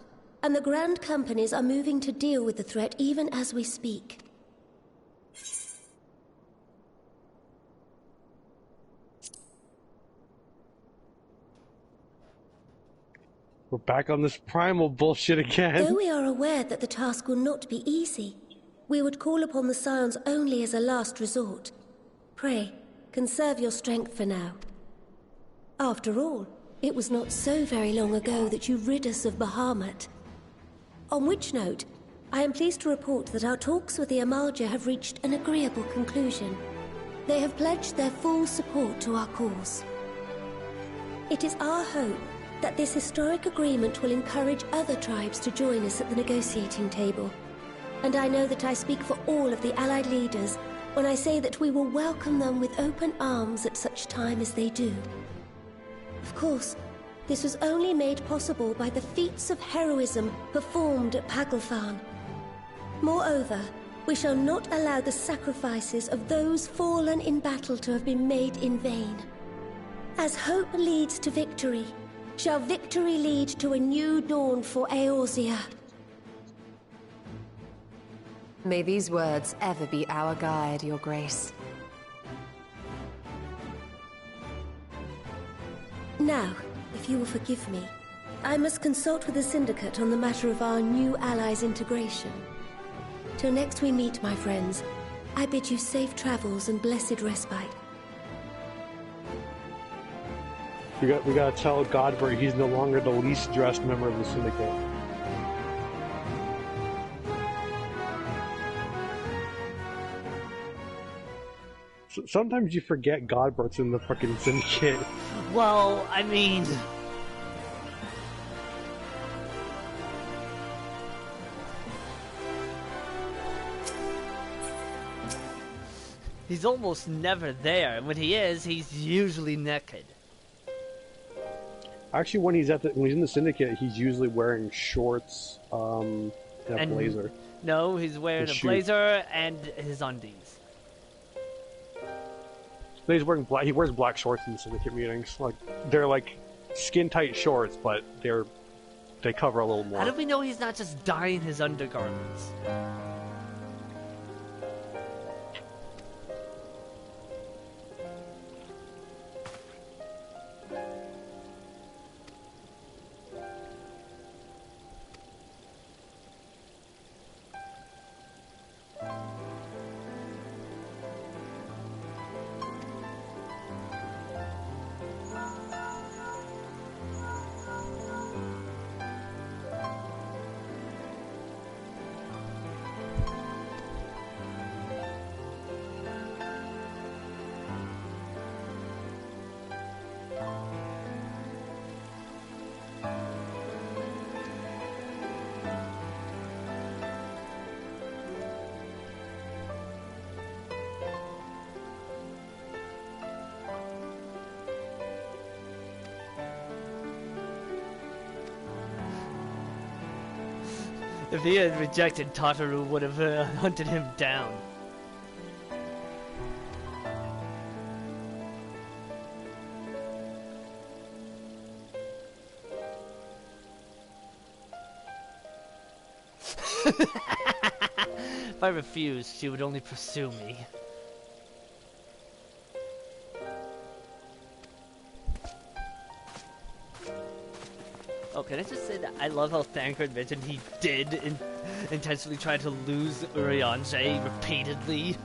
and the Grand Companies are moving to deal with the threat even as we speak. We're back on this primal bullshit again. Though we are aware that the task will not be easy, we would call upon the Scions only as a last resort. Pray, conserve your strength for now. After all, it was not so very long ago that you rid us of Bahamut. On which note, I am pleased to report that our talks with the Amalja have reached an agreeable conclusion. They have pledged their full support to our cause. It is our hope that this historic agreement will encourage other tribes to join us at the negotiating table. And I know that I speak for all of the Allied leaders when I say that we will welcome them with open arms at such time as they do. Of course, this was only made possible by the feats of heroism performed at Paglfan. Moreover, we shall not allow the sacrifices of those fallen in battle to have been made in vain. As hope leads to victory, shall victory lead to a new dawn for Eorzea. May these words ever be our guide, Your Grace. Now, if you will forgive me, I must consult with the Syndicate on the matter of our new allies' integration. Till next we meet, my friends, I bid you safe travels and blessed respite. We gotta tell Godfrey he's no longer the least dressed member of the Syndicate. Sometimes you forget Godbert's in the fucking Syndicate. Well, I mean... he's almost never there, and when he is, he's usually naked. Actually, when he's in the Syndicate, he's usually wearing shorts and a blazer. No, he's wearing a blazer and his undies. No, he's wearing black. He wears black shorts in the Syndicate meetings. Like they're like skin tight shorts, but they cover a little more. How do we know he's not just dyeing his undergarments? If he had rejected, Tataru would have hunted him down. If I refused, she would only pursue me. Oh, can I just say that I love how Thancred mentioned he did intentionally try to lose Urianger repeatedly.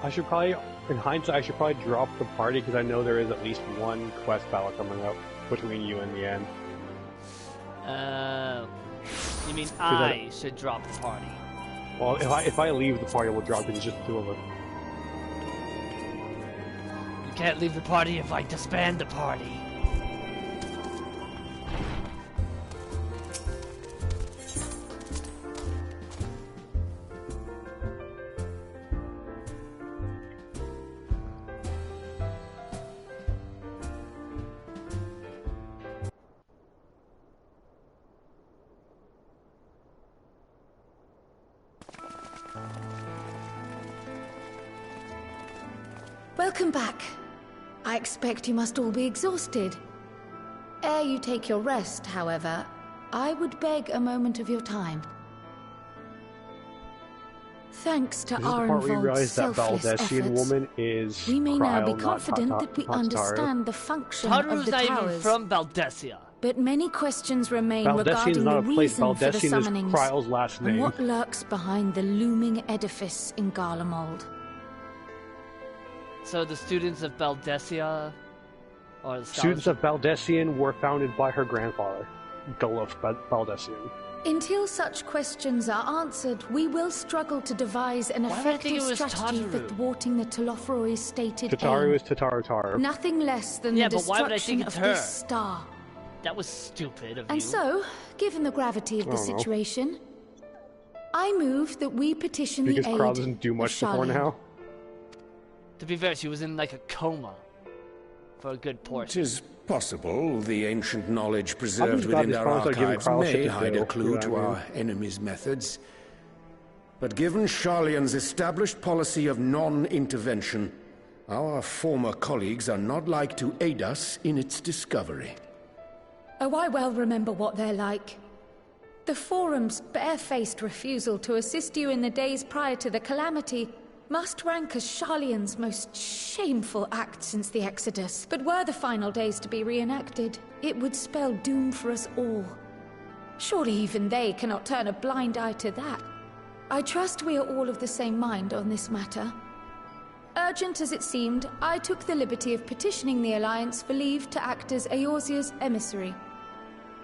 I should probably, in hindsight, I should probably drop the party because I know there is at least one quest battle coming up between you and the end. You mean I should drop the party? Well, if I leave the party, we'll drop it. It's just the two of us. You can't leave the party if I disband the party. Welcome back. I expect you must all be exhausted. Ere you take your rest, however, I would beg a moment of your time. Thanks to Arenvold's selfless efforts, we may now be confident that we understand the function of the not towers. Even from Baldesia. But many questions remain regarding the reason for the summonings and what lurks behind the looming edifice in Garlemald. So the students of Baldesia, or the students of Baldessian were founded by her grandfather, Guluf Baldessian. Until such questions are answered, we will struggle to devise an effective strategy for thwarting the Telofroi's stated aim. Tataru is Tataru. Nothing less than the destruction of this star. That was stupid of you. And so, given the gravity of the situation, I move that we petition the aid because Krauss doesn't do much before now. To be fair, she was in like a coma for a good portion. It is possible the ancient knowledge preserved within our archives may hide a clue to our enemy's methods. But given Sharlayan's established policy of non-intervention, our former colleagues are not like to aid us in its discovery. Oh, I well remember what they're like. The Forum's barefaced refusal to assist you in the days prior to the calamity must rank as Sharlayan's most shameful act since the Exodus. But were the final days to be reenacted, it would spell doom for us all. Surely even they cannot turn a blind eye to that. I trust we are all of the same mind on this matter. Urgent as it seemed, I took the liberty of petitioning the Alliance for leave to act as Eorzea's emissary,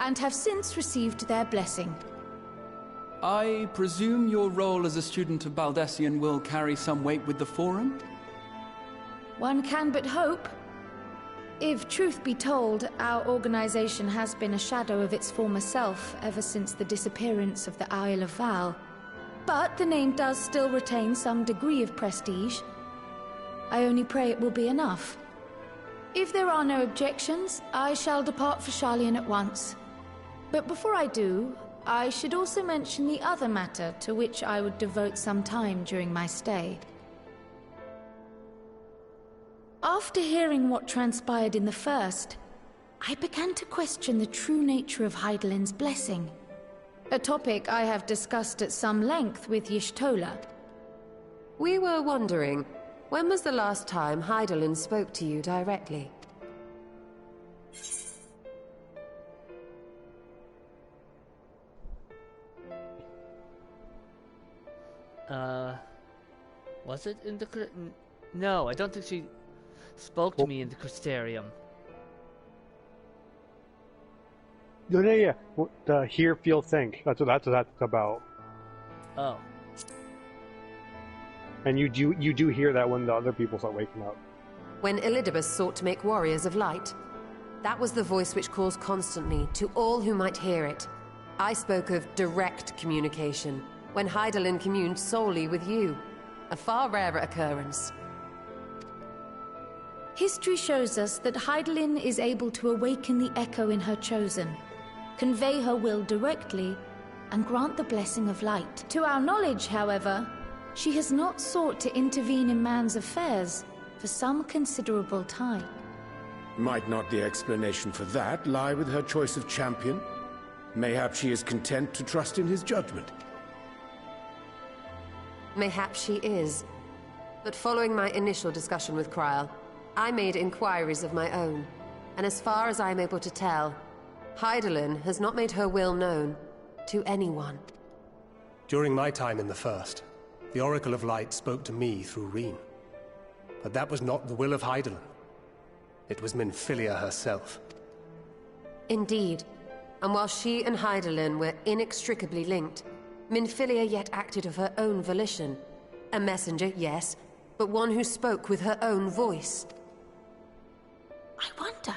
and have since received their blessing. I presume your role as a student of Baldessian will carry some weight with the Forum? One can but hope. If truth be told, our organization has been a shadow of its former self ever since the disappearance of the Isle of Val. But the name does still retain some degree of prestige. I only pray it will be enough. If there are no objections, I shall depart for Sharlayan at once. But before I do, I should also mention the other matter to which I would devote some time during my stay. After hearing what transpired in the first, I began to question the true nature of Hydaelyn's blessing. A topic I have discussed at some length with Y'shtola. We were wondering, when was the last time Hydaelyn spoke to you directly? Was it in the... No, I don't think she spoke to me in the Crystarium. Yeah. The hear, feel, think. That's what that's about. Oh. And you do hear that when the other people start waking up. When Elidibus sought to make warriors of light, that was the voice which calls constantly to all who might hear it. I spoke of direct communication, when Hydaelyn communed solely with you. A far rarer occurrence. History shows us that Hydaelyn is able to awaken the echo in her chosen, convey her will directly, and grant the blessing of light. To our knowledge, however, she has not sought to intervene in man's affairs for some considerable time. Might not the explanation for that lie with her choice of champion? Mayhap she is content to trust in his judgment. Mayhap she is. But following my initial discussion with Kryl, I made inquiries of my own. And as far as I am able to tell, Hydaelyn has not made her will known to anyone. During my time in the First, the Oracle of Light spoke to me through Reen. But that was not the will of Hydaelyn. It was Minfilia herself. Indeed. And while she and Hydaelyn were inextricably linked, Minfilia yet acted of her own volition. A messenger, yes, but one who spoke with her own voice. I wonder,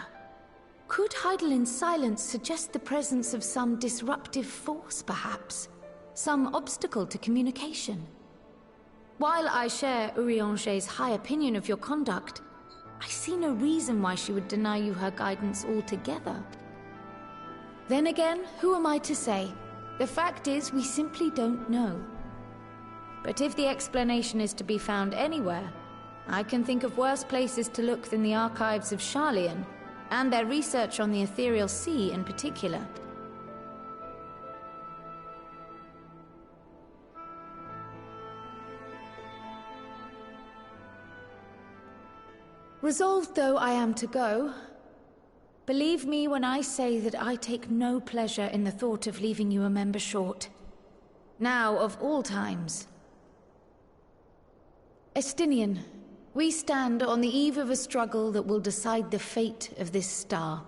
could Hydaelyn's silence suggest the presence of some disruptive force, perhaps? Some obstacle to communication? While I share Urianger's high opinion of your conduct, I see no reason why she would deny you her guidance altogether. Then again, who am I to say? The fact is, we simply don't know. But if the explanation is to be found anywhere, I can think of worse places to look than the archives of Sharlayan, and their research on the Ethereal Sea in particular. Resolved though I am to go, believe me when I say that I take no pleasure in the thought of leaving you a member short. Now, of all times. Estinian, we stand on the eve of a struggle that will decide the fate of this star.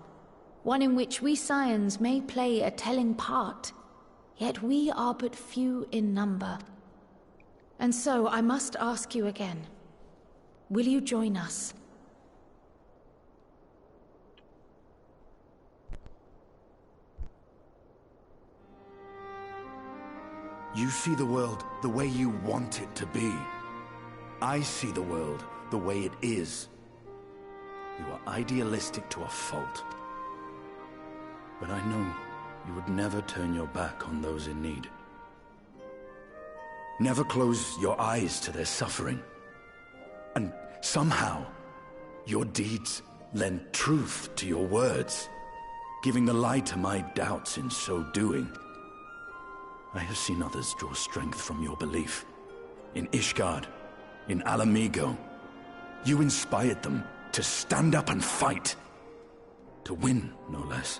One in which we Scions may play a telling part, yet we are but few in number. And so I must ask you again, will you join us? You see the world the way you want it to be. I see the world the way it is. You are idealistic to a fault. But I know you would never turn your back on those in need. Never close your eyes to their suffering. And somehow, your deeds lend truth to your words, giving the lie to my doubts in so doing. I have seen others draw strength from your belief. In Ishgard, in Alamigo, you inspired them to stand up and fight. To win, no less.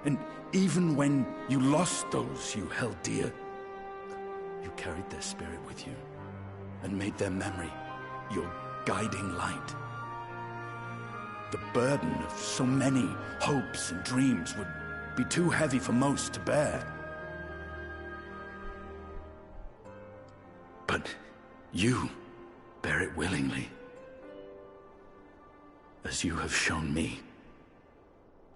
And even when you lost those you held dear, you carried their spirit with you and made their memory your guiding light. The burden of so many hopes and dreams would be too heavy for most to bear. But you bear it willingly, as you have shown me.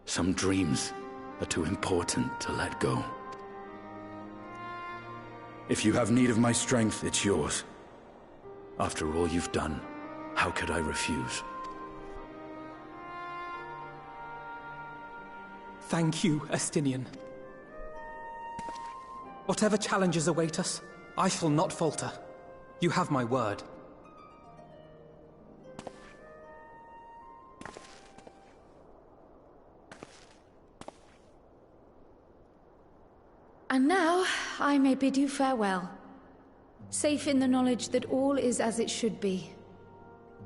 Some dreams are too important to let go. If you have need of my strength, it's yours. After all you've done, how could I refuse? Thank you, Estinian. Whatever challenges await us, I shall not falter. You have my word. And now, I may bid you farewell. Safe in the knowledge that all is as it should be.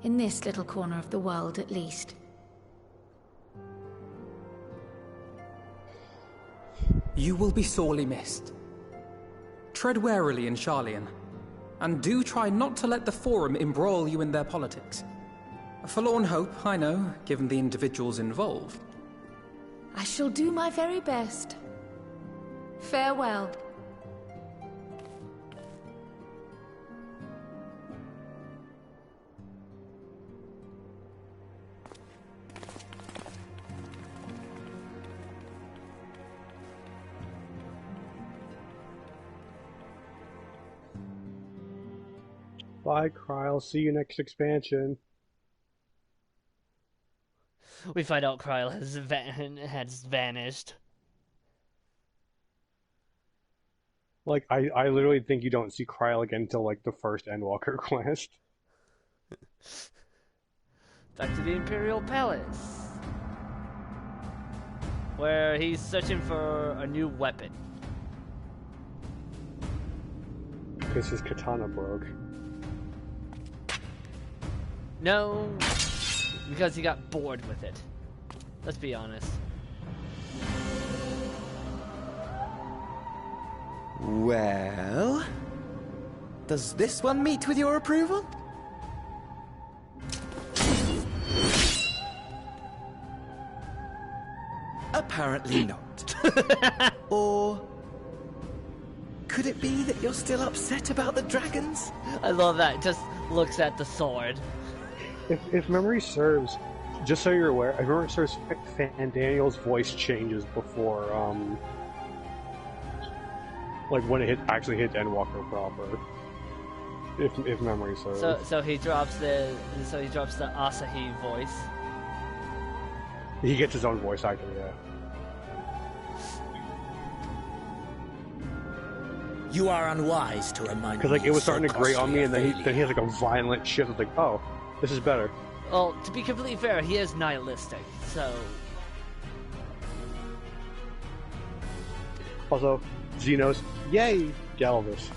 In this little corner of the world, at least. You will be sorely missed. Tread warily in Sharlayan, and do try not to let the Forum embroil you in their politics. A forlorn hope, I know, given the individuals involved. I shall do my very best. Farewell. Bye, Kryl. See you next expansion. We find out Kryl has vanished. Like, I literally think you don't see Kryl again until, like, the first Endwalker quest. Back to the Imperial Palace, where he's searching for a new weapon. Because his katana broke. No, because he got bored with it. Let's be honest. Well, does this one meet with your approval? Apparently not. Or could it be that you're still upset about the dragons? I love that. Just looks at the sword. If memory serves, just so you're aware, if memory serves, Fandaniel's voice changes before, like when it actually hits Endwalker proper. If memory serves. So he drops the Asahi voice. He gets his own voice actor, yeah. You are unwise to remind me. Because like it was starting to grate on me, and then he has like a violent shift. It's like, oh, this is better. Well, to be completely fair, he is nihilistic, so. Also, Xenos, yay, Galvus.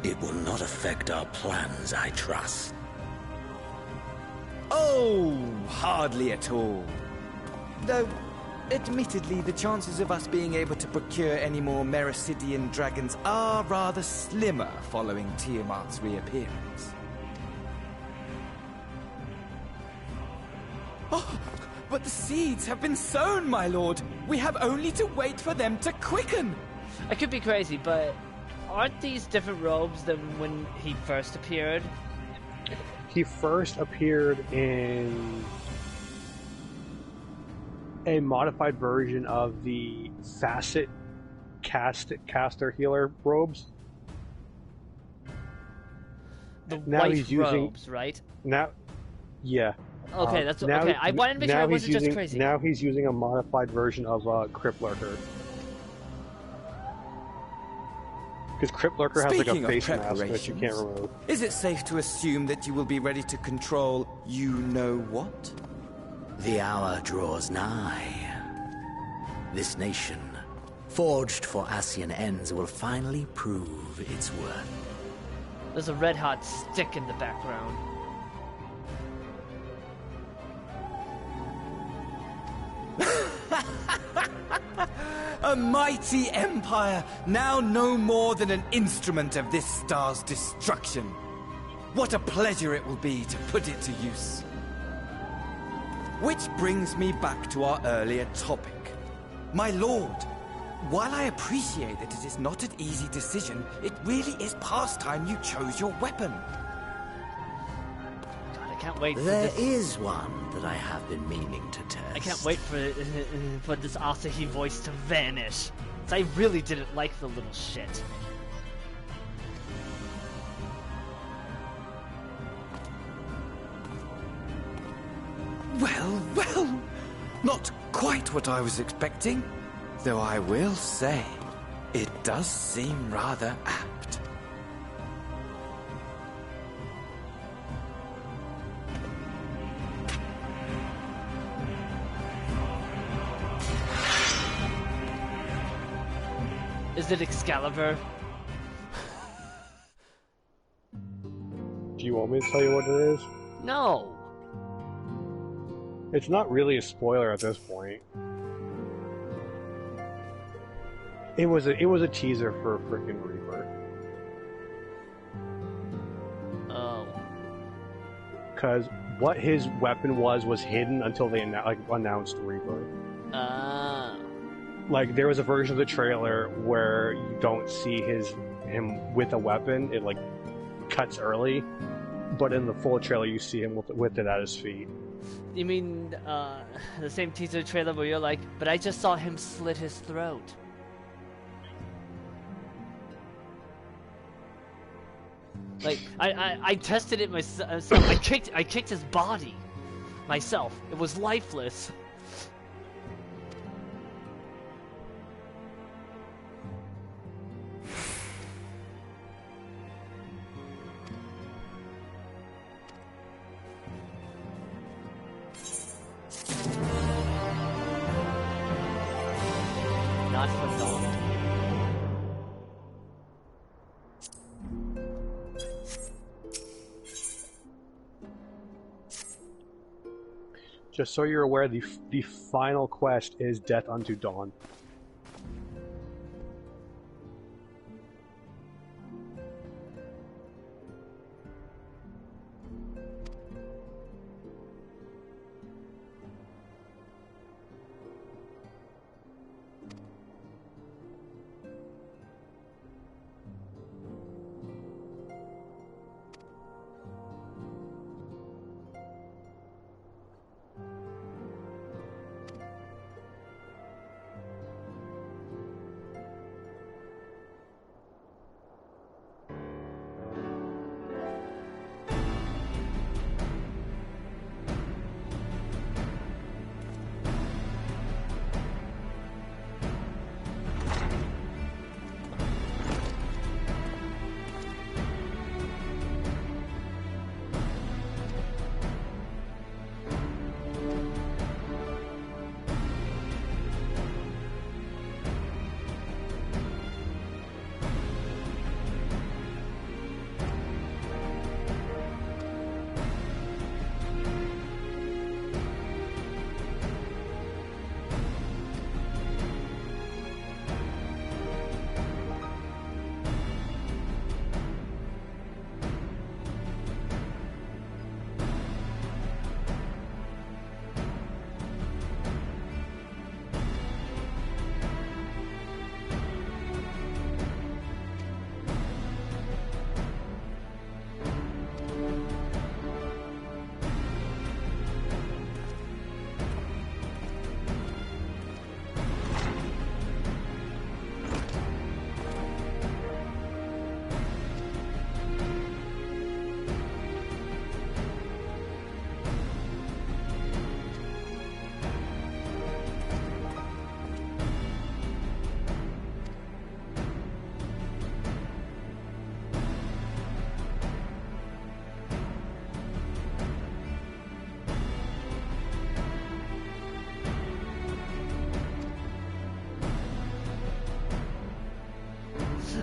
It will not affect our plans, I trust. Oh, hardly at all. Though, admittedly, the chances of us being able to procure any more Mericidian dragons are rather slimmer following Tiamat's reappearance. Oh, but the seeds have been sown, my lord. We have only to wait for them to quicken. I could be crazy, but aren't these different robes than when he first appeared? He first appeared in a modified version of the Facet Caster Healer robes. The now white he's using, robes, right? Now, yeah. Okay, that's okay. I wanted to make sure I wasn't just crazy. Now he's using a modified version of Crypt Lurker. Because Crypt Lurker has like a face mask that you can't remove. Is it safe to assume that you will be ready to control you-know-what? The hour draws nigh. This nation, forged for Ascian ends, will finally prove its worth. There's a red-hot stick in the background. A mighty empire, now no more than an instrument of this star's destruction. What a pleasure it will be to put it to use. Which brings me back to our earlier topic. My lord, while I appreciate that it is not an easy decision, it really is past time you chose your weapon. God, I can't wait for There this. is one that I have been meaning to test. I can't wait for this Asahi voice to vanish. 'Cause I really didn't like the little shit. Well, well, not quite what I was expecting. Though I will say, it does seem rather apt. Is it Excalibur? Do you want me to tell you what it is? No. It's not really a spoiler at this point. It was a teaser for frickin' Reaper. Oh. Because what his weapon was hidden until they announced Reaper. Like there was a version of the trailer where you don't see him with a weapon. It like cuts early, but in the full trailer you see him with it at his feet. You mean the same teaser trailer where you're like, but I just saw him slit his throat. Like, I tested it myself. I kicked his body myself. It was lifeless. Not for Dawn. Just so you're aware, the final quest is Death Unto Dawn.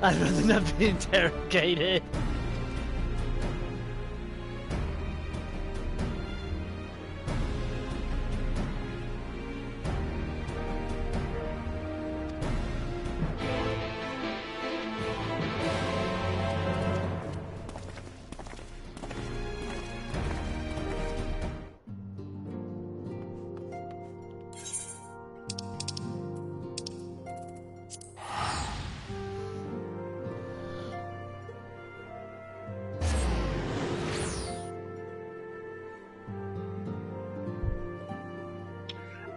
I'd rather not be interrogated.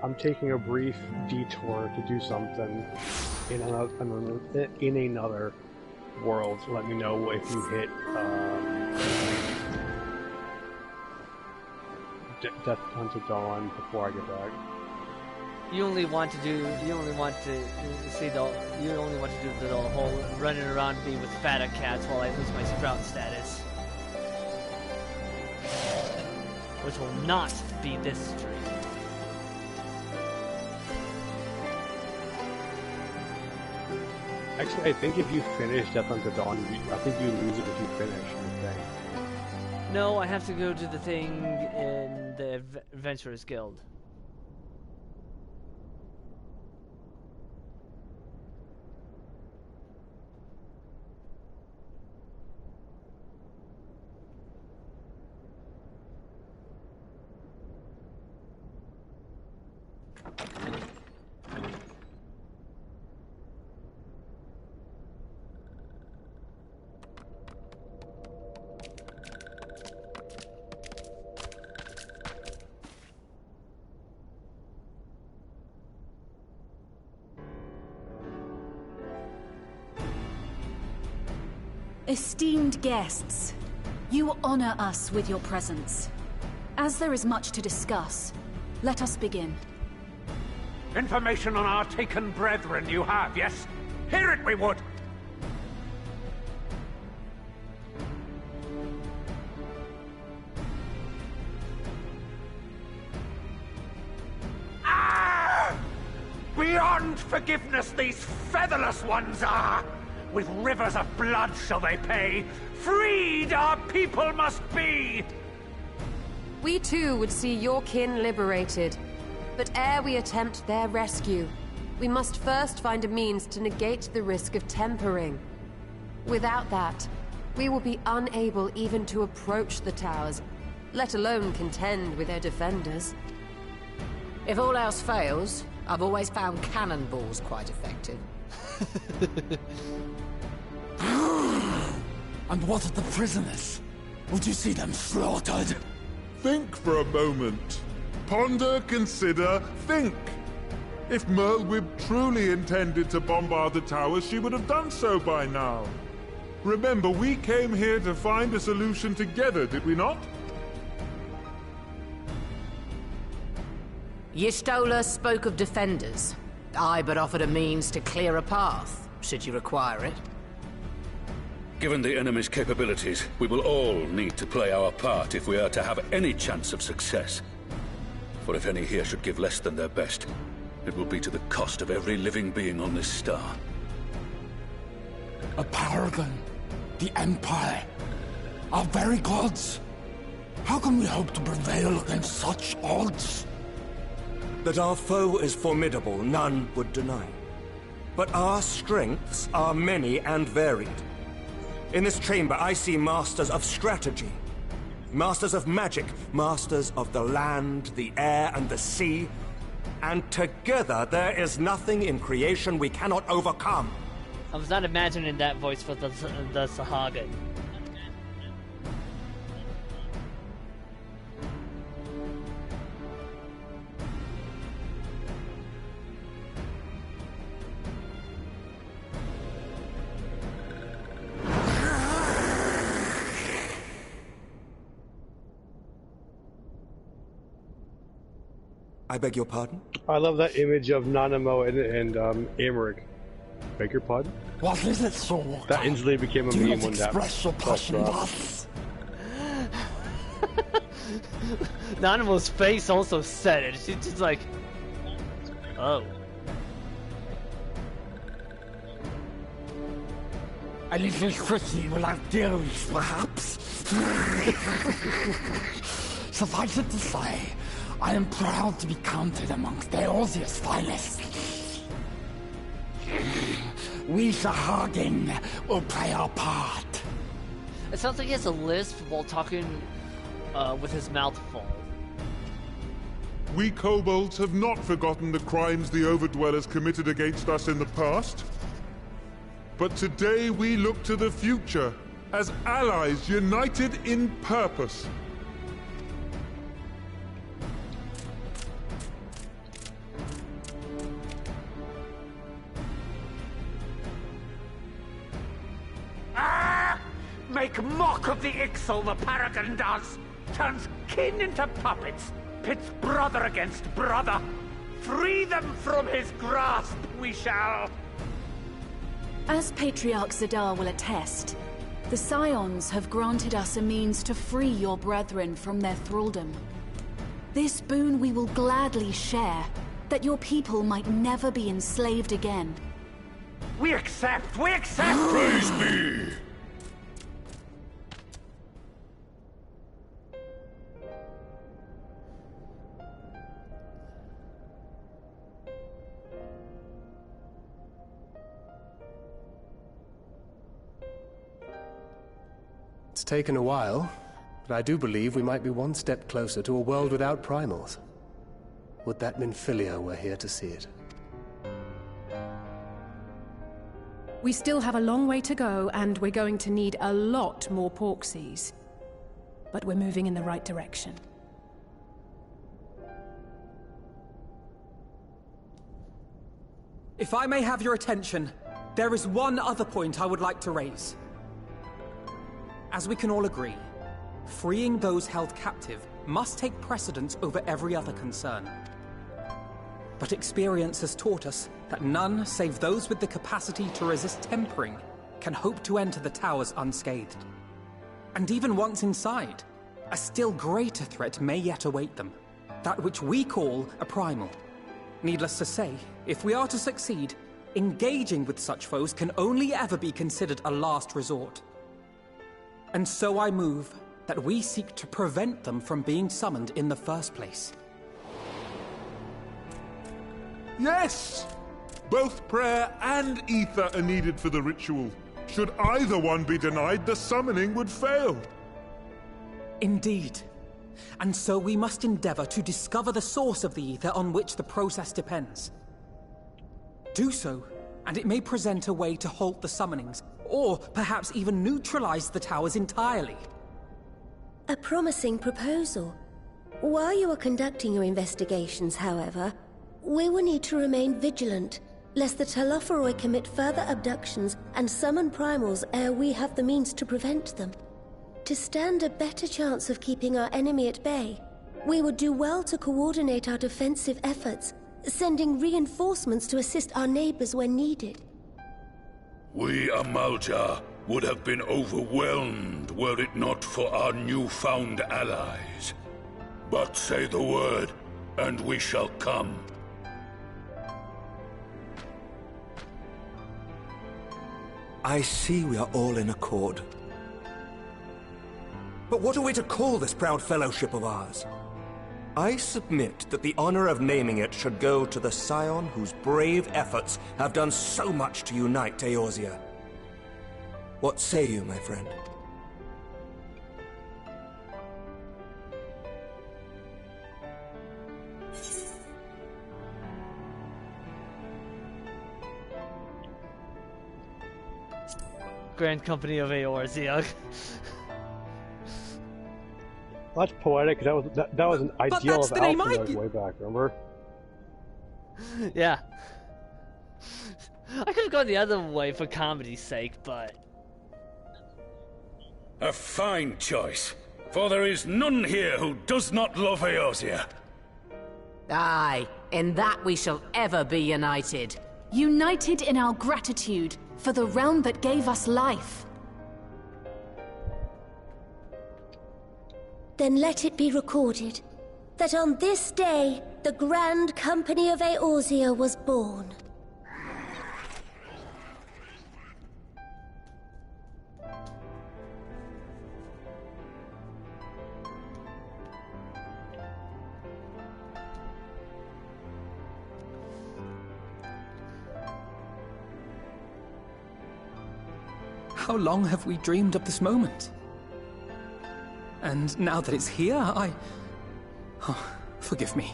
I'm taking a brief detour to do something in another world. Let me know if you hit Death Unto Dawn before I get back. You only want to do the whole running around me with fatter cats while I lose my sprout status. Which will not be this stream. Actually, I think if you finish Death Unto Dawn, I think you lose it if you finish the thing. No, I have to go to the thing in the Adventurers Guild. Esteemed guests, you honor us with your presence. As there is much to discuss, let us begin. Information on our taken brethren you have, yes? Hear it we would! Beyond forgiveness these featherless ones are! With rivers of blood shall they pay! Freed our people must be! We too would see your kin liberated. But ere we attempt their rescue, we must first find a means to negate the risk of tempering. Without that, we will be unable even to approach the towers, let alone contend with their defenders. If all else fails, I've always found cannonballs quite effective. And what of the prisoners? Would you see them slaughtered? Think for a moment. Ponder, consider, think. If Merlwyb truly intended to bombard the towers, she would have done so by now. Remember, we came here to find a solution together, did we not? Y'shtola spoke of defenders. I but offered a means to clear a path, should you require it. Given the enemy's capabilities, we will all need to play our part if we are to have any chance of success. For if any here should give less than their best, it will be to the cost of every living being on this star. A paragon, the Empire, our very gods. How can we hope to prevail against such odds? That our foe is formidable, none would deny. But our strengths are many and varied. In this chamber, I see masters of strategy, masters of magic, masters of the land, the air, and the sea. And together, there is nothing in creation we cannot overcome. I was not imagining that voice for the Sahagin. I beg your pardon? I love that image of Nanamo and Amaric. Beg your pardon? What is it, so? That instantly became a Do meme not when that. express your passion thus. Nanamo's face also said it. She's just like, oh. A little pretty will have deals, perhaps. Suffice it to say, I am proud to be counted amongst Eorzea's finest. We Sahagin will play our part. It sounds like he has a lisp while talking with his mouth full. We kobolds have not forgotten the crimes the Overdwellers committed against us in the past. But today we look to the future, as allies united in purpose. Make mock of the Ixal, the Paragon does! Turns kin into puppets, pits brother against brother! Free them from his grasp, we shall! As Patriarch Zadar will attest, the Scions have granted us a means to free your brethren from their thraldom. This boon we will gladly share, that your people might never be enslaved again. We accept! We accept! Praise be! It's taken a while, but I do believe we might be one step closer to a world without primals. Would that Minfilia were here to see it. We still have a long way to go, and we're going to need a lot more Porksies. But we're moving in the right direction. If I may have your attention, there is one other point I would like to raise. As we can all agree, freeing those held captive must take precedence over every other concern. But experience has taught us that none save those with the capacity to resist tempering can hope to enter the towers unscathed. And even once inside, a still greater threat may yet await them, that which we call a primal. Needless to say, if we are to succeed, engaging with such foes can only ever be considered a last resort. And so I move that we seek to prevent them from being summoned in the first place. Yes! Both prayer and ether are needed for the ritual. Should either one be denied, the summoning would fail. Indeed. And so we must endeavor to discover the source of the ether on which the process depends. Do so, and it may present a way to halt the summonings, or perhaps even neutralize the towers entirely. A promising proposal. While you are conducting your investigations, however, we will need to remain vigilant, lest the Telophoroi commit further abductions and summon primals ere we have the means to prevent them. To stand a better chance of keeping our enemy at bay, we would do well to coordinate our defensive efforts, sending reinforcements to assist our neighbors when needed. We Amalja would have been overwhelmed were it not for our newfound allies. But say the word, and we shall come. I see we are all in accord. But what are we to call this proud fellowship of ours? I submit that the honor of naming it should go to the scion whose brave efforts have done so much to unite Eorzea. What say you, my friend? Grand Company of Eorzea. That's poetic. That was an ideal of Alfred way back. Remember? Yeah. I could have gone the other way for comedy's sake, but a fine choice, for there is none here who does not love Eorzea. Aye, in that we shall ever be united. United in our gratitude for the realm that gave us life. Then let it be recorded that on this day, the Grand Company of Eorzea was born. How long have we dreamed of this moment? And now that it's here, Oh, forgive me.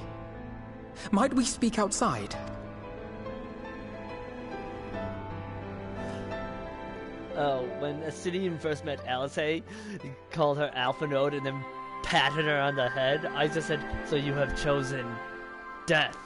Might we speak outside? Oh, when Acidian first met Alice, he called her Alpha Node and then patted her on the head, I just said, so you have chosen death.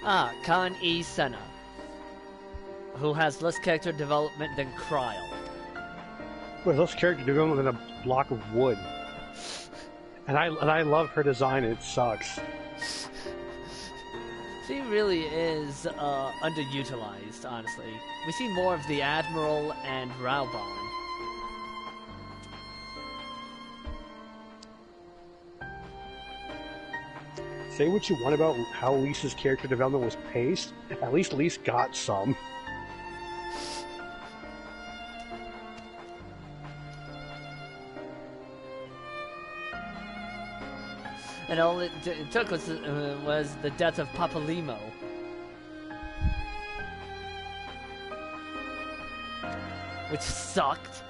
Ah, Khan E. Senna, who has less character development than Kryl. With less character development than a block of wood. And I love her design, it sucks. She really is underutilized, honestly. We see more of the Admiral and Raubon. Say what you want about how Lisa's character development was paced, at least Lisa got some. And all it took was the death of Papalimo. Which sucked.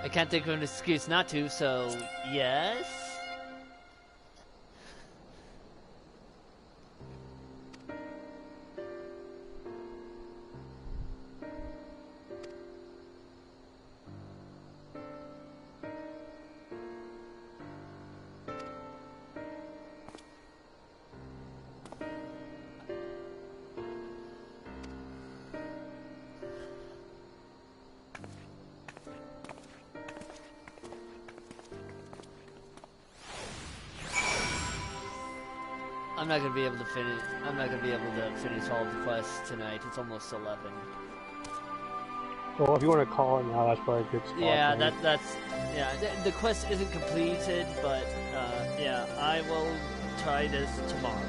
I can't think of an excuse not to, so yes? I'm not gonna be able to finish. I'm not gonna be able to finish all the quests tonight. It's almost 11. Well, if you want to call it now, that's probably a good spot. Yeah, that's yeah. The quest isn't completed, but yeah, I will try this tomorrow.